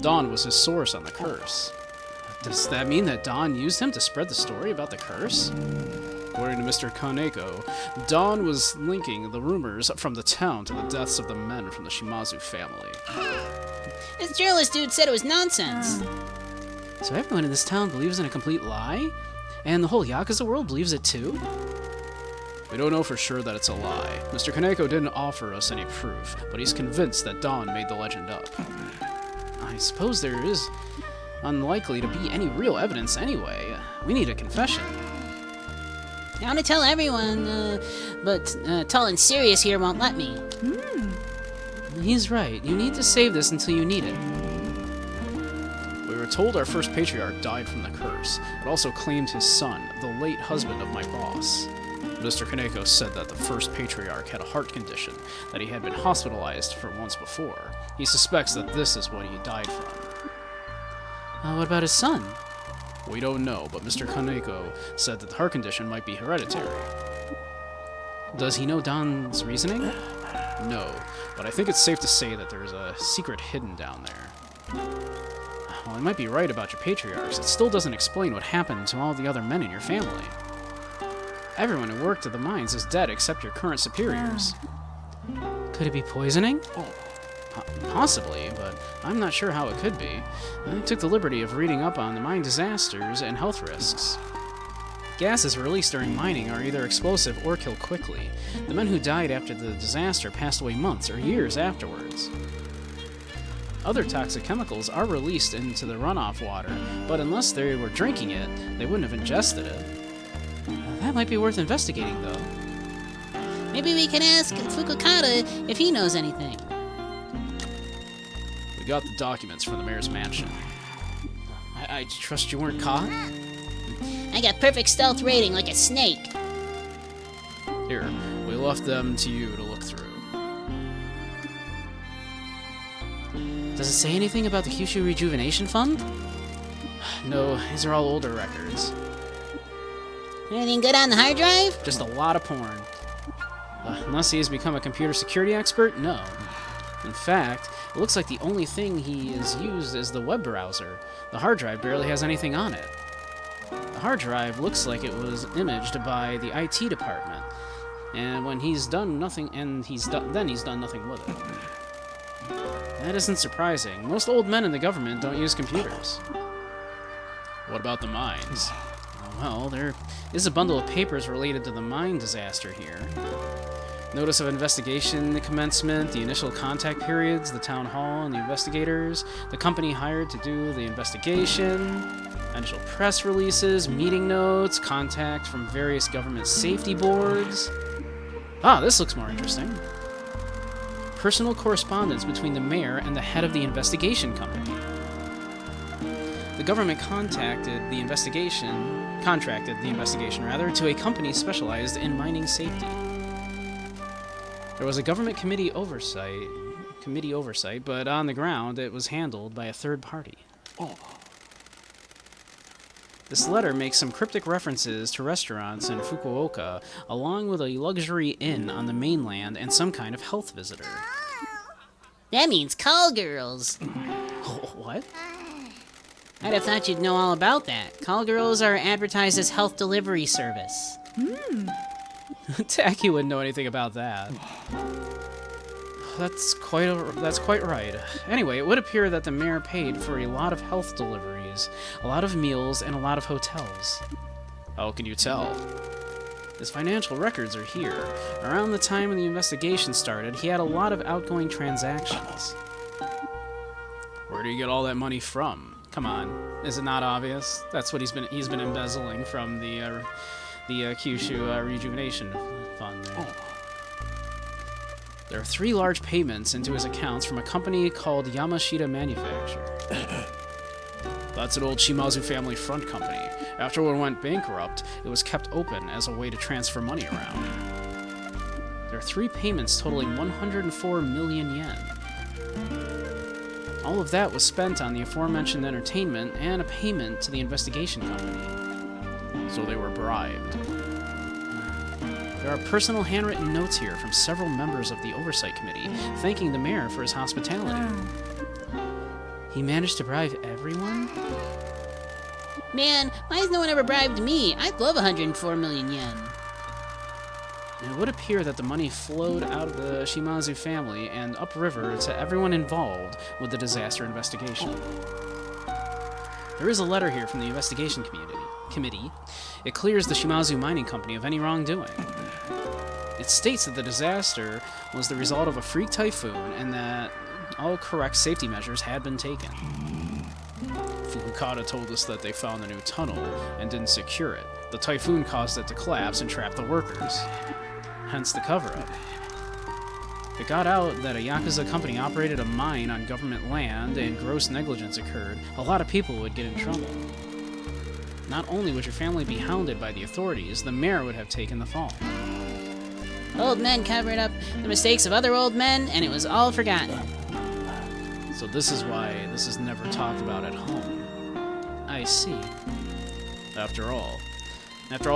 Don was his source on the curse. Does that mean that Don used him to spread the story about the curse? According to Mr. Kaneko, Don was linking the rumors from the town to the deaths of the men from the Shimazu family. This journalist dude said it was nonsense. So everyone in this town believes in a complete lie? And the whole Yakuza world believes it too? We don't know for sure that it's a lie. Mr. Kaneko didn't offer us any proof, but he's convinced that Don made the legend up. I suppose there is unlikely to be any real evidence anyway. We need a confession. I want to tell everyone, but Tall and Serious here won't let me. He's right. You need to save this until you need it. We were told our first patriarch died from the curse, but also claimed his son, the late husband of my boss. Mr. Kaneko said that the first patriarch had a heart condition that he had been hospitalized for once before. He suspects that this is what he died from. What about his son? We don't know, but Mr. Kaneko said that the heart condition might be hereditary. Does he know Don's reasoning? No, but I think it's safe to say that there's a secret hidden down there. Well, I might be right about your patriarchs. It still doesn't explain what happened to all the other men in your family. Everyone who worked at the mines is dead except your current superiors. Could it be poisoning? Possibly, but I'm not sure how it could be. I took the liberty of reading up on the mine disasters and health risks. Gases released during mining are either explosive or kill quickly. The men who died after the disaster passed away months or years afterwards. Other toxic chemicals are released into the runoff water, but unless they were drinking it, they wouldn't have ingested it. That might be worth investigating, though. Maybe we can ask Fukukata if he knows anything. We got the documents from the mayor's mansion. I trust you weren't caught? I got perfect stealth rating like a snake. Here, we left them to you to look through. Does it say anything about the Kyushu Rejuvenation Fund? No, these are all older records. Anything good on the hard drive? Just a lot of porn. Unless he has become a computer security expert, no. In fact, it looks like the only thing he has used is the web browser. The hard drive barely has anything on it. The hard drive looks like it was imaged by the IT department, and when he's done nothing, then he's done nothing with it. That isn't surprising. Most old men in the government don't use computers. What about the mines? Well, there is a bundle of papers related to the mine disaster here. Notice of investigation commencement, the initial contact periods, the town hall and the investigators, the company hired to do the investigation, initial press releases, meeting notes, contact from various government safety boards. Ah, this looks more interesting. Personal correspondence between the mayor and the head of the investigation company. The government contracted the investigation to a company specialized in mining safety. There was a government committee oversight, but on the ground it was handled by a third party. This letter makes some cryptic references to restaurants in Fukuoka, along with a luxury inn on the mainland and some kind of health visitor. That means call girls. What? I'd have thought you'd know all about that. Call girls are advertised as health delivery service. Tacky wouldn't know anything about that. That's quite right. Anyway, it would appear that the mayor paid for a lot of health deliveries, a lot of meals, and a lot of hotels. How can you tell? His financial records are here. Around the time when the investigation started, he had a lot of outgoing transactions. Where do you get all that money from? Come on, is it not obvious? That's what he's been embezzling from the Kyushu Rejuvenation Fund there. There are 3 large payments into his accounts from a company called Yamashita Manufacture. That's an old Shimazu family front company. After it went bankrupt, it was kept open as a way to transfer money around. There are 3 payments totaling 104 million yen. All of that was spent on the aforementioned entertainment and a payment to the investigation company. So they were bribed. There are personal handwritten notes here from several members of the Oversight Committee thanking the mayor for his hospitality. He managed to bribe everyone? Man, why has no one ever bribed me? I'd love 104 million yen. It would appear that the money flowed out of the Shimazu family and upriver to everyone involved with the disaster investigation. There is a letter here from the investigation committee. It clears the Shimazu Mining Company of any wrongdoing. It states that the disaster was the result of a freak typhoon and that all correct safety measures had been taken. Fukukata told us that they found a new tunnel and didn't secure it. The typhoon caused it to collapse and trap the workers. Hence the cover-up. If it got out that a Yakuza company operated a mine on government land and gross negligence occurred, a lot of people would get in trouble. Not only would your family be hounded by the authorities, the mayor would have taken the fall. Old men covered up the mistakes of other old men, and it was all forgotten. So this is why this is never talked about at home. I see. After all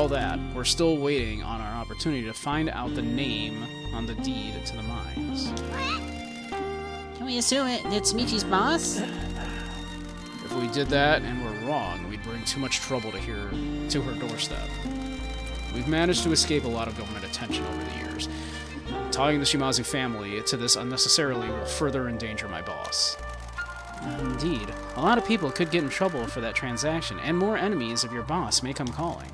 that, we're still waiting on our opportunity to find out the name on the deed to the mines. Can we assume it's Michi's boss? If we did that and were wrong, we'd bring too much trouble to her doorstep. We've managed to escape a lot of government attention over the years. Tying the Shimazu family to this unnecessarily will further endanger my boss. Indeed, a lot of people could get in trouble for that transaction, and more enemies of your boss may come calling.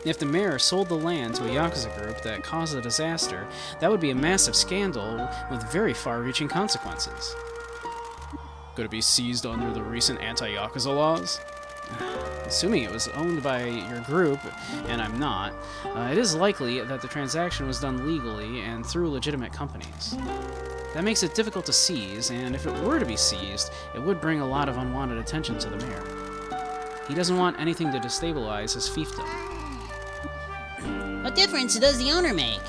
If the mayor sold the land to a Yakuza group that caused the disaster, that would be a massive scandal with very far-reaching consequences. Could it be seized under the recent anti-Yakuza laws? Assuming it was owned by your group, and I'm not, it is likely that the transaction was done legally and through legitimate companies. That makes it difficult to seize, and if it were to be seized, it would bring a lot of unwanted attention to the mayor. He doesn't want anything to destabilize his fiefdom. What difference does the owner make?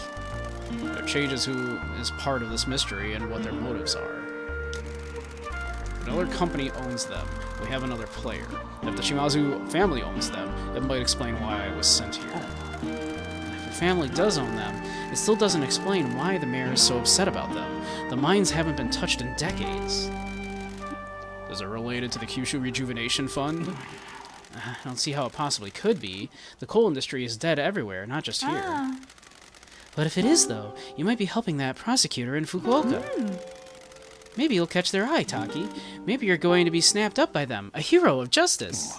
It changes who is part of this mystery and what their motives are. If another company owns them, we have another player. If the Shimazu family owns them, it might explain why I was sent here. If the family does own them, it still doesn't explain why the mayor is so upset about them. The mines haven't been touched in decades. Is it related to the Kyushu Rejuvenation Fund? I don't see how it possibly could be. The coal industry is dead everywhere, not just here. But if it is, though, you might be helping that prosecutor in Fukuoka. Maybe you'll catch their eye, Taki. Maybe you're going to be snapped up by them, a hero of justice.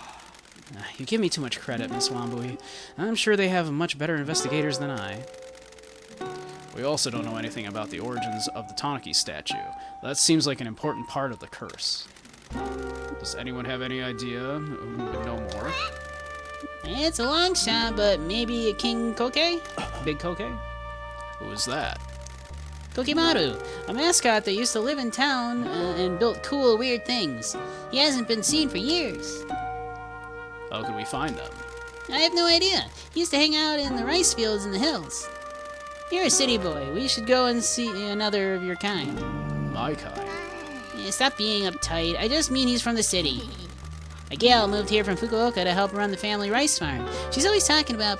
You give me too much credit, Miss Wambui. I'm sure they have much better investigators than I. We also don't know anything about the origins of the Tanaki statue. That seems like an important part of the curse. Does anyone have any idea who would know more? It's a long shot, but maybe a King Koke? Big Koke? Who is that? Kokimaru, a mascot that used to live in town and built cool, weird things. He hasn't been seen for years. How can we find them? I have no idea. He used to hang out in the rice fields in the hills. You're a city boy. We should go and see another of your kind. My kind? Yeah, stop being uptight. I just mean he's from the city. A gal moved here from Fukuoka to help run the family rice farm. She's always talking about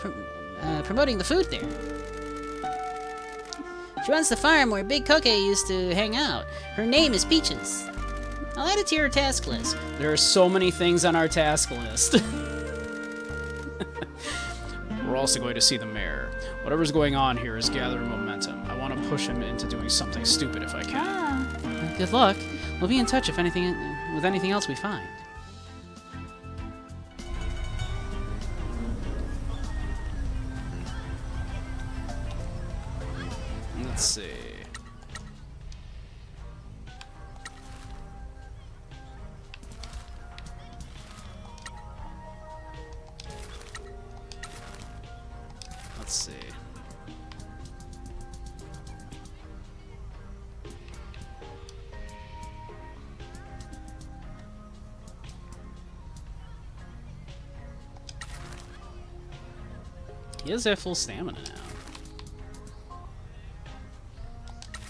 promoting the food there. She runs the farm where Big Koke used to hang out. Her name is Peaches. I'll add it to your task list. There are so many things on our task list. We're also going to see the mayor. Whatever's going on here is gathering momentum. I want to push him into doing something stupid if I can. Good luck. We'll be in touch if anything with anything else we find. Let's see. Let's see. He does have full stamina now.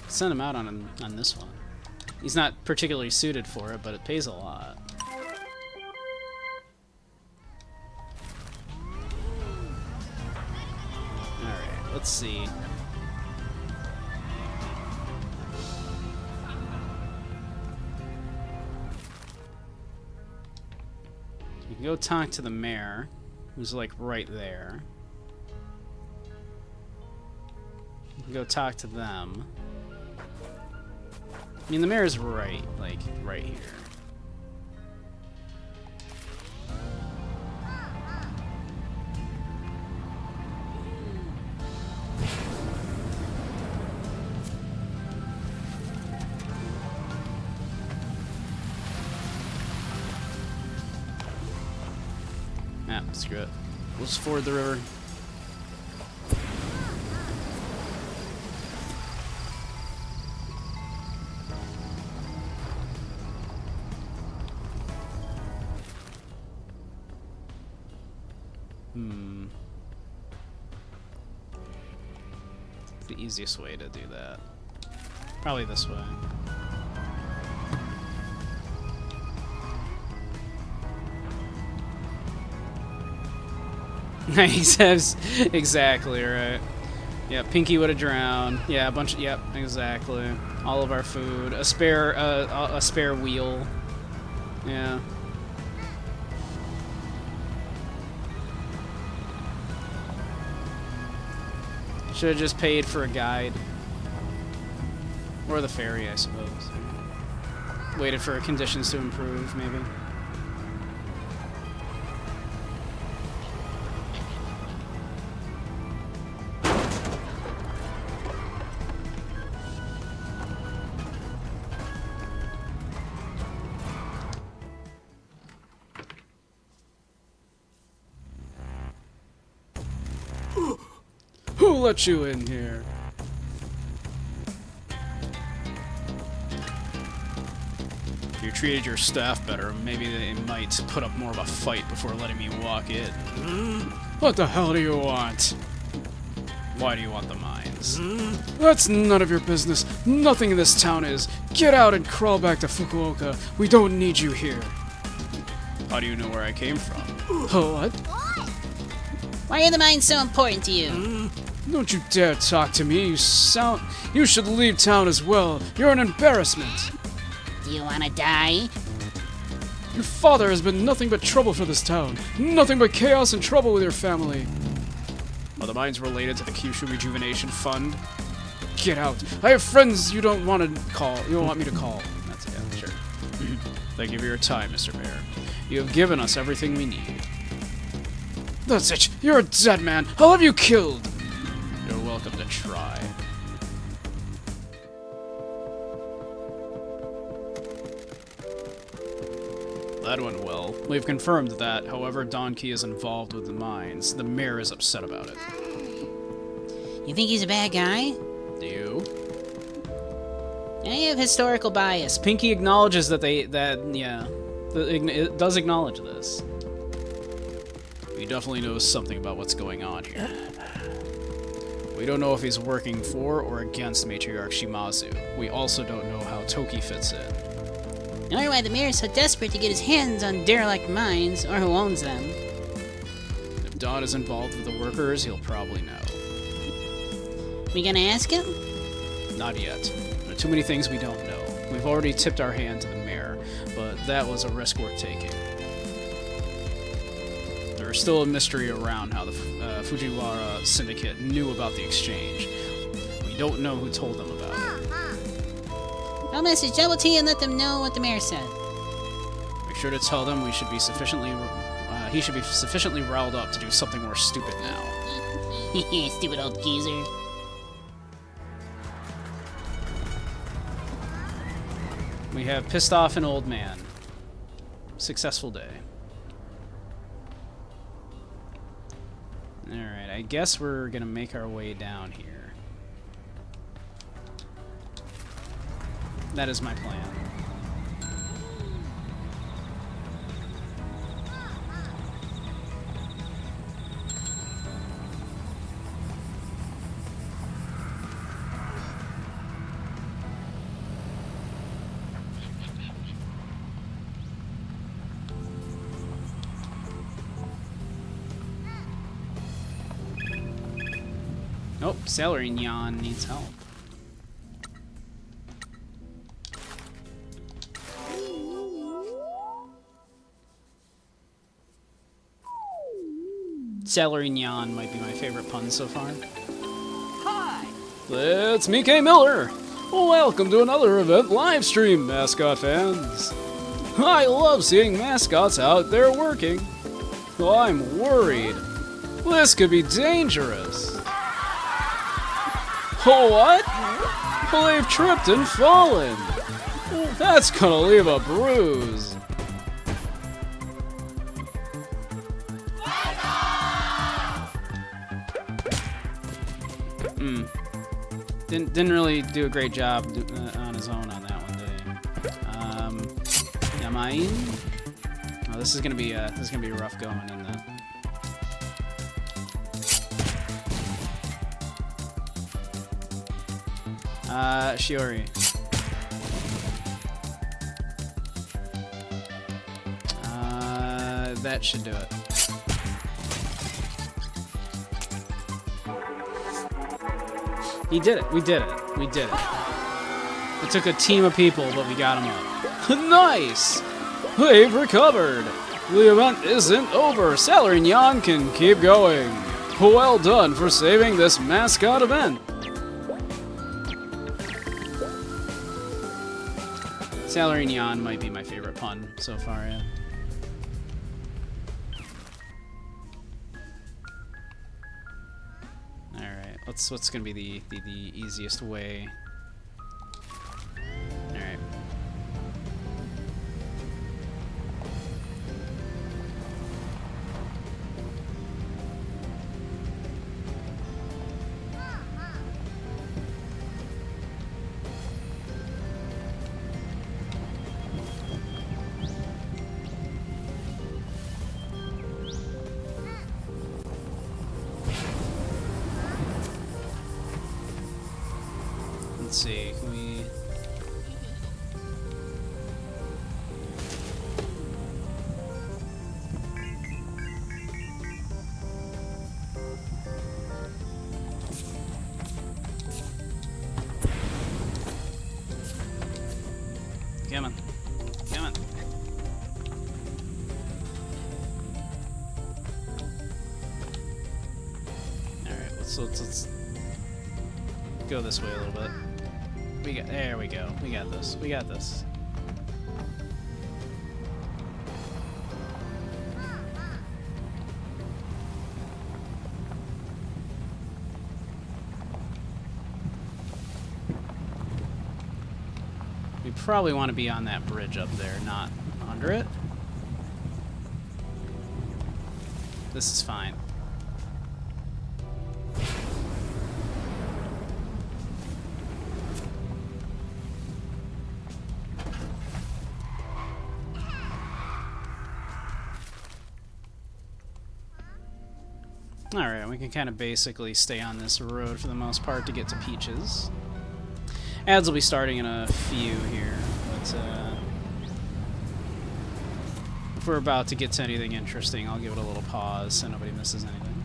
Send him out on this one. He's not particularly suited for it, but it pays a lot. Alright, let's see. You can go talk to the mayor, who's like right there. You can go talk to them. I mean, the mayor's right, like, right here. Ah, screw it. We'll just ford the river. The easiest way to do that. Probably this way. He says exactly right. Yeah, Pinky would have drowned. Yeah, a bunch of, yep, exactly. All of our food, a spare wheel. Yeah. Should have just paid for a guide. Or the ferry, I suppose. Waited for conditions to improve, maybe. Who let you in here? If you treated your staff better, maybe they might put up more of a fight before letting me walk in. What the hell do you want? Why do you want the mines? That's none of your business. Nothing in this town is. Get out and crawl back to Fukuoka. We don't need you here. How do you know where I came from? What? Why are the mines so important to you? Don't you dare talk to me. You should leave town as well. You're an embarrassment. Do you want to die? Your father has been nothing but trouble for this town. Nothing but chaos and trouble with your family. Are the mines related to the Kyushu Rejuvenation Fund? Get out. I have friends you don't want to call. You don't want me to call. That's it. Yeah, sure. Thank you for your time, Mr. Mayor. You have given us everything we need. That's it. You're a dead man. I'll have you killed. You're welcome to try. That went well. We've confirmed that, however Donkey is involved with the mines, the mayor is upset about it. You think he's a bad guy? Do you? I have historical bias. Pinky acknowledges that it does acknowledge this. He definitely knows something about what's going on here. We don't know if he's working for or against Matriarch Shimazu. We also don't know how Toki fits in. Nor why the mayor is so desperate to get his hands on derelict mines, or who owns them. If Don is involved with the workers, he'll probably know. We gonna ask him? Not yet. There are too many things we don't know. We've already tipped our hand to the mayor, but that was a risk worth taking. There is still a mystery around how the Fujiwara Syndicate knew about the exchange. We don't know who told them about it. I'll message Double T and let them know what the mayor said. Make sure to tell them we should be sufficiently. He should be sufficiently riled up to do something more stupid now. Stupid old geezer. We have pissed off an old man. Successful day. Alright, I guess we're gonna make our way down here. That is my plan. Nope, Celery Nyan needs help. Celery Nyan might be my favorite pun so far. Hi. It's me, K. Miller. Welcome to another event live stream, Mascot fans. I love seeing mascots out there working. Well, I'm worried. This could be dangerous. Oh, what? Well, they've tripped and fallen. That's gonna leave a bruise. Didn't really do a great job on his own on that one, did he? Yamain? Oh, this is gonna be a rough going in that. Shiori. That should do it. He did it. We did it. We did it. It took a team of people, but we got him up. Nice! They've recovered. The event isn't over. Celery Nyan can keep going. Well done for saving this mascot event. Celery Nyan might be my favorite pun so far, yeah. Alright, what's gonna be the easiest way? Alright. Let's see, can we... Come on. Come on. Alright, let's go this way a little bit. There we go. We got this. We got this. We probably want to be on that bridge up there, not under it. This is fine. Alright, we can kind of basically stay on this road for the most part to get to Peaches. Ads will be starting in a few here, but if we're about to get to anything interesting, I'll give it a little pause so nobody misses anything.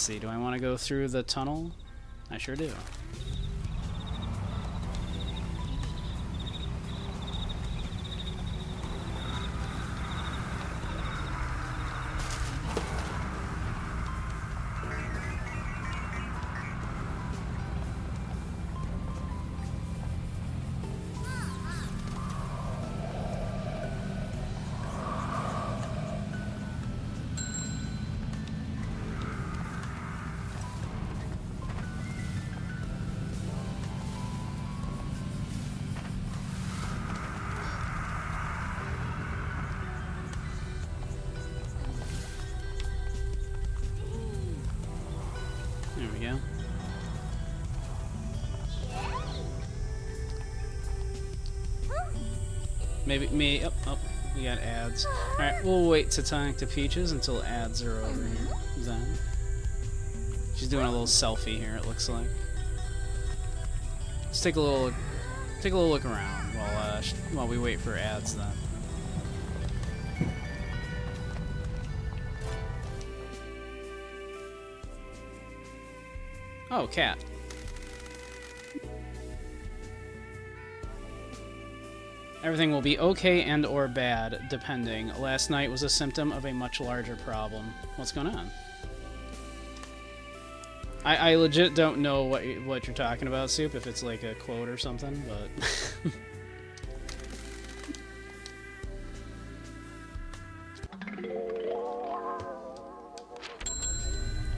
see. Do I want to go through the tunnel? I sure do. There we go. Maybe me. Oh, we got ads. Alright, we'll wait to talk to Peaches until ads are over here. Then. She's doing a little selfie here, it looks like. Let's take a little look around while we wait for ads then. Oh, cat. Everything will be okay and or bad, depending. Last night was a symptom of a much larger problem. What's going on? I legit don't know what you're talking about, Soup, if it's like a quote or something, but...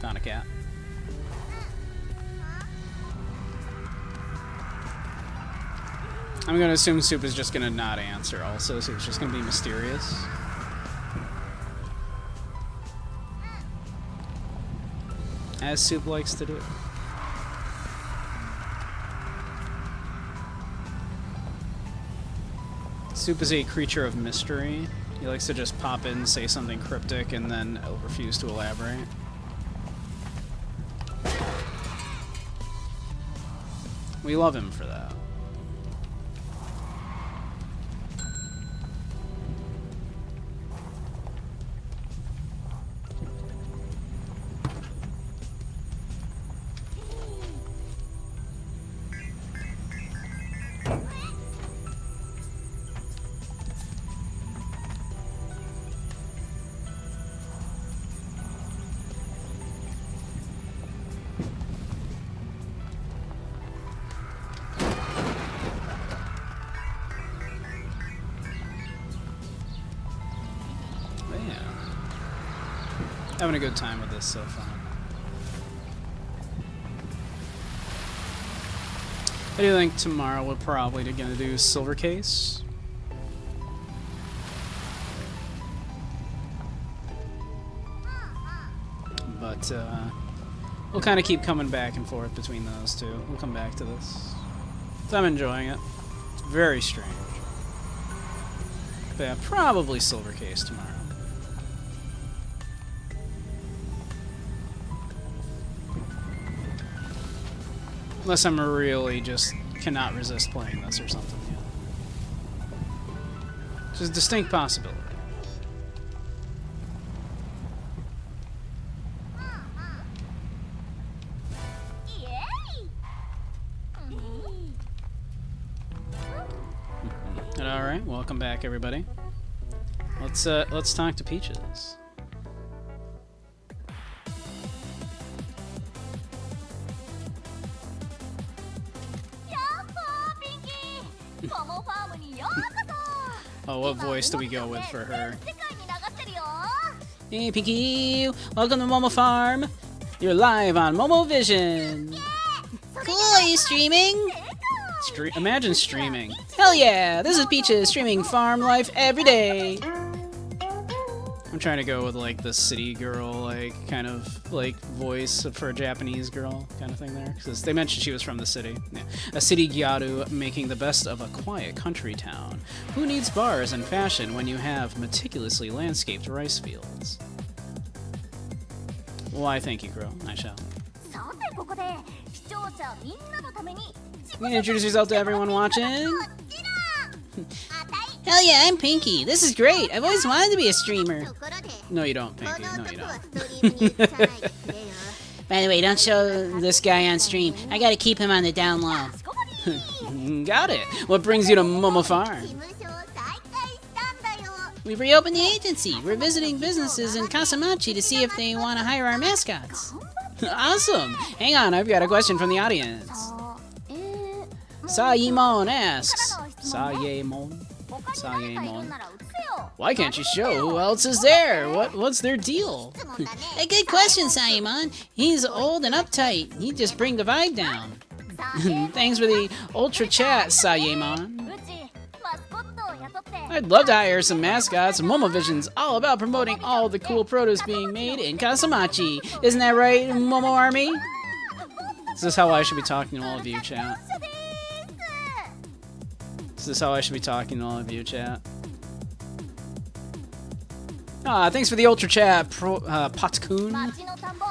Found a cat. I'm gonna assume Soup is just gonna not answer also, so it's just gonna be mysterious. As Soup likes to do. Soup is a creature of mystery. He likes to just pop in, say something cryptic, and then refuse to elaborate. We love him for that. Having a good time with this so far. I do think tomorrow we're probably gonna do Silver Case. But we'll kind of keep coming back and forth between those two. We'll come back to this. So I'm enjoying it. It's very strange. But yeah, probably Silver Case tomorrow. Unless I'm really just cannot resist playing this or something, yeah. It's a distinct possibility. Alright, welcome back everybody. Let's talk to Peaches. Oh, what voice do we go with for her? Hey, Pinky! Welcome to Momo Farm! You're live on Momo Vision! Cool, are you streaming? Imagine streaming. Hell yeah! This is Peaches streaming farm life every day! I'm trying to go with like the city girl, like kind of like voice for a Japanese girl kind of thing there, because they mentioned she was from the city. Yeah. A city gyaru making the best of a quiet country town. Who needs bars and fashion when you have meticulously landscaped rice fields? Why, thank you, Crow. I shall. You can introduce yourself to everyone watching. Hell yeah, I'm Pinky. This is great. I've always wanted to be a streamer. No, you don't, Pinky. No, you don't. By the way, don't show this guy on stream. I gotta keep him on the down low. Got it. What brings you to Momo Farm? 事務所を再開したんだよ We reopened the agency. We're visiting businesses in Kasamachi to see if they want to hire our mascots. Awesome. Hang on, I've got a question from the audience. え Sayemon asks. 他 Sayemon. 他に誰かいるなら映せよ Why can't you show who else is there? What's their deal? 質問だね A good question, Sayemon. He's old and uptight. He'd just bring the vibe down. さあ Thanks for the ultra chat, Sayemon. うちマスコットを雇って I'd love to hire some mascots. Momovision's all about promoting all the cool produce being made in Kasamachi. Isn't that right, Momo Army? Is this how I should be talking to all of you, chat? 一緒です Is this how I should be talking to all of you, chat? Ah, thanks for the ultra chat, Potcoon. 町の田んぼ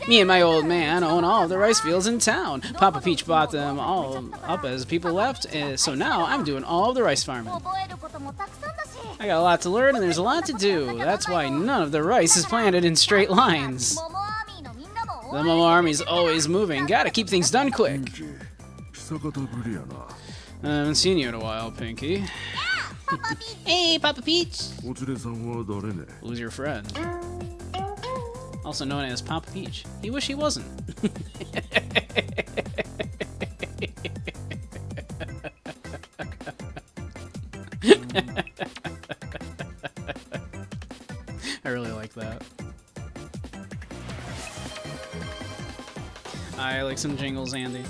Me and my old man own all of the rice fields in town. Papa Peach bought them all up as people left, so now I'm doing all of the rice farming. 覚えることもたくさんだし I got a lot to learn and there's a lot to do. That's why none of the rice is planted in straight lines. モモアーミーのみんなも The Momo Army's always moving. Gotta keep things done quick. 久方ぶりやな。 I haven't seen you in a while, Pinky. Hey, Papa Peach. お連れさんは誰ね。 Who's your friend? Also known as Papa Peach. He wish he wasn't. I really like that. I like some jingles, Andy.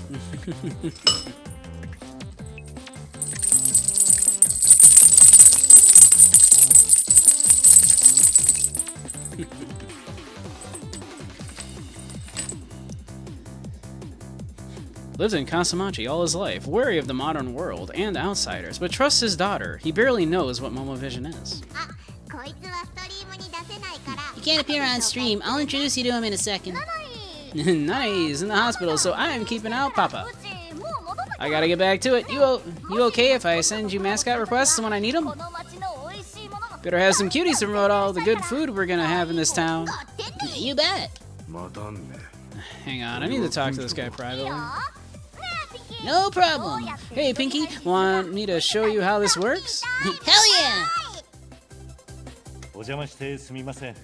Lived in Kasamachi all his life, wary of the modern world and outsiders, but trusts his daughter. He barely knows what Momovision is. あこいつはストリームに出せないから He can't appear on stream. I'll introduce you to him in a second. ない Nice, in the hospital, so I'm keeping out Papa. うちもう戻って I gotta get back to it. You okay if I send you mascot requests when I need them? この町の美味しいものが Better have some cuties to promote all the good food we're gonna have in this town. 勝手に You bet. またね。 Hang on, I need to talk to this guy privately. よねえピキ No problem. Hey, Pinky, want me to show you how this works? Hell yeah. お邪魔してすみません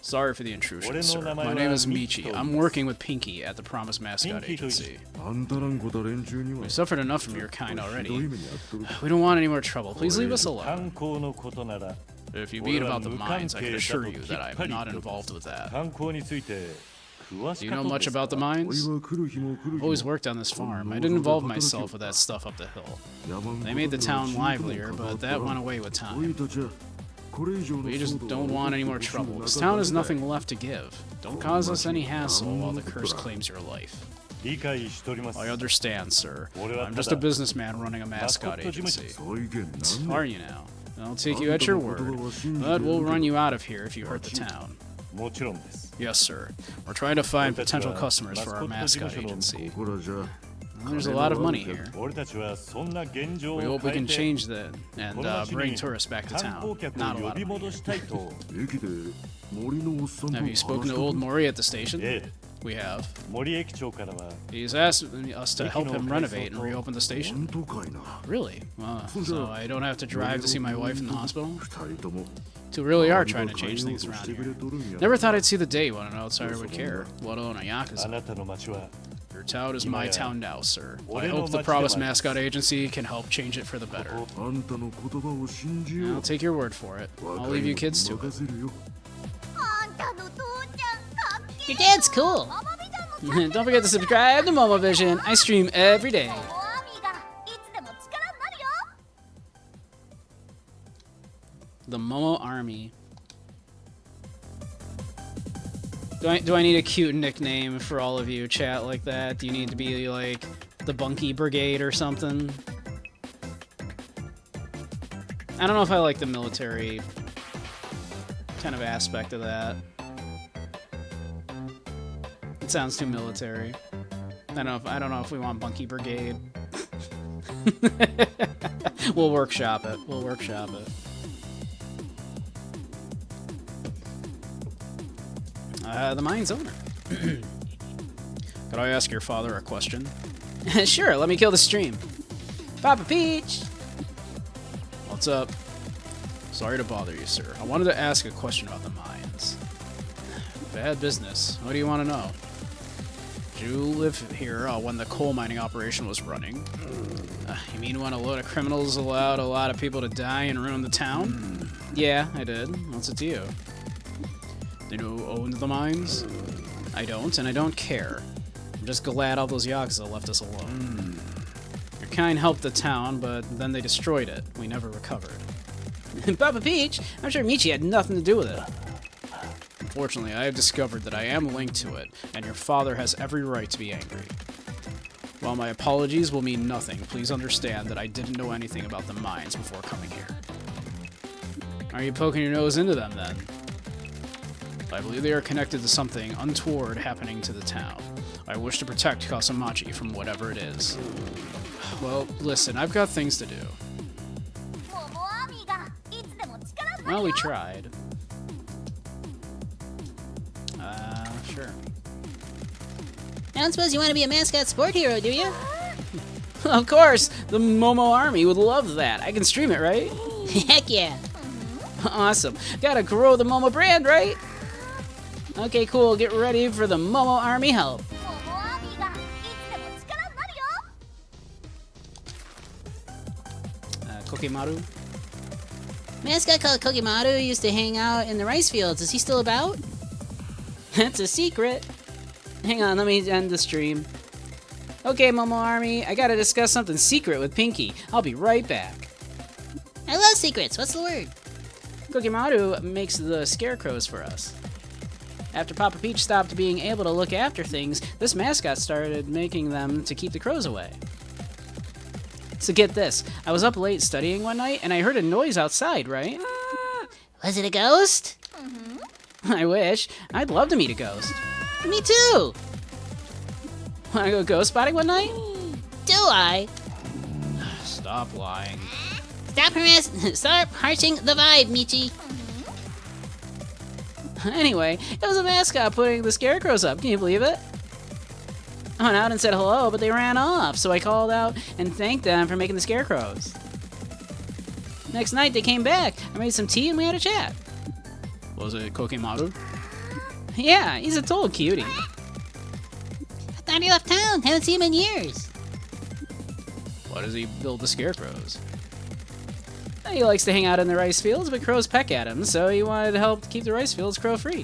Sorry for the intrusion, sir. My name is Michi. I'm working with Pinky at the Promise Mascot Agency. あんたらんこた連中には We've。suffered enough from your kind ひどい already. 目に遭っとる。 We don't want any more trouble. Please leave us alone. 観光のことなら If you mean about the mines, I can assure you that I'm not involved with that. 観光について詳 Do し you か know った much です about the か おい mines? は来る日も来る I've 日 always も worked on this farm. I didn't involve myself with that stuff up the hill. 山んこ They made the とでは town ちんとも livelier, 関わ but っと that らん went away with おい time. たちゃこれ以上の We just 騒動 don't は want any more 起こ trouble. す This 中 town has だ nothing left to give. Don't cause us any hassle while the curse claims your life. 理解しております I understand, sir. I'm just a businessman running a mascot agency. そういけんなん Are you now? I'll take you at your word, but we'll run you out of here if you hurt the town. もちろんです Yes, sir. We're trying to find potential customers for our mascot agency. ここらじゃ There's a lot of money here. 俺たちはそんな現状を We 変 hope we え can て change that and この町 bring に tourists back to 観光 town. 客 Not a を呼 lot び of 戻 money. したいと駅で森のおっさんと Have you 話 spoken し to と old る Mori at the station? ええ We have. 森駅長からは He's asked us to help him renovate and reopen the 本 station. 当かいな Really? So I don't have to drive to see my wife in the hospital? 二人とも So we really are trying to change things around してくれ here. とるんや Never thought I'd see the day when an outsider would care, let alone a あ yakuza. なたの町は Your town is my town now, sir. I 俺の hope the 町では Promise Mascot Agency can help change it for the better. あんたの言葉を信じよ I'll う take your word for it. I'll leave you kids to 任 it. せるよあんたの父ちゃんかっけ Your dad's cool. ママみたいな Don't forget to subscribe to Momovision. I stream every day. モモアーミーがいつでも力になるよ The Momo Army. Do I need a cute nickname for all of you, chat, like that? Do you need to be like the Bunky Brigade or something? I don't know if I like the military kind of aspect of that. It sounds too military. I don't know if we want Bunky Brigade. We'll workshop it. We'll workshop it. The mine's owner. Could I ask your father a question? Sure, let me kill the stream. Papa Peach! What's up? Sorry to bother you, sir. I wanted to ask a question about the mines. Bad business. What do you want to know? Did you live here when the coal mining operation was running? You mean when a load of criminals allowed a lot of people to die and ruin the town? Yeah, I did. What's it to you? Do you know who owned the mines? I don't, and I don't care. I'm just glad all those Yakuza left us alone. Your kind helped the town, but then they destroyed it. We never recovered. Papa Peach, I'm sure Michi had nothing to do with it. Unfortunately, I have discovered that I am linked to it, and your father has every right to be angry. While my apologies will mean nothing, please understand that I didn't know anything about the mines before coming here. Are you poking your nose into them, then? I believe they are connected to something untoward happening to the town. I wish to protect Kasamachi from whatever it is. Well, listen, I've got things to do. Well, we tried. Sure. I don't suppose you want to be a mascot sport hero, do you? Of course! The Momo Army would love that. I can stream it, right? Heck yeah! Awesome. Gotta grow the Momo brand, right? Okay, cool. Get ready for the Momo Army help. Kokemaru? Mascot called Kokemaru used to hang out in the rice fields. Is he still about? That's a secret. Hang on, let me end the stream. Okay, Momo Army, I gotta discuss something secret with Pinky. I'll be right back. I love secrets. What's the word? Kokemaru makes the scarecrows for us. After Papa Peach stopped being able to look after things, this mascot started making them to keep the crows away. So get this, I was up late studying one night, and I heard a noise outside, right? Was it a ghost? I wish. I'd love to meet a ghost. Me too! Wanna go ghost spotting one night? Do I? Stop lying. Stop harshing the vibe, Michi. Anyway, it was a mascot putting the scarecrows up. Can you believe it? I went out and said hello, but they ran off, so I called out and thanked them for making the scarecrows. Next night, they came back. I made some tea and we had a chat. Was it Kokemaru? Yeah, he's a total cutie. I thought he left town. Haven't seen him in years. Why does he build the scarecrows? He likes to hang out in the rice fields, but crows peck at him, so he wanted to help keep the rice fields crow-free.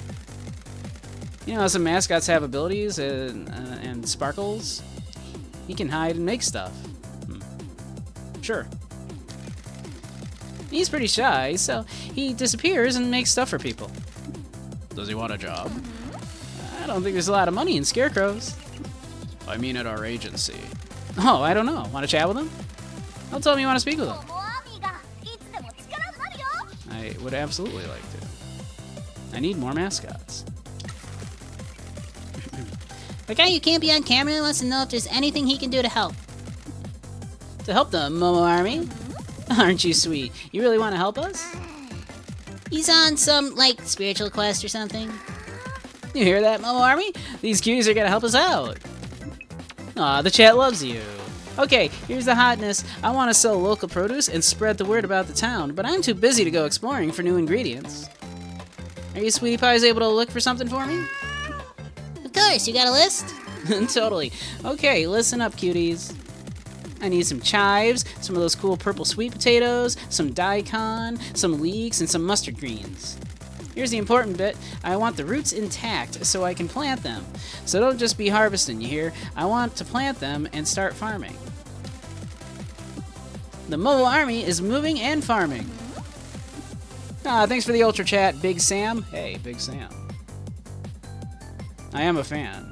You know how some mascots have abilities and sparkles? He can hide and make stuff. Sure. He's pretty shy, so he disappears and makes stuff for people. Does he want a job? I don't think there's a lot of money in scarecrows. I mean at our agency. Oh, I don't know. Want to chat with him? Don't tell him you want to speak with him. I would absolutely like to. I need more mascots. The guy who can't be on camera wants to know if there's anything he can do to help. To help the Momo Army? Aren't you sweet? You really want to help us? He's on some, like, spiritual quest or something. You hear that, Momo Army? These cuties are gonna help us out. Aw, the chat loves you. Okay, here's the hotness. I want to sell local produce and spread the word about the town, but I'm too busy to go exploring for new ingredients. Are you sweetie pies able to look for something for me? Of course, you got a list? Totally. Okay, listen up, cuties. I need some chives, some of those cool purple sweet potatoes, some daikon, some leeks, and some mustard greens. Here's the important bit. I want the roots intact so I can plant them. So don't just be harvesting, you hear? I want to plant them and start farming. The Momo Army is moving and farming. Thanks for the ultra chat, Big Sam. Hey, Big Sam. I am a fan.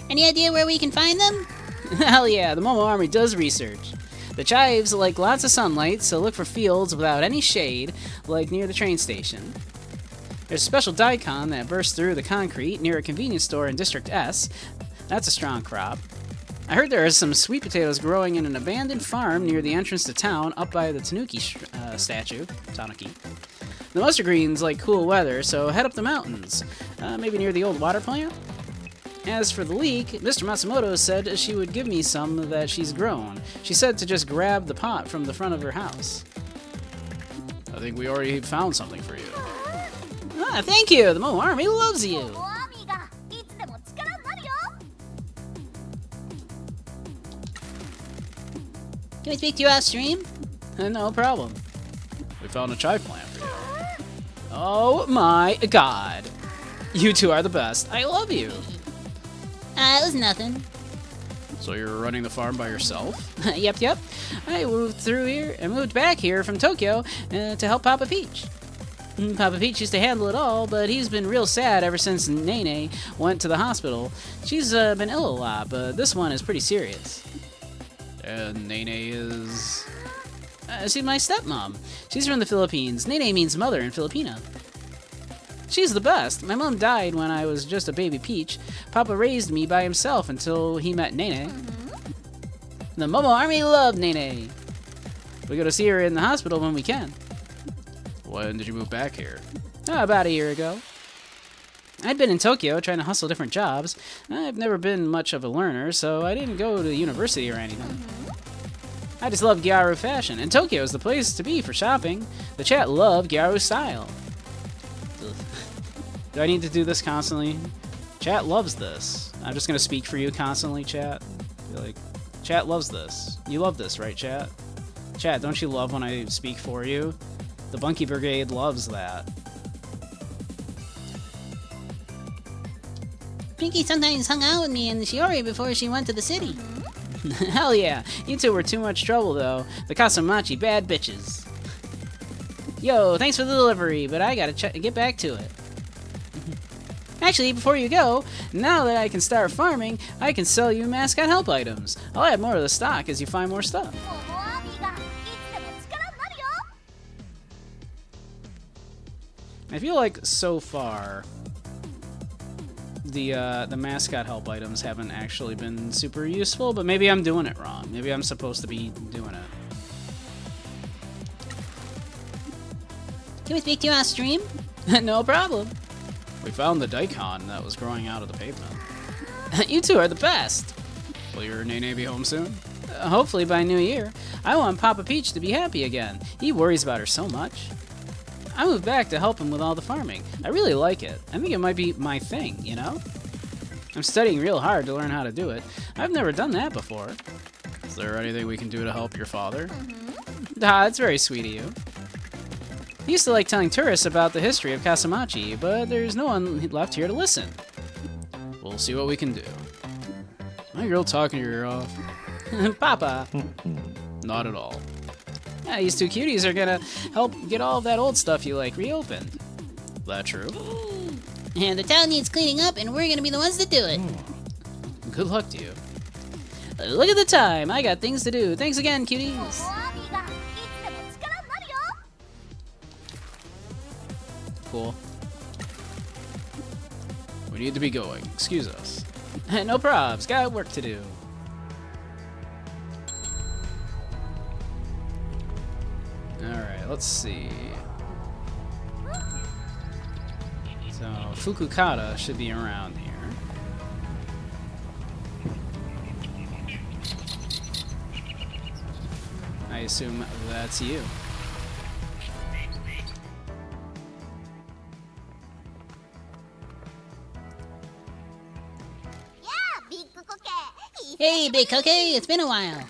Any idea where we can find them? Hell yeah, the Momo Army does research. The chives like lots of sunlight, so look for fields without any shade, like near the train station. There's a special daikon that bursts through the concrete near a convenience store in District S. That's a strong crop. I heard there are some sweet potatoes growing in an abandoned farm near the entrance to town up by the Tanuki statue. Tanuki. The mustard greens like cool weather, so head up the mountains. Maybe near the old water plant? As for the leek, Mr. Matsumoto said she would give me some that she's grown. She said to just grab the pot from the front of her house. I think we already found something for you. Ah, thank you. The Momo Army loves you. モアミがいつでも力になるよ Can we speak to you off stream? No problem. We found a chai plant for you. Oh my god. You two are the best. I love you. It was nothing. So you're running the farm by yourself? Yep. I moved back here from Tokyo to help Papa Peach. Papa Peach used to handle it all, but he's been real sad ever since Nene went to the hospital. She's been ill a lot, but this one is pretty serious. And Nene is... She's my stepmom. She's from the Philippines. Nene means mother in Filipino. She's the best. My mom died when I was just a baby Peach. Papa raised me by himself until he met Nene. The Momo Army love Nene. We go to see her in the hospital when we can. When did you move back here? About a year ago. I'd been in Tokyo trying to hustle different jobs. I've never been much of a learner, so I didn't go to university or anything. I just love Gyaru fashion, and Tokyo is the place to be for shopping. The chat love Gyaru style. Do I need to do this constantly? Chat loves this. I'm just gonna speak for you constantly, chat. Be like, chat loves this. You love this, right, chat? Chat, don't you love when I speak for you? The Bunky Brigade loves that. Pinky sometimes hung out with me and Shiori before she went to the city. Hell yeah, you two were too much trouble though. The Kasamachi bad bitches. Yo, thanks for the delivery, but I gotta get back to it. Actually, before you go, now that I can start farming, I can sell you mascot help items. I'll add more to the stock as you find more stuff. モモアミがいつでも力になるよ I feel like so far the mascot help items haven't actually been super useful, but maybe I'm doing it wrong. Maybe I'm supposed to be doing it. Can we speak to you on stream? No problem. We found the daikon that was growing out of the pavement. You two are the best. Will your Nene be home soon? Hopefully by New Year. I want Papa Peach to be happy again. He worries about her so much. I moved back to help him with all the farming. I really like it. I think it might be my thing, you know? I'm studying real hard to learn how to do it. I've never done that before. Is there anything we can do to help your father? That's very sweet of you. He used to like telling tourists about the history of Kasamachi, but there's no one left here to listen. We'll see what we can do. My girl talking your ear off? Papa. Not at all. Yeah, these two cuties are gonna help get all of that old stuff you like reopened. That true? And the town needs cleaning up and we're gonna be the ones to do it. Good luck to you. Look at the time. I got things to do. Thanks again, cuties. モモアミがいつでも力になるよ Cool. We need to be going. Excuse us. No probs. Got work to do. Alright, let's see. So, Fukukata should be around here. I assume that's you. Yeah, big cookie. Hey, Big Cookie, it's been a while.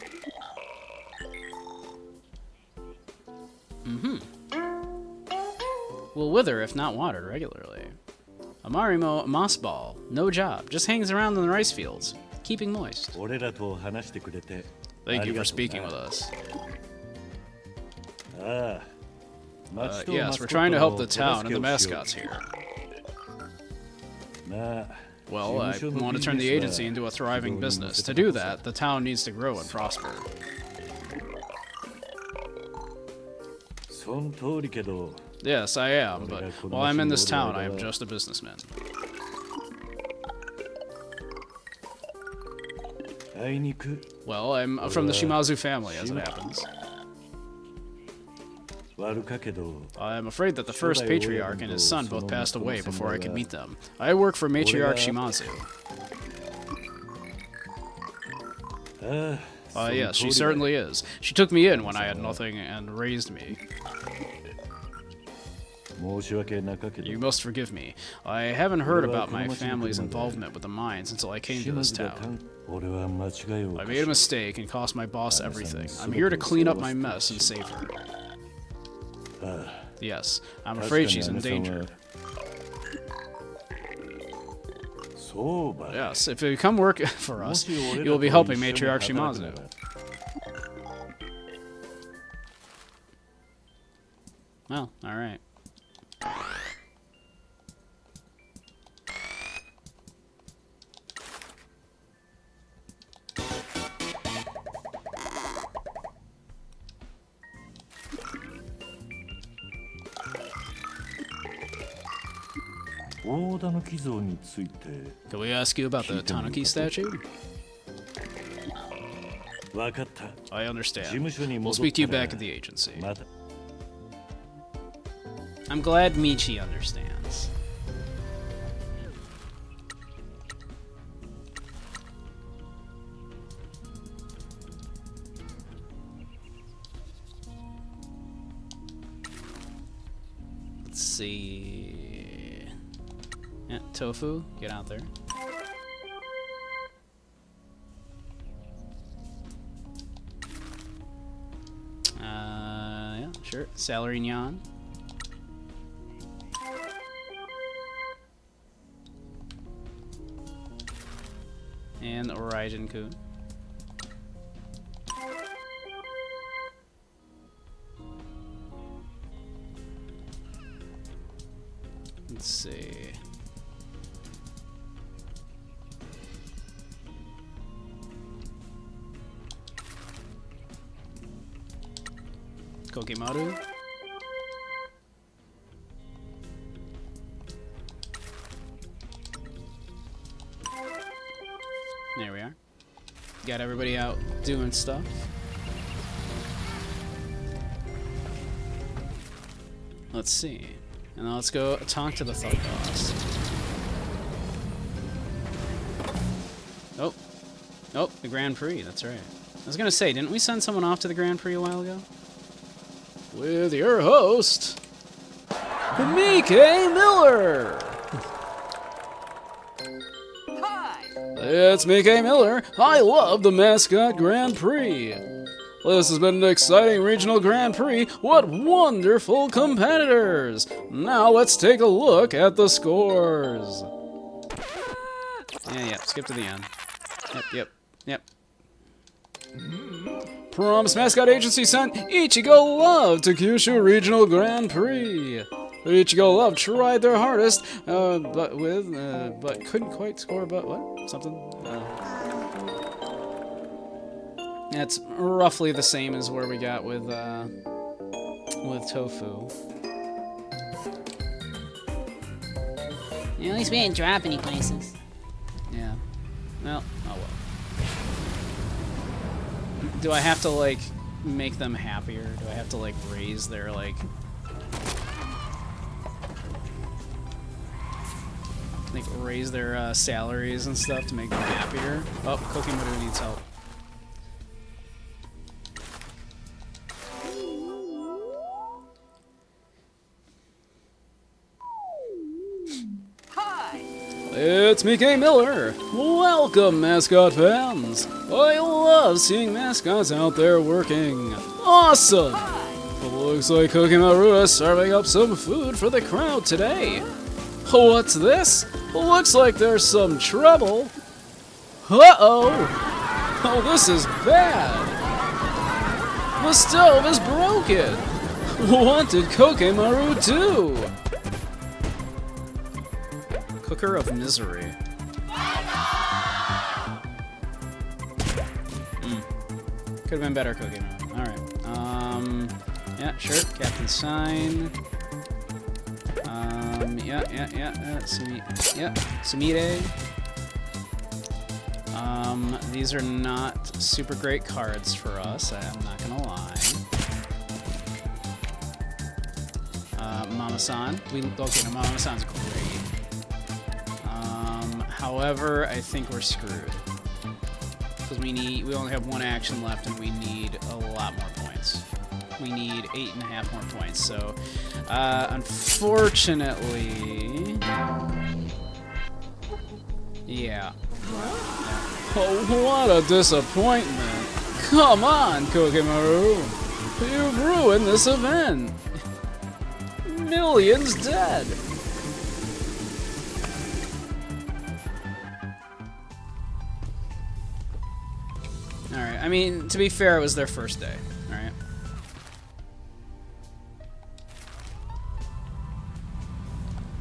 Will wither if not watered regularly. A Marimo moss ball. No job. Just hangs around in the rice fields, keeping moist. 俺らと話してくれて Thank you ありが for とうな speaking with us. ああ町と Yes, マス we're コッ trying to ト help の the 手 town 助 and け the をしよ mascots here. うまあ Well, I want to turn the agency into a thriving business. To do that, the town needs to grow and prosper. そん通りけど Yes, I am, but while I'm in this town, I am just a businessman. あいにく Well, I'm from the Shimazu family, as it happens. 悪かけど I'm afraid that the first patriarch and his son both passed away before I could meet them. I work for matriarch Shimazu. Yes, she certainly is. She took me in when I had nothing and raised me. You must forgive me. I haven't heard about my family's involvement with the mines until I came to this town. I made a mistake and cost my boss everything. I'm here to clean up my mess and save her. Yes, I'm afraid she's in danger. Yes, if you come work for us, you will be helping Matriarch Shimazu. Well, alright. Can we ask you about the Tanuki statue? I understand. We'll speak to you back at the agency. I'm glad Michi understands. Let's see. Yeah, Tofu, get out there. Yeah, sure. Salary Nyan. And Raijin-kun. Let's see. Kokemaru. There we are. Got everybody out doing stuff. Let's see. And now let's go talk to the Thug Boss. Oh. Oh, the Grand Prix, that's right. I was gonna say, didn't we send someone off to the Grand Prix a while ago? With your host, Mike Miller! It's Mike Miller. I love the Mascot Grand Prix. This has been an exciting regional Grand Prix. What wonderful competitors! Now let's take a look at the scores. Yeah, skip to the end. Yep. Promise Mascot Agency sent Ichigo Love to Kyushu Regional Grand Prix. Ichigo Love tried their hardest, but couldn't quite score. But what? Something. It's roughly the same as where we got with Tofu. Yeah, at least we didn't drop any places. Yeah. Well, oh well. Do I have to like make them happier? Do I have to like raise their like? Raise their salaries and stuff to make them happier. Oh, Kokemaru needs help. Hi! It's Mike Miller. Welcome, Mascot fans. I love seeing mascots out there working. Awesome! Looks like Kokemaru is serving up some food for the crowd today. What's this? Looks like there's some trouble. Uh-oh! Oh, this is bad. The stove is broken. What did Kokemaru do? Cooker of misery. Could have been better Kokemaru. Alright. Yeah, sure. Captain Sign. Sumire. These are not super great cards for us, I'm not gonna lie. Mama-san. Okay, no, Mama-san's great. However, I think we're screwed. Because we only have one action left and we need a lot more points. We need 8.5 more points. So, unfortunately... Yeah. Oh, what a disappointment. Come on, Kokemaru. You've ruined this event. Millions dead. Alright, I mean, to be fair, it was their first day. Alright.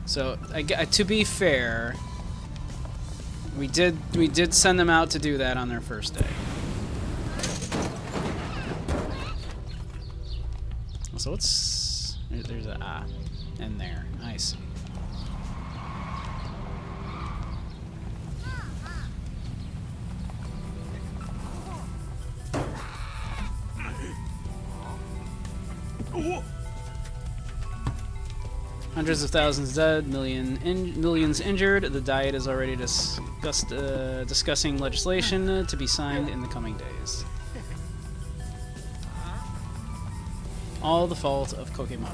So, to be fair, we did send them out to do that on their first day. So let's... There's a ah in there. I see. Hundreds of thousands dead, millions injured. The Diet is already discussing legislation to be signed in the coming days. All the fault of Kokemaru.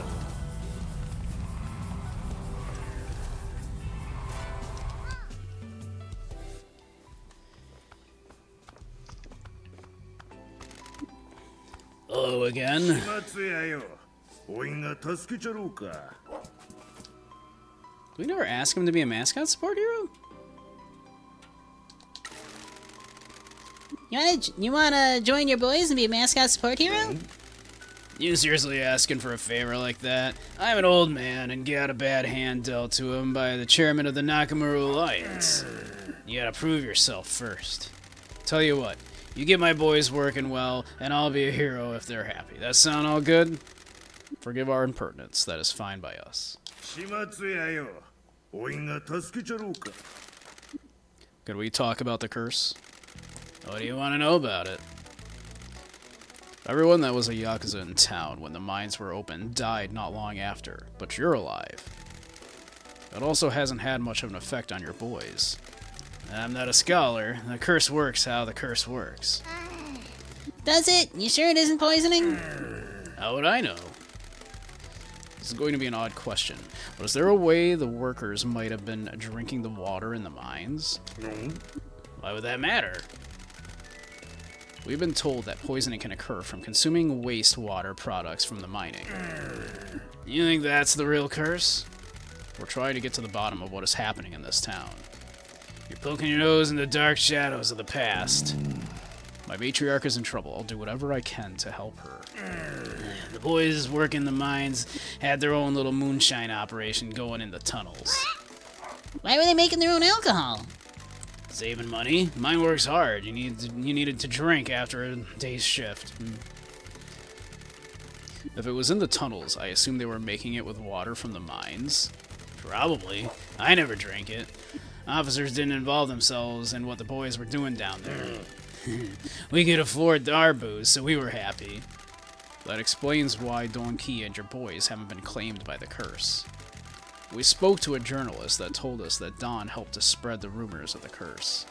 Hello again. We never ask him to be a mascot support hero? You wanna join your boys and be a mascot support hero? You seriously asking for a favor like that? I'm an old man and got a bad hand dealt to him by the chairman of the Nakamura Alliance. You gotta prove yourself first. Tell you what, you get my boys working well, and I'll be a hero if they're happy. That sound all good? Forgive our impertinence, that is fine by us. Could we talk about the curse? What do you want to know about it? Everyone that was a Yakuza in town when the mines were open died not long after, but you're alive. It also hasn't had much of an effect on your boys. I'm not a scholar. The curse works how the curse works. Does it? You sure it isn't poisoning? How would I know? This is going to be an odd question, but is there a way the workers might have been drinking the water in the mines? No. Why would that matter? We've been told that poisoning can occur from consuming wastewater products from the mining. You think that's the real curse? We're trying to get to the bottom of what is happening in this town. You're poking your nose in the dark shadows of the past. My matriarch is in trouble. I'll do whatever I can to help her. The boys working the mines had their own little moonshine operation going in the tunnels. Why were they making their own alcohol? Saving money. Mine works hard. You needed to drink after a day's shift. If it was in the tunnels, I assume they were making it with water from the mines. Probably. I never drank it. Officers didn't involve themselves in what the boys were doing down there. We could afford our booze, so we were happy. That explains why Don Key and your boys haven't been claimed by the curse. We spoke to a journalist that told us that Don helped to spread the rumors of the curse.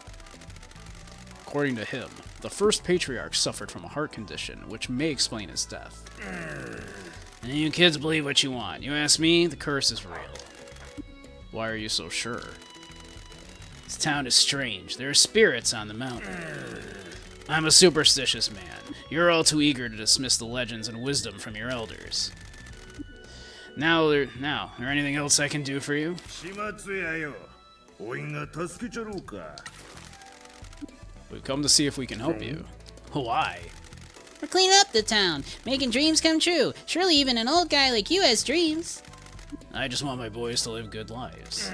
According to him, the first patriarch suffered from a heart condition, which may explain his death. And you kids believe what you want. You ask me, the curse is real. Why are you so sure? This town is strange. There are spirits on the mountain. I'm a superstitious man. You're all too eager to dismiss the legends and wisdom from your elders. Now, there anything else I can do for you? We've come to see if we can help you. Why? We're cleaning up the town, making dreams come true. Surely even an old guy like you has dreams. I just want my boys to live good lives.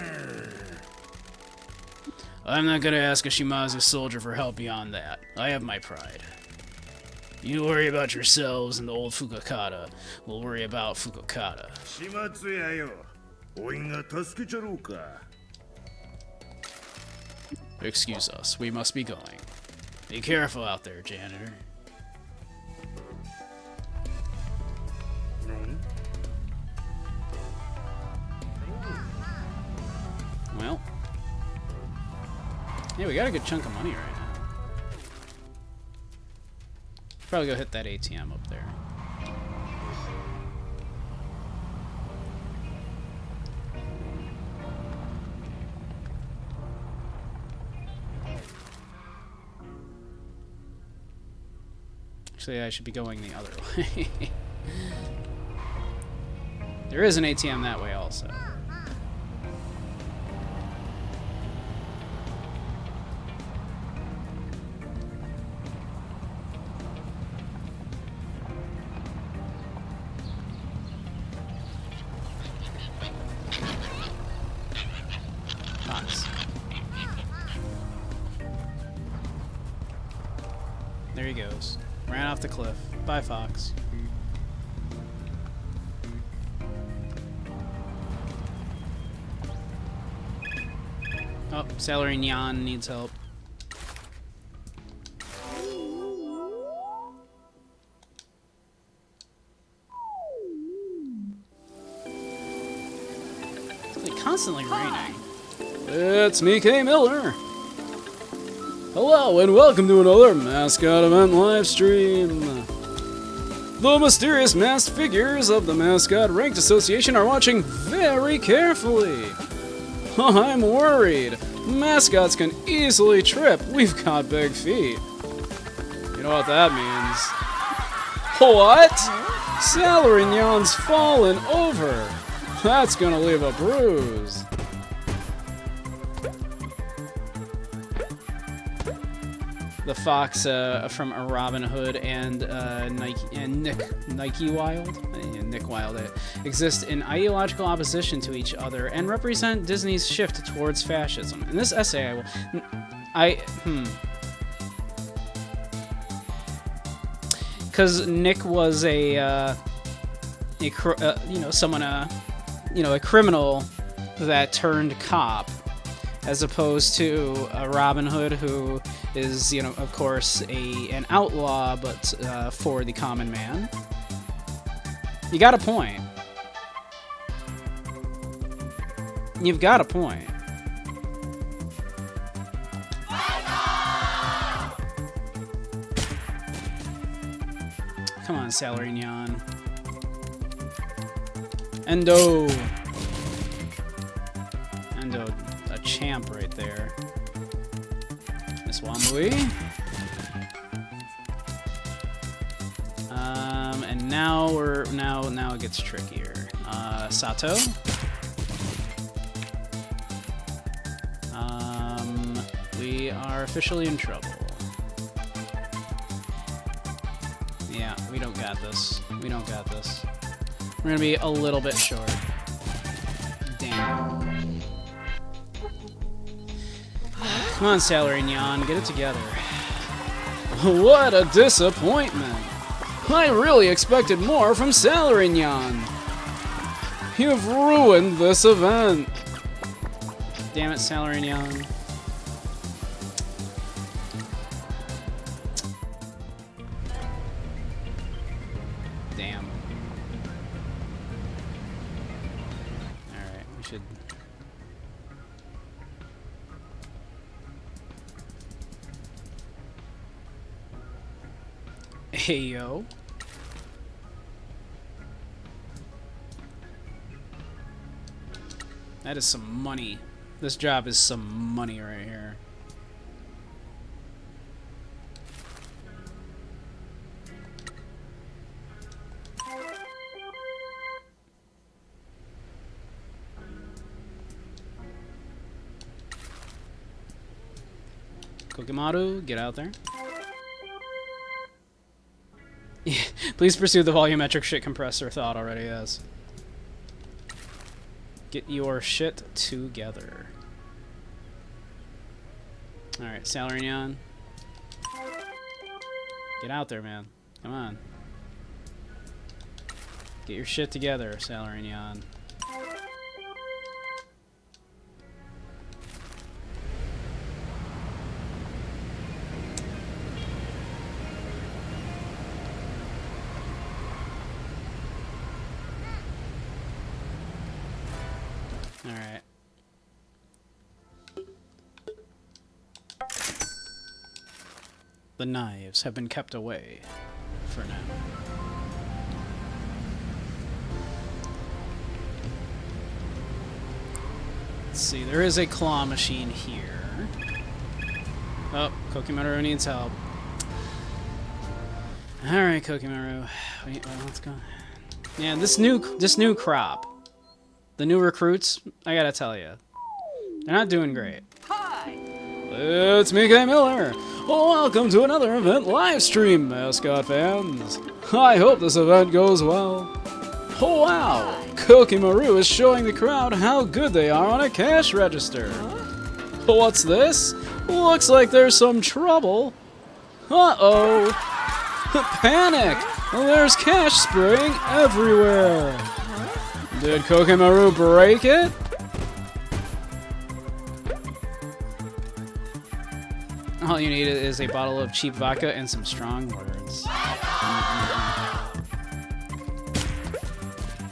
I'm not gonna ask a Shimazu soldier for help beyond that. I have my pride. You worry about yourselves and the old Fukakata. We'll worry about Fukakata. Excuse us, we must be going. Be careful out there, janitor. Well. Yeah, we got a good chunk of money right now. Probably go hit that ATM up there. Actually, I should be going the other way. There is an ATM that way also. Nice. There he goes. Ran off the cliff. Bye, Fox. Oh, Salary Nyan needs help. It's like constantly raining. It's me, K. Miller. Hello and welcome to another Mascot event live stream. The mysterious masked figures of the Mascot Ranked Association are watching very carefully. I'm worried. Mascots can easily trip. We've got big feet. You know what that means. What? Salarignon's fallen over. That's gonna leave a bruise. The fox from Robin Hood and Nike Wild, Nick Wilde, exist in ideological opposition to each other and represent Disney's shift towards fascism. In this essay, because Nick was a criminal that turned cop, as opposed to Robin Hood, who is, of course, an outlaw, but for the common man. You got a point. You've got a point. Come on, Salarignnon. Endo, a champ right there. Miss Wamui. And now now it gets trickier. Sato. We are officially in trouble. Yeah, we don't got this. We don't got this. We're gonna be a little bit short. Damn. Come on, Salarignnon, get it together. What a disappointment! I really expected more from Salarignnon. You've ruined this event. Damn it, Salarignnon. Damn. Alright, we should... Hey, yo. That is some money. This job is some money right here. Kokimaru, get out there. Please pursue the volumetric shit compressor thought already has. Get your shit together. Alright, Salarignnon. Get out there, man. Come on. Get your shit together, Salarignnon. Alright. The knives have been kept away. for now. Let's see, there is a claw machine here. Oh, Kokimaru needs help. Alright, Kokimaru. Wait, let's go. Yeah, this new crop. The new recruits, I gotta tell you. They're not doing great. Hi! It's me, K. Miller. Welcome to another event live stream, Mascot fans. I hope this event goes well. Oh wow! Kokimaru is showing the crowd how good they are on a cash register. What's this? Looks like there's some trouble. Uh-oh! Panic! There's cash spraying everywhere. Did Kokimaru break it? All you need is a bottle of cheap vodka and some strong words.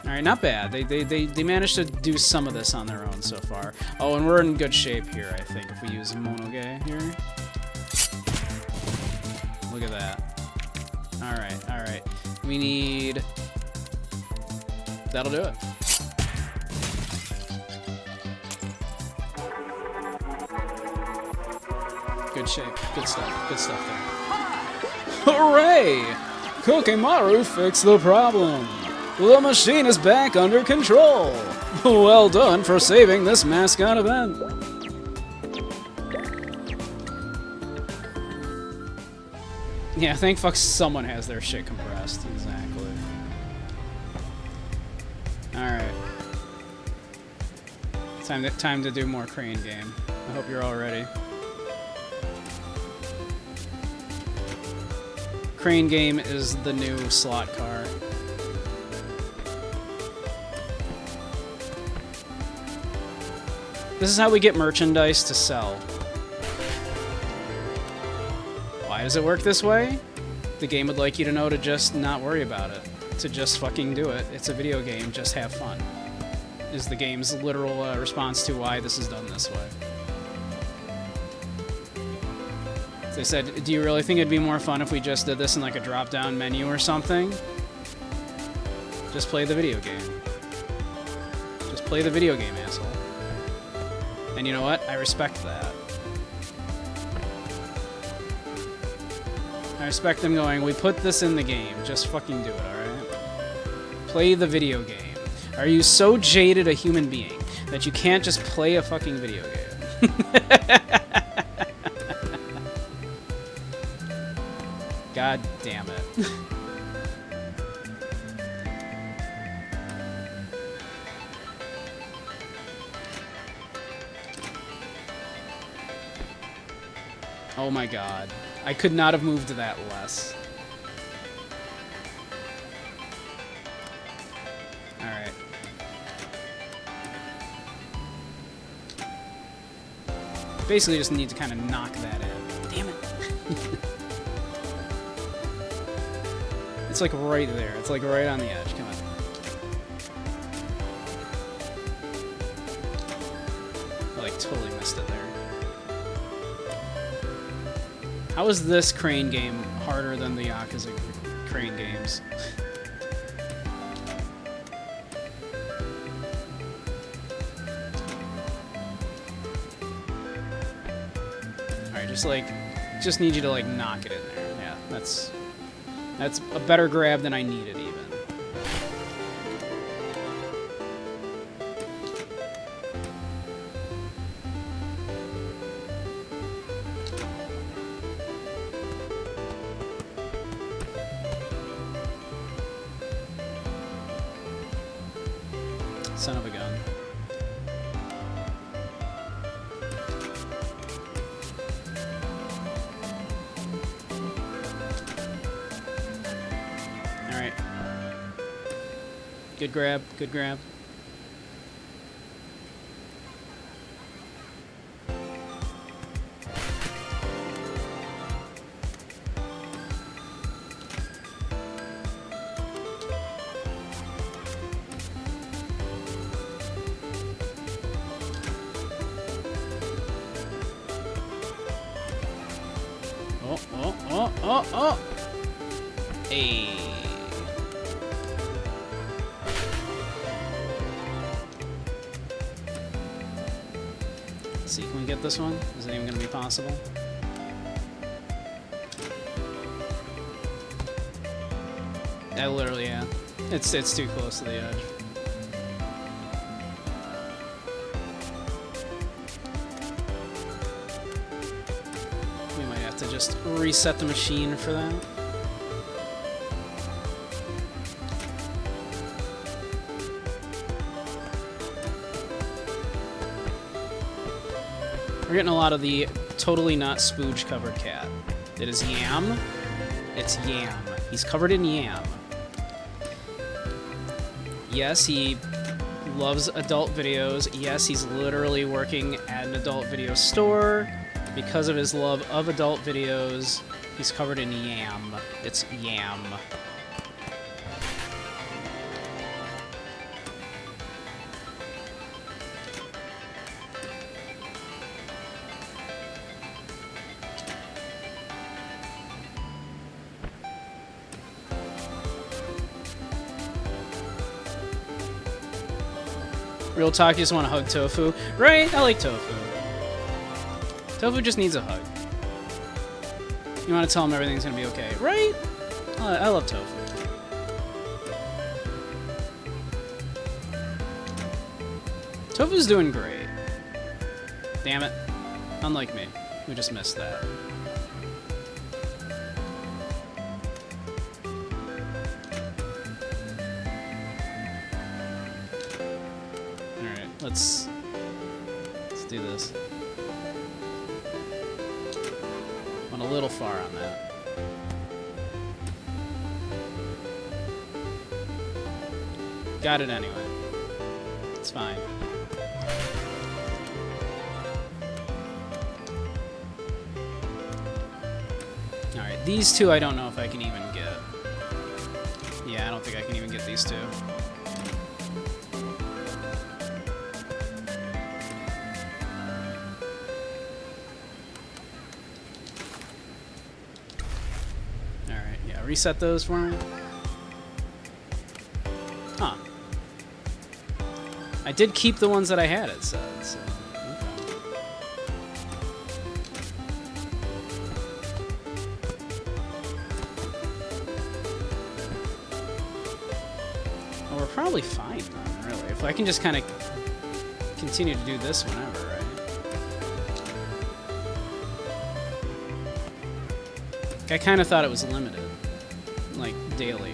Alright, not bad. They managed to do some of this on their own so far. Oh, and we're in good shape here, I think, if we use Monoge here. Look at that. Alright, alright. We need... That'll do it. Good shape. Good stuff. Good stuff there. Hooray! Kokimaru fixed the problem. The machine is back under control. Well done for saving this mascot event. Yeah, thank fuck someone has their shit compressed. Exactly. Alright. Time to do more crane game. I hope you're all ready. Crane game is the new slot car. This is how we get merchandise to sell. Why does it work this way? The game would like you to know to just not worry about it. To just fucking do it. It's a video game, just have fun. Is the game's literal response to why this is done this way. They said, do you really think it'd be more fun if we just did this in like a drop-down menu or something? Just play the video game. Just play the video game, asshole. And you know what? I respect that. I respect them going, we put this in the game. Just fucking do it, alright? Play the video game. Are you so jaded a human being that you can't just play a fucking video game? God damn it. Oh my god. I could not have moved that less. Alright. Basically just need to kind of knock that in. Damn it. It's like right there. It's like right on the edge. Come on. I like totally missed it there. How is this crane game harder than the Yakuza crane games? Alright, just need you to like knock it in there. Yeah, that's a better grab than I needed even. Son of a gun. Alright. Good grab, good grab. Hey. Let's see, can we get this one? Is it even gonna be possible? Yeah, literally, yeah. It's too close to the edge. We might have to just reset the machine for that. We're getting a lot of the totally not spooge covered cat. It is yam. It's yam. He's covered in yam. Yes, he loves adult videos. Yes, he's literally working at an adult video store. Because of his love of adult videos, he's covered in yam. It's yam. Real talk, you just want to hug Tofu. Right? I like Tofu. Tofu just needs a hug. You want to tell him everything's going to be okay. Right? I love Tofu. Tofu's doing great. Damn it. Unlike me. We just missed that. Let's do this. Went a little far on that. Got it anyway. It's fine. Alright, these two I don't know if I can even get. Yeah, I don't think I can even get these two. Reset those for me. Huh. I did keep the ones that I had, it said, so. Okay. Well, we're probably fine then, really. If I can just kind of continue to do this whenever, right? I kind of thought it was limited. Like, daily.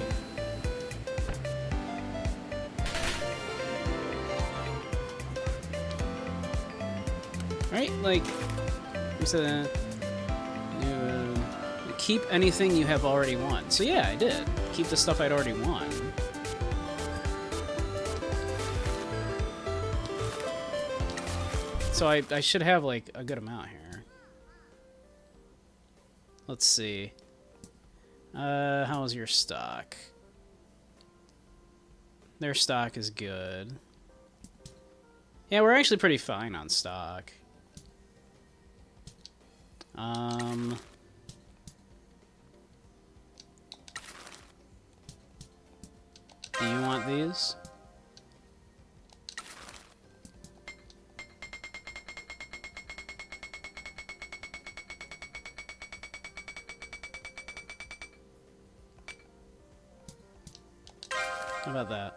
Right? Like, you said, keep anything you have already won. So yeah, I did. Keep the stuff I'd already won. So I should have, like, a good amount here. Let's see. How is your stock? Their stock is good. Yeah, we're actually pretty fine on stock. Do you want these? How about that?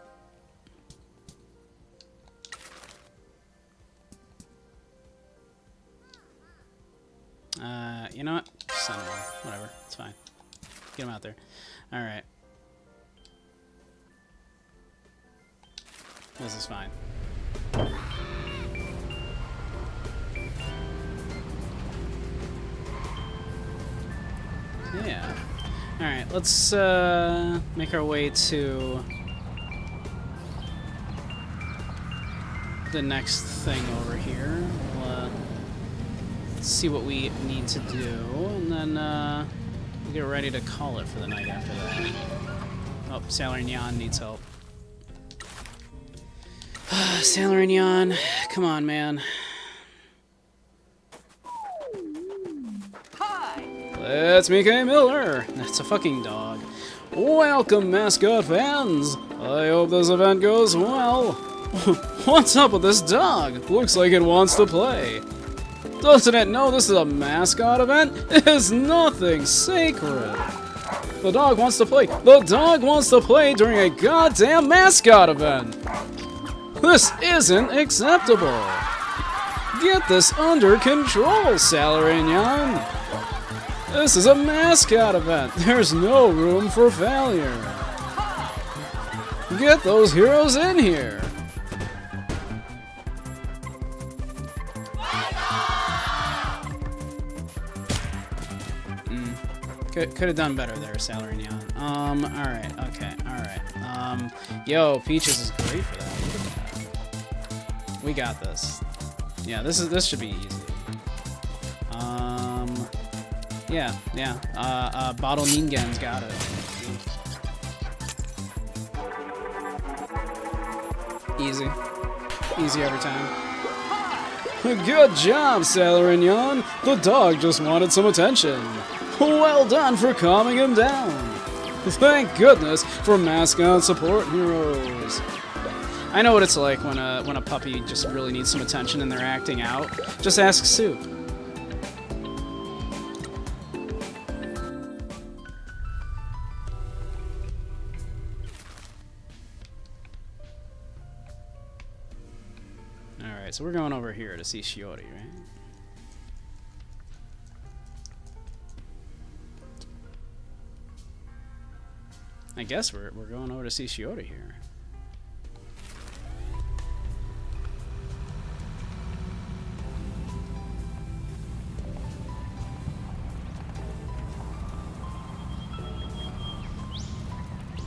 You know what? Send them all. Whatever. It's fine. Get them out there. Alright. This is fine. Yeah. Alright, let's make our way to the next thing over here. We'll see what we need to do, and then we'll get ready to call it for the night after that. Oh, Sailor Nyan needs help. Sailor Nyan, come on, man. Hi. Let's make a Miller. That's a fucking dog. Welcome, Mascot fans! I hope this event goes well. What's up with this dog? Looks like it wants to play. Doesn't it know this is a Mascot event? It's nothing sacred. The dog wants to play. The dog wants to play during a goddamn Mascot event. This isn't acceptable. Get this under control, Salarignon. This is a Mascot event. There's no room for failure. Get those heroes in here. Could have done better there, Salarignon. Alright, okay, alright. Yo, Peaches is great for that. Look at that. We got this. Yeah, this should be easy. Bottle Ningen's got it. Easy. Easy every time. Good job, Salarignon! The dog just wanted some attention. Well done for calming him down. Thank goodness for Mascot support heroes. I know what it's like when a puppy just really needs some attention and they're acting out. Just ask Soup. Alright, so we're going over here to see Shiori, right? I guess we're going over to see Shiori here.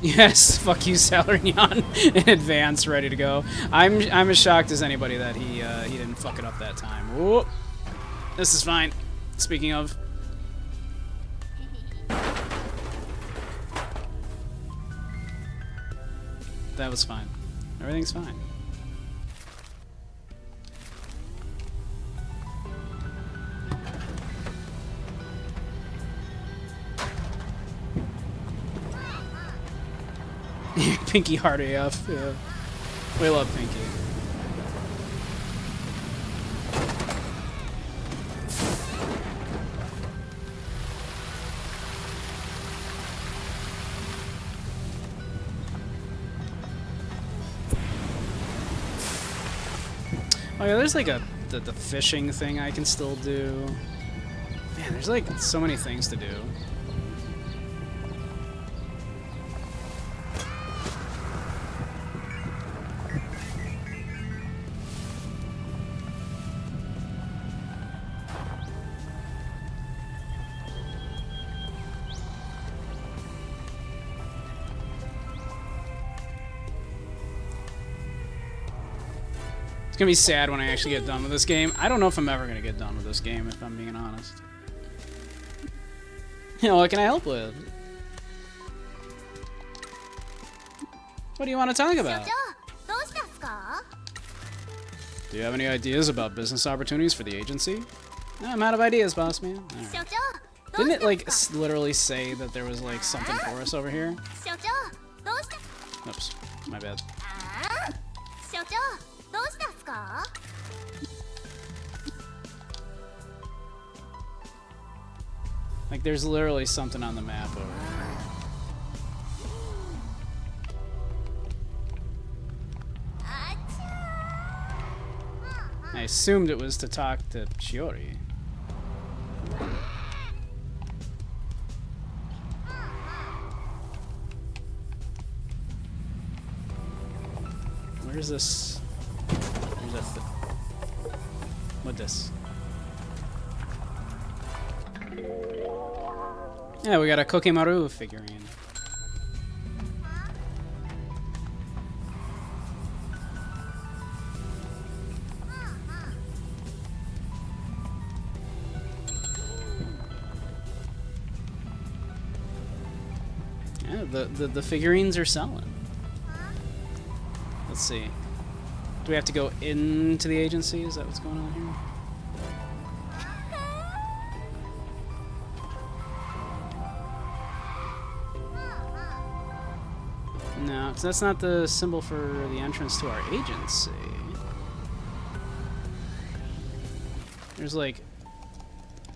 Yes, fuck you, Salarignon. In advance, ready to go. I'm as shocked as anybody that he didn't fuck it up that time. Whoop. This is fine. Speaking of. That was fine. Everything's fine. Pinky Heart AF, yeah. We love Pinky. Oh yeah, there's like the fishing thing I can still do. Man, there's like so many things to do. It's gonna be sad when I actually get done with this game. I don't know if I'm ever gonna get done with this game, if I'm being honest. You know, what can I help with? What do you want to talk about? Do you have any ideas about business opportunities for the agency? No, I'm out of ideas, boss man. Right. Didn't it, like, literally say that there was, like, something for us over here? Oops, my bad. Like, there's literally something on the map over there. I assumed it was to talk to Shiori. Where's this? Where's this? What this? Yeah, we got a Kokemaru figurine. Yeah, the figurines are selling. Let's see. Do we have to go into the agency? Is that what's going on here? No, 'cause that's not the symbol for the entrance to our agency. There's like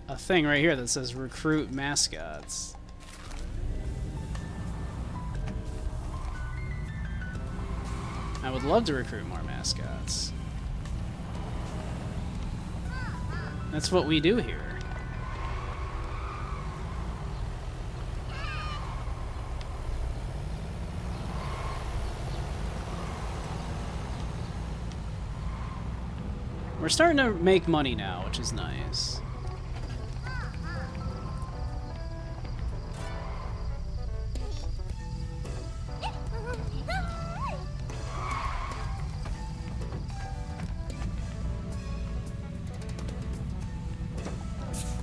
a thing right here that says recruit mascots. I would love to recruit more mascots. That's what we do here. We're starting to make money now, which is nice.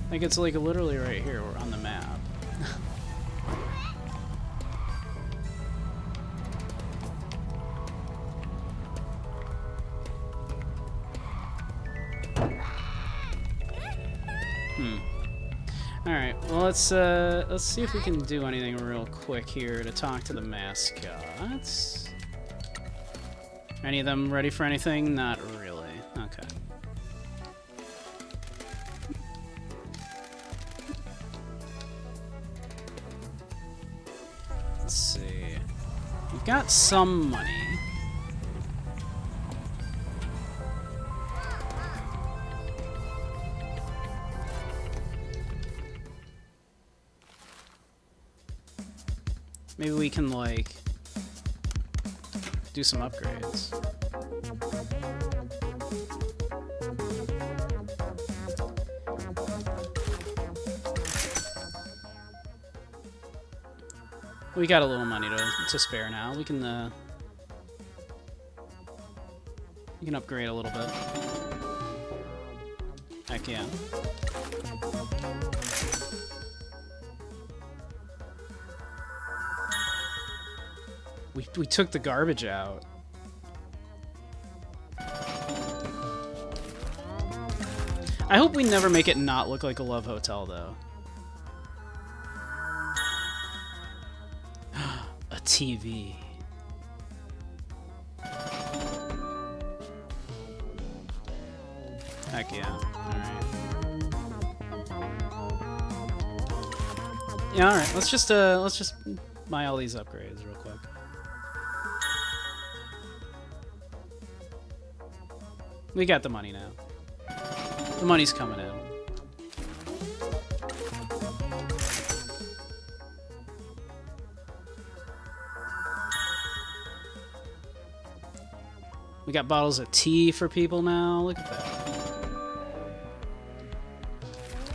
Like it's like literally right here, we're on the map. Alright, well let's see if we can do anything real quick here to talk to the mascots. Any of them ready for anything? Not really. Okay. Let's see. We've got some money. Maybe we can, like, do some upgrades. We got a little money to spare now. We can upgrade a little bit. Heck yeah. We took the garbage out. I hope we never make it not look like a love hotel, though. A TV. Heck yeah. Alright. Yeah, alright. Let's just buy all these upgrades real quick. We got the money now. The money's coming in. We got bottles of tea for people now. Look at that.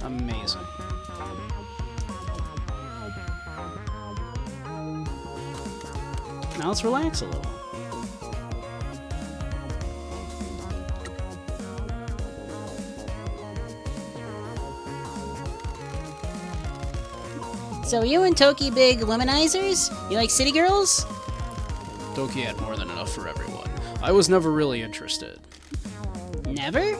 Amazing. Now let's relax a little. So you and Toki big womanizers? You like city girls? Toki had more than enough for everyone. I was never really interested. Never?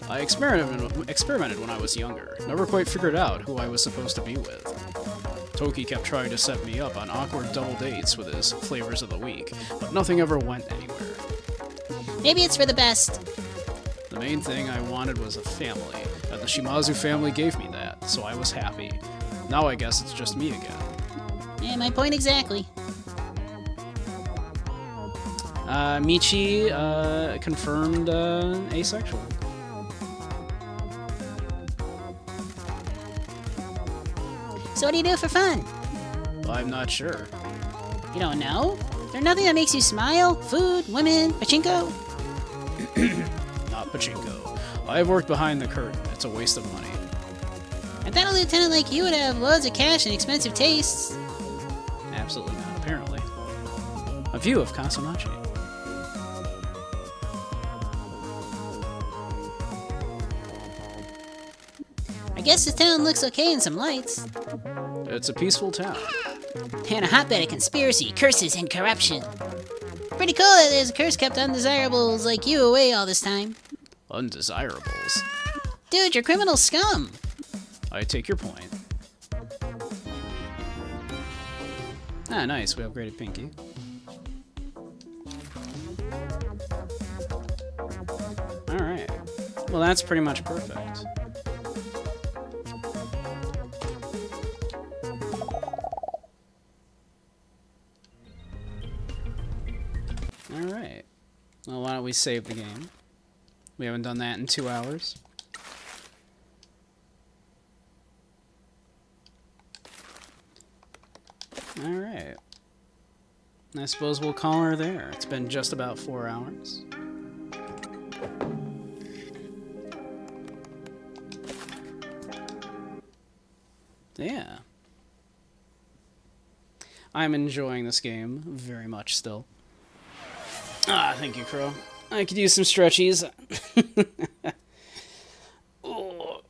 I experimented when I was younger. Never quite figured out who I was supposed to be with. Toki kept trying to set me up on awkward double dates with his flavors of the week, but nothing ever went anywhere. Maybe it's for the best. The main thing I wanted was a family, and the Shimazu family gave me that, so I was happy. Now I guess it's just me again. Yeah, my point exactly. Michi, confirmed, asexual. So what do you do for fun? I'm not sure. You don't know? There's nothing that makes you smile? Food, women, pachinko? Not pachinko. I've worked behind the curtain. It's a waste of money. I thought a lieutenant like you would have loads of cash and expensive tastes. Absolutely not, apparently. A view of Kasumachi. I guess this town looks okay in some lights. It's a peaceful town. And a hotbed of conspiracy, curses, and corruption. Pretty cool that there's a curse kept undesirables like you away all this time. Undesirables. Dude, you're criminal scum. I take your point. Ah, nice. We upgraded Pinky. Alright. Well, that's pretty much perfect. Alright. Well, why don't we save the game? We haven't done that in 2 hours. Alright. I suppose we'll call her there. It's been just about 4 hours. Yeah. I'm enjoying this game very much still. Ah, thank you, Crow. I could use some stretchies. Oh.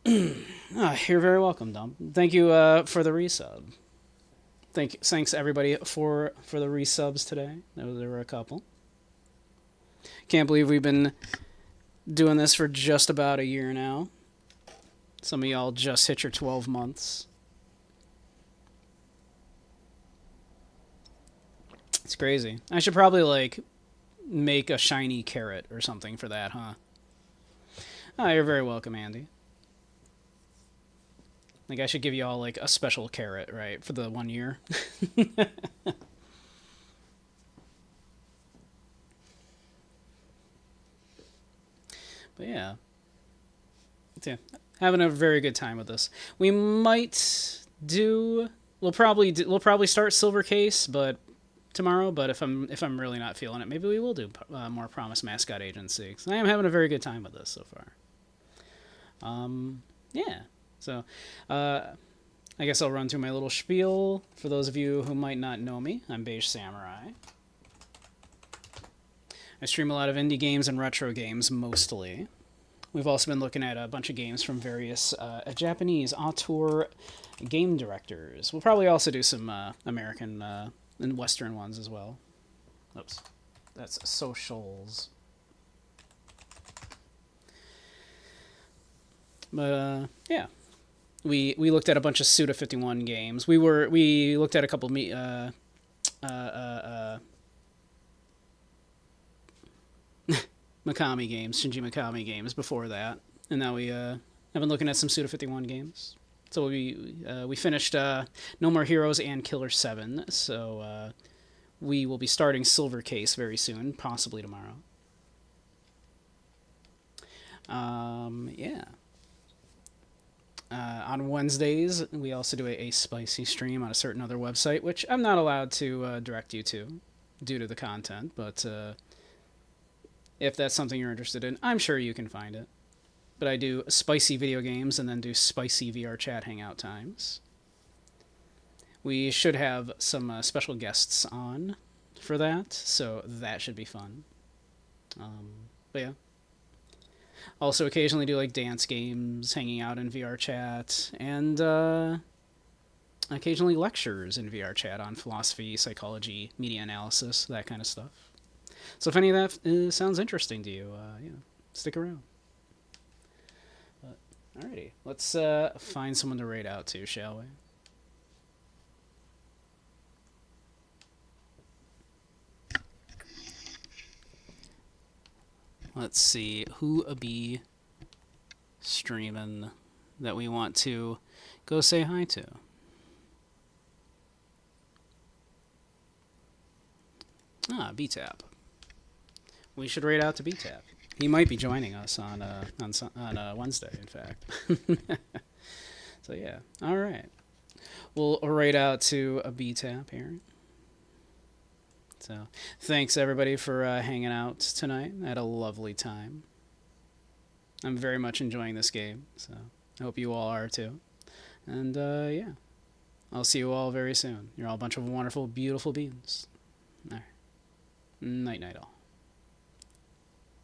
You're very welcome, Dom. Thank you for the resub. Thanks everybody for the resubs today. There were a couple. Can't believe we've been doing this for just about a year now. Some of y'all just hit your 12 months. It's crazy. I should probably, like, make a shiny carrot or something for that, huh? Oh, you're very welcome, Andy. Like, I should give you all, like, a special carrot, right, for the 1 year. But yeah. Having a very good time with this. We might do... We'll probably start Silver Case, but tomorrow. But if I'm really not feeling it, maybe we will do more Promise Mascot Agency. 'Cause I am having a very good time with this so far. Yeah. So, I guess I'll run through my little spiel. For those of you who might not know me, I'm Beige Samurai. I stream a lot of indie games and retro games, mostly. We've also been looking at a bunch of games from various Japanese auteur game directors. We'll probably also do some American and Western ones as well. Oops. That's socials. But, yeah. We looked at a bunch of Suda51 games. We looked at a couple Mikami games, Shinji Mikami games before that, and now we have been looking at some Suda51 games. So we finished No More Heroes and Killer 7. So we will be starting Silver Case very soon, possibly tomorrow. Yeah. On Wednesdays, we also do a spicy stream on a certain other website, which I'm not allowed to direct you to due to the content, but if that's something you're interested in, I'm sure you can find it. But I do spicy video games and then do spicy VR chat hangout times. We should have some special guests on for that, so that should be fun. But yeah. Also occasionally do like dance games, hanging out in VR chat, and occasionally lectures in VR chat on philosophy, psychology, media analysis, that kind of stuff. So if any of that sounds interesting to you, yeah, stick around. But, alrighty, let's find someone to raid out to, shall we? Let's see, who be streaming that we want to go say hi to. Ah, B-Tap. We should raid out to B-Tap. He might be joining us on Wednesday, in fact. So yeah, all right. We'll raid out to a B-Tap here. So thanks everybody for hanging out tonight. I had a lovely time. I'm very much enjoying this game, so I hope you all are too. And yeah, I'll see you all very soon. You're all a bunch of wonderful, beautiful beings. All right. Night, night all.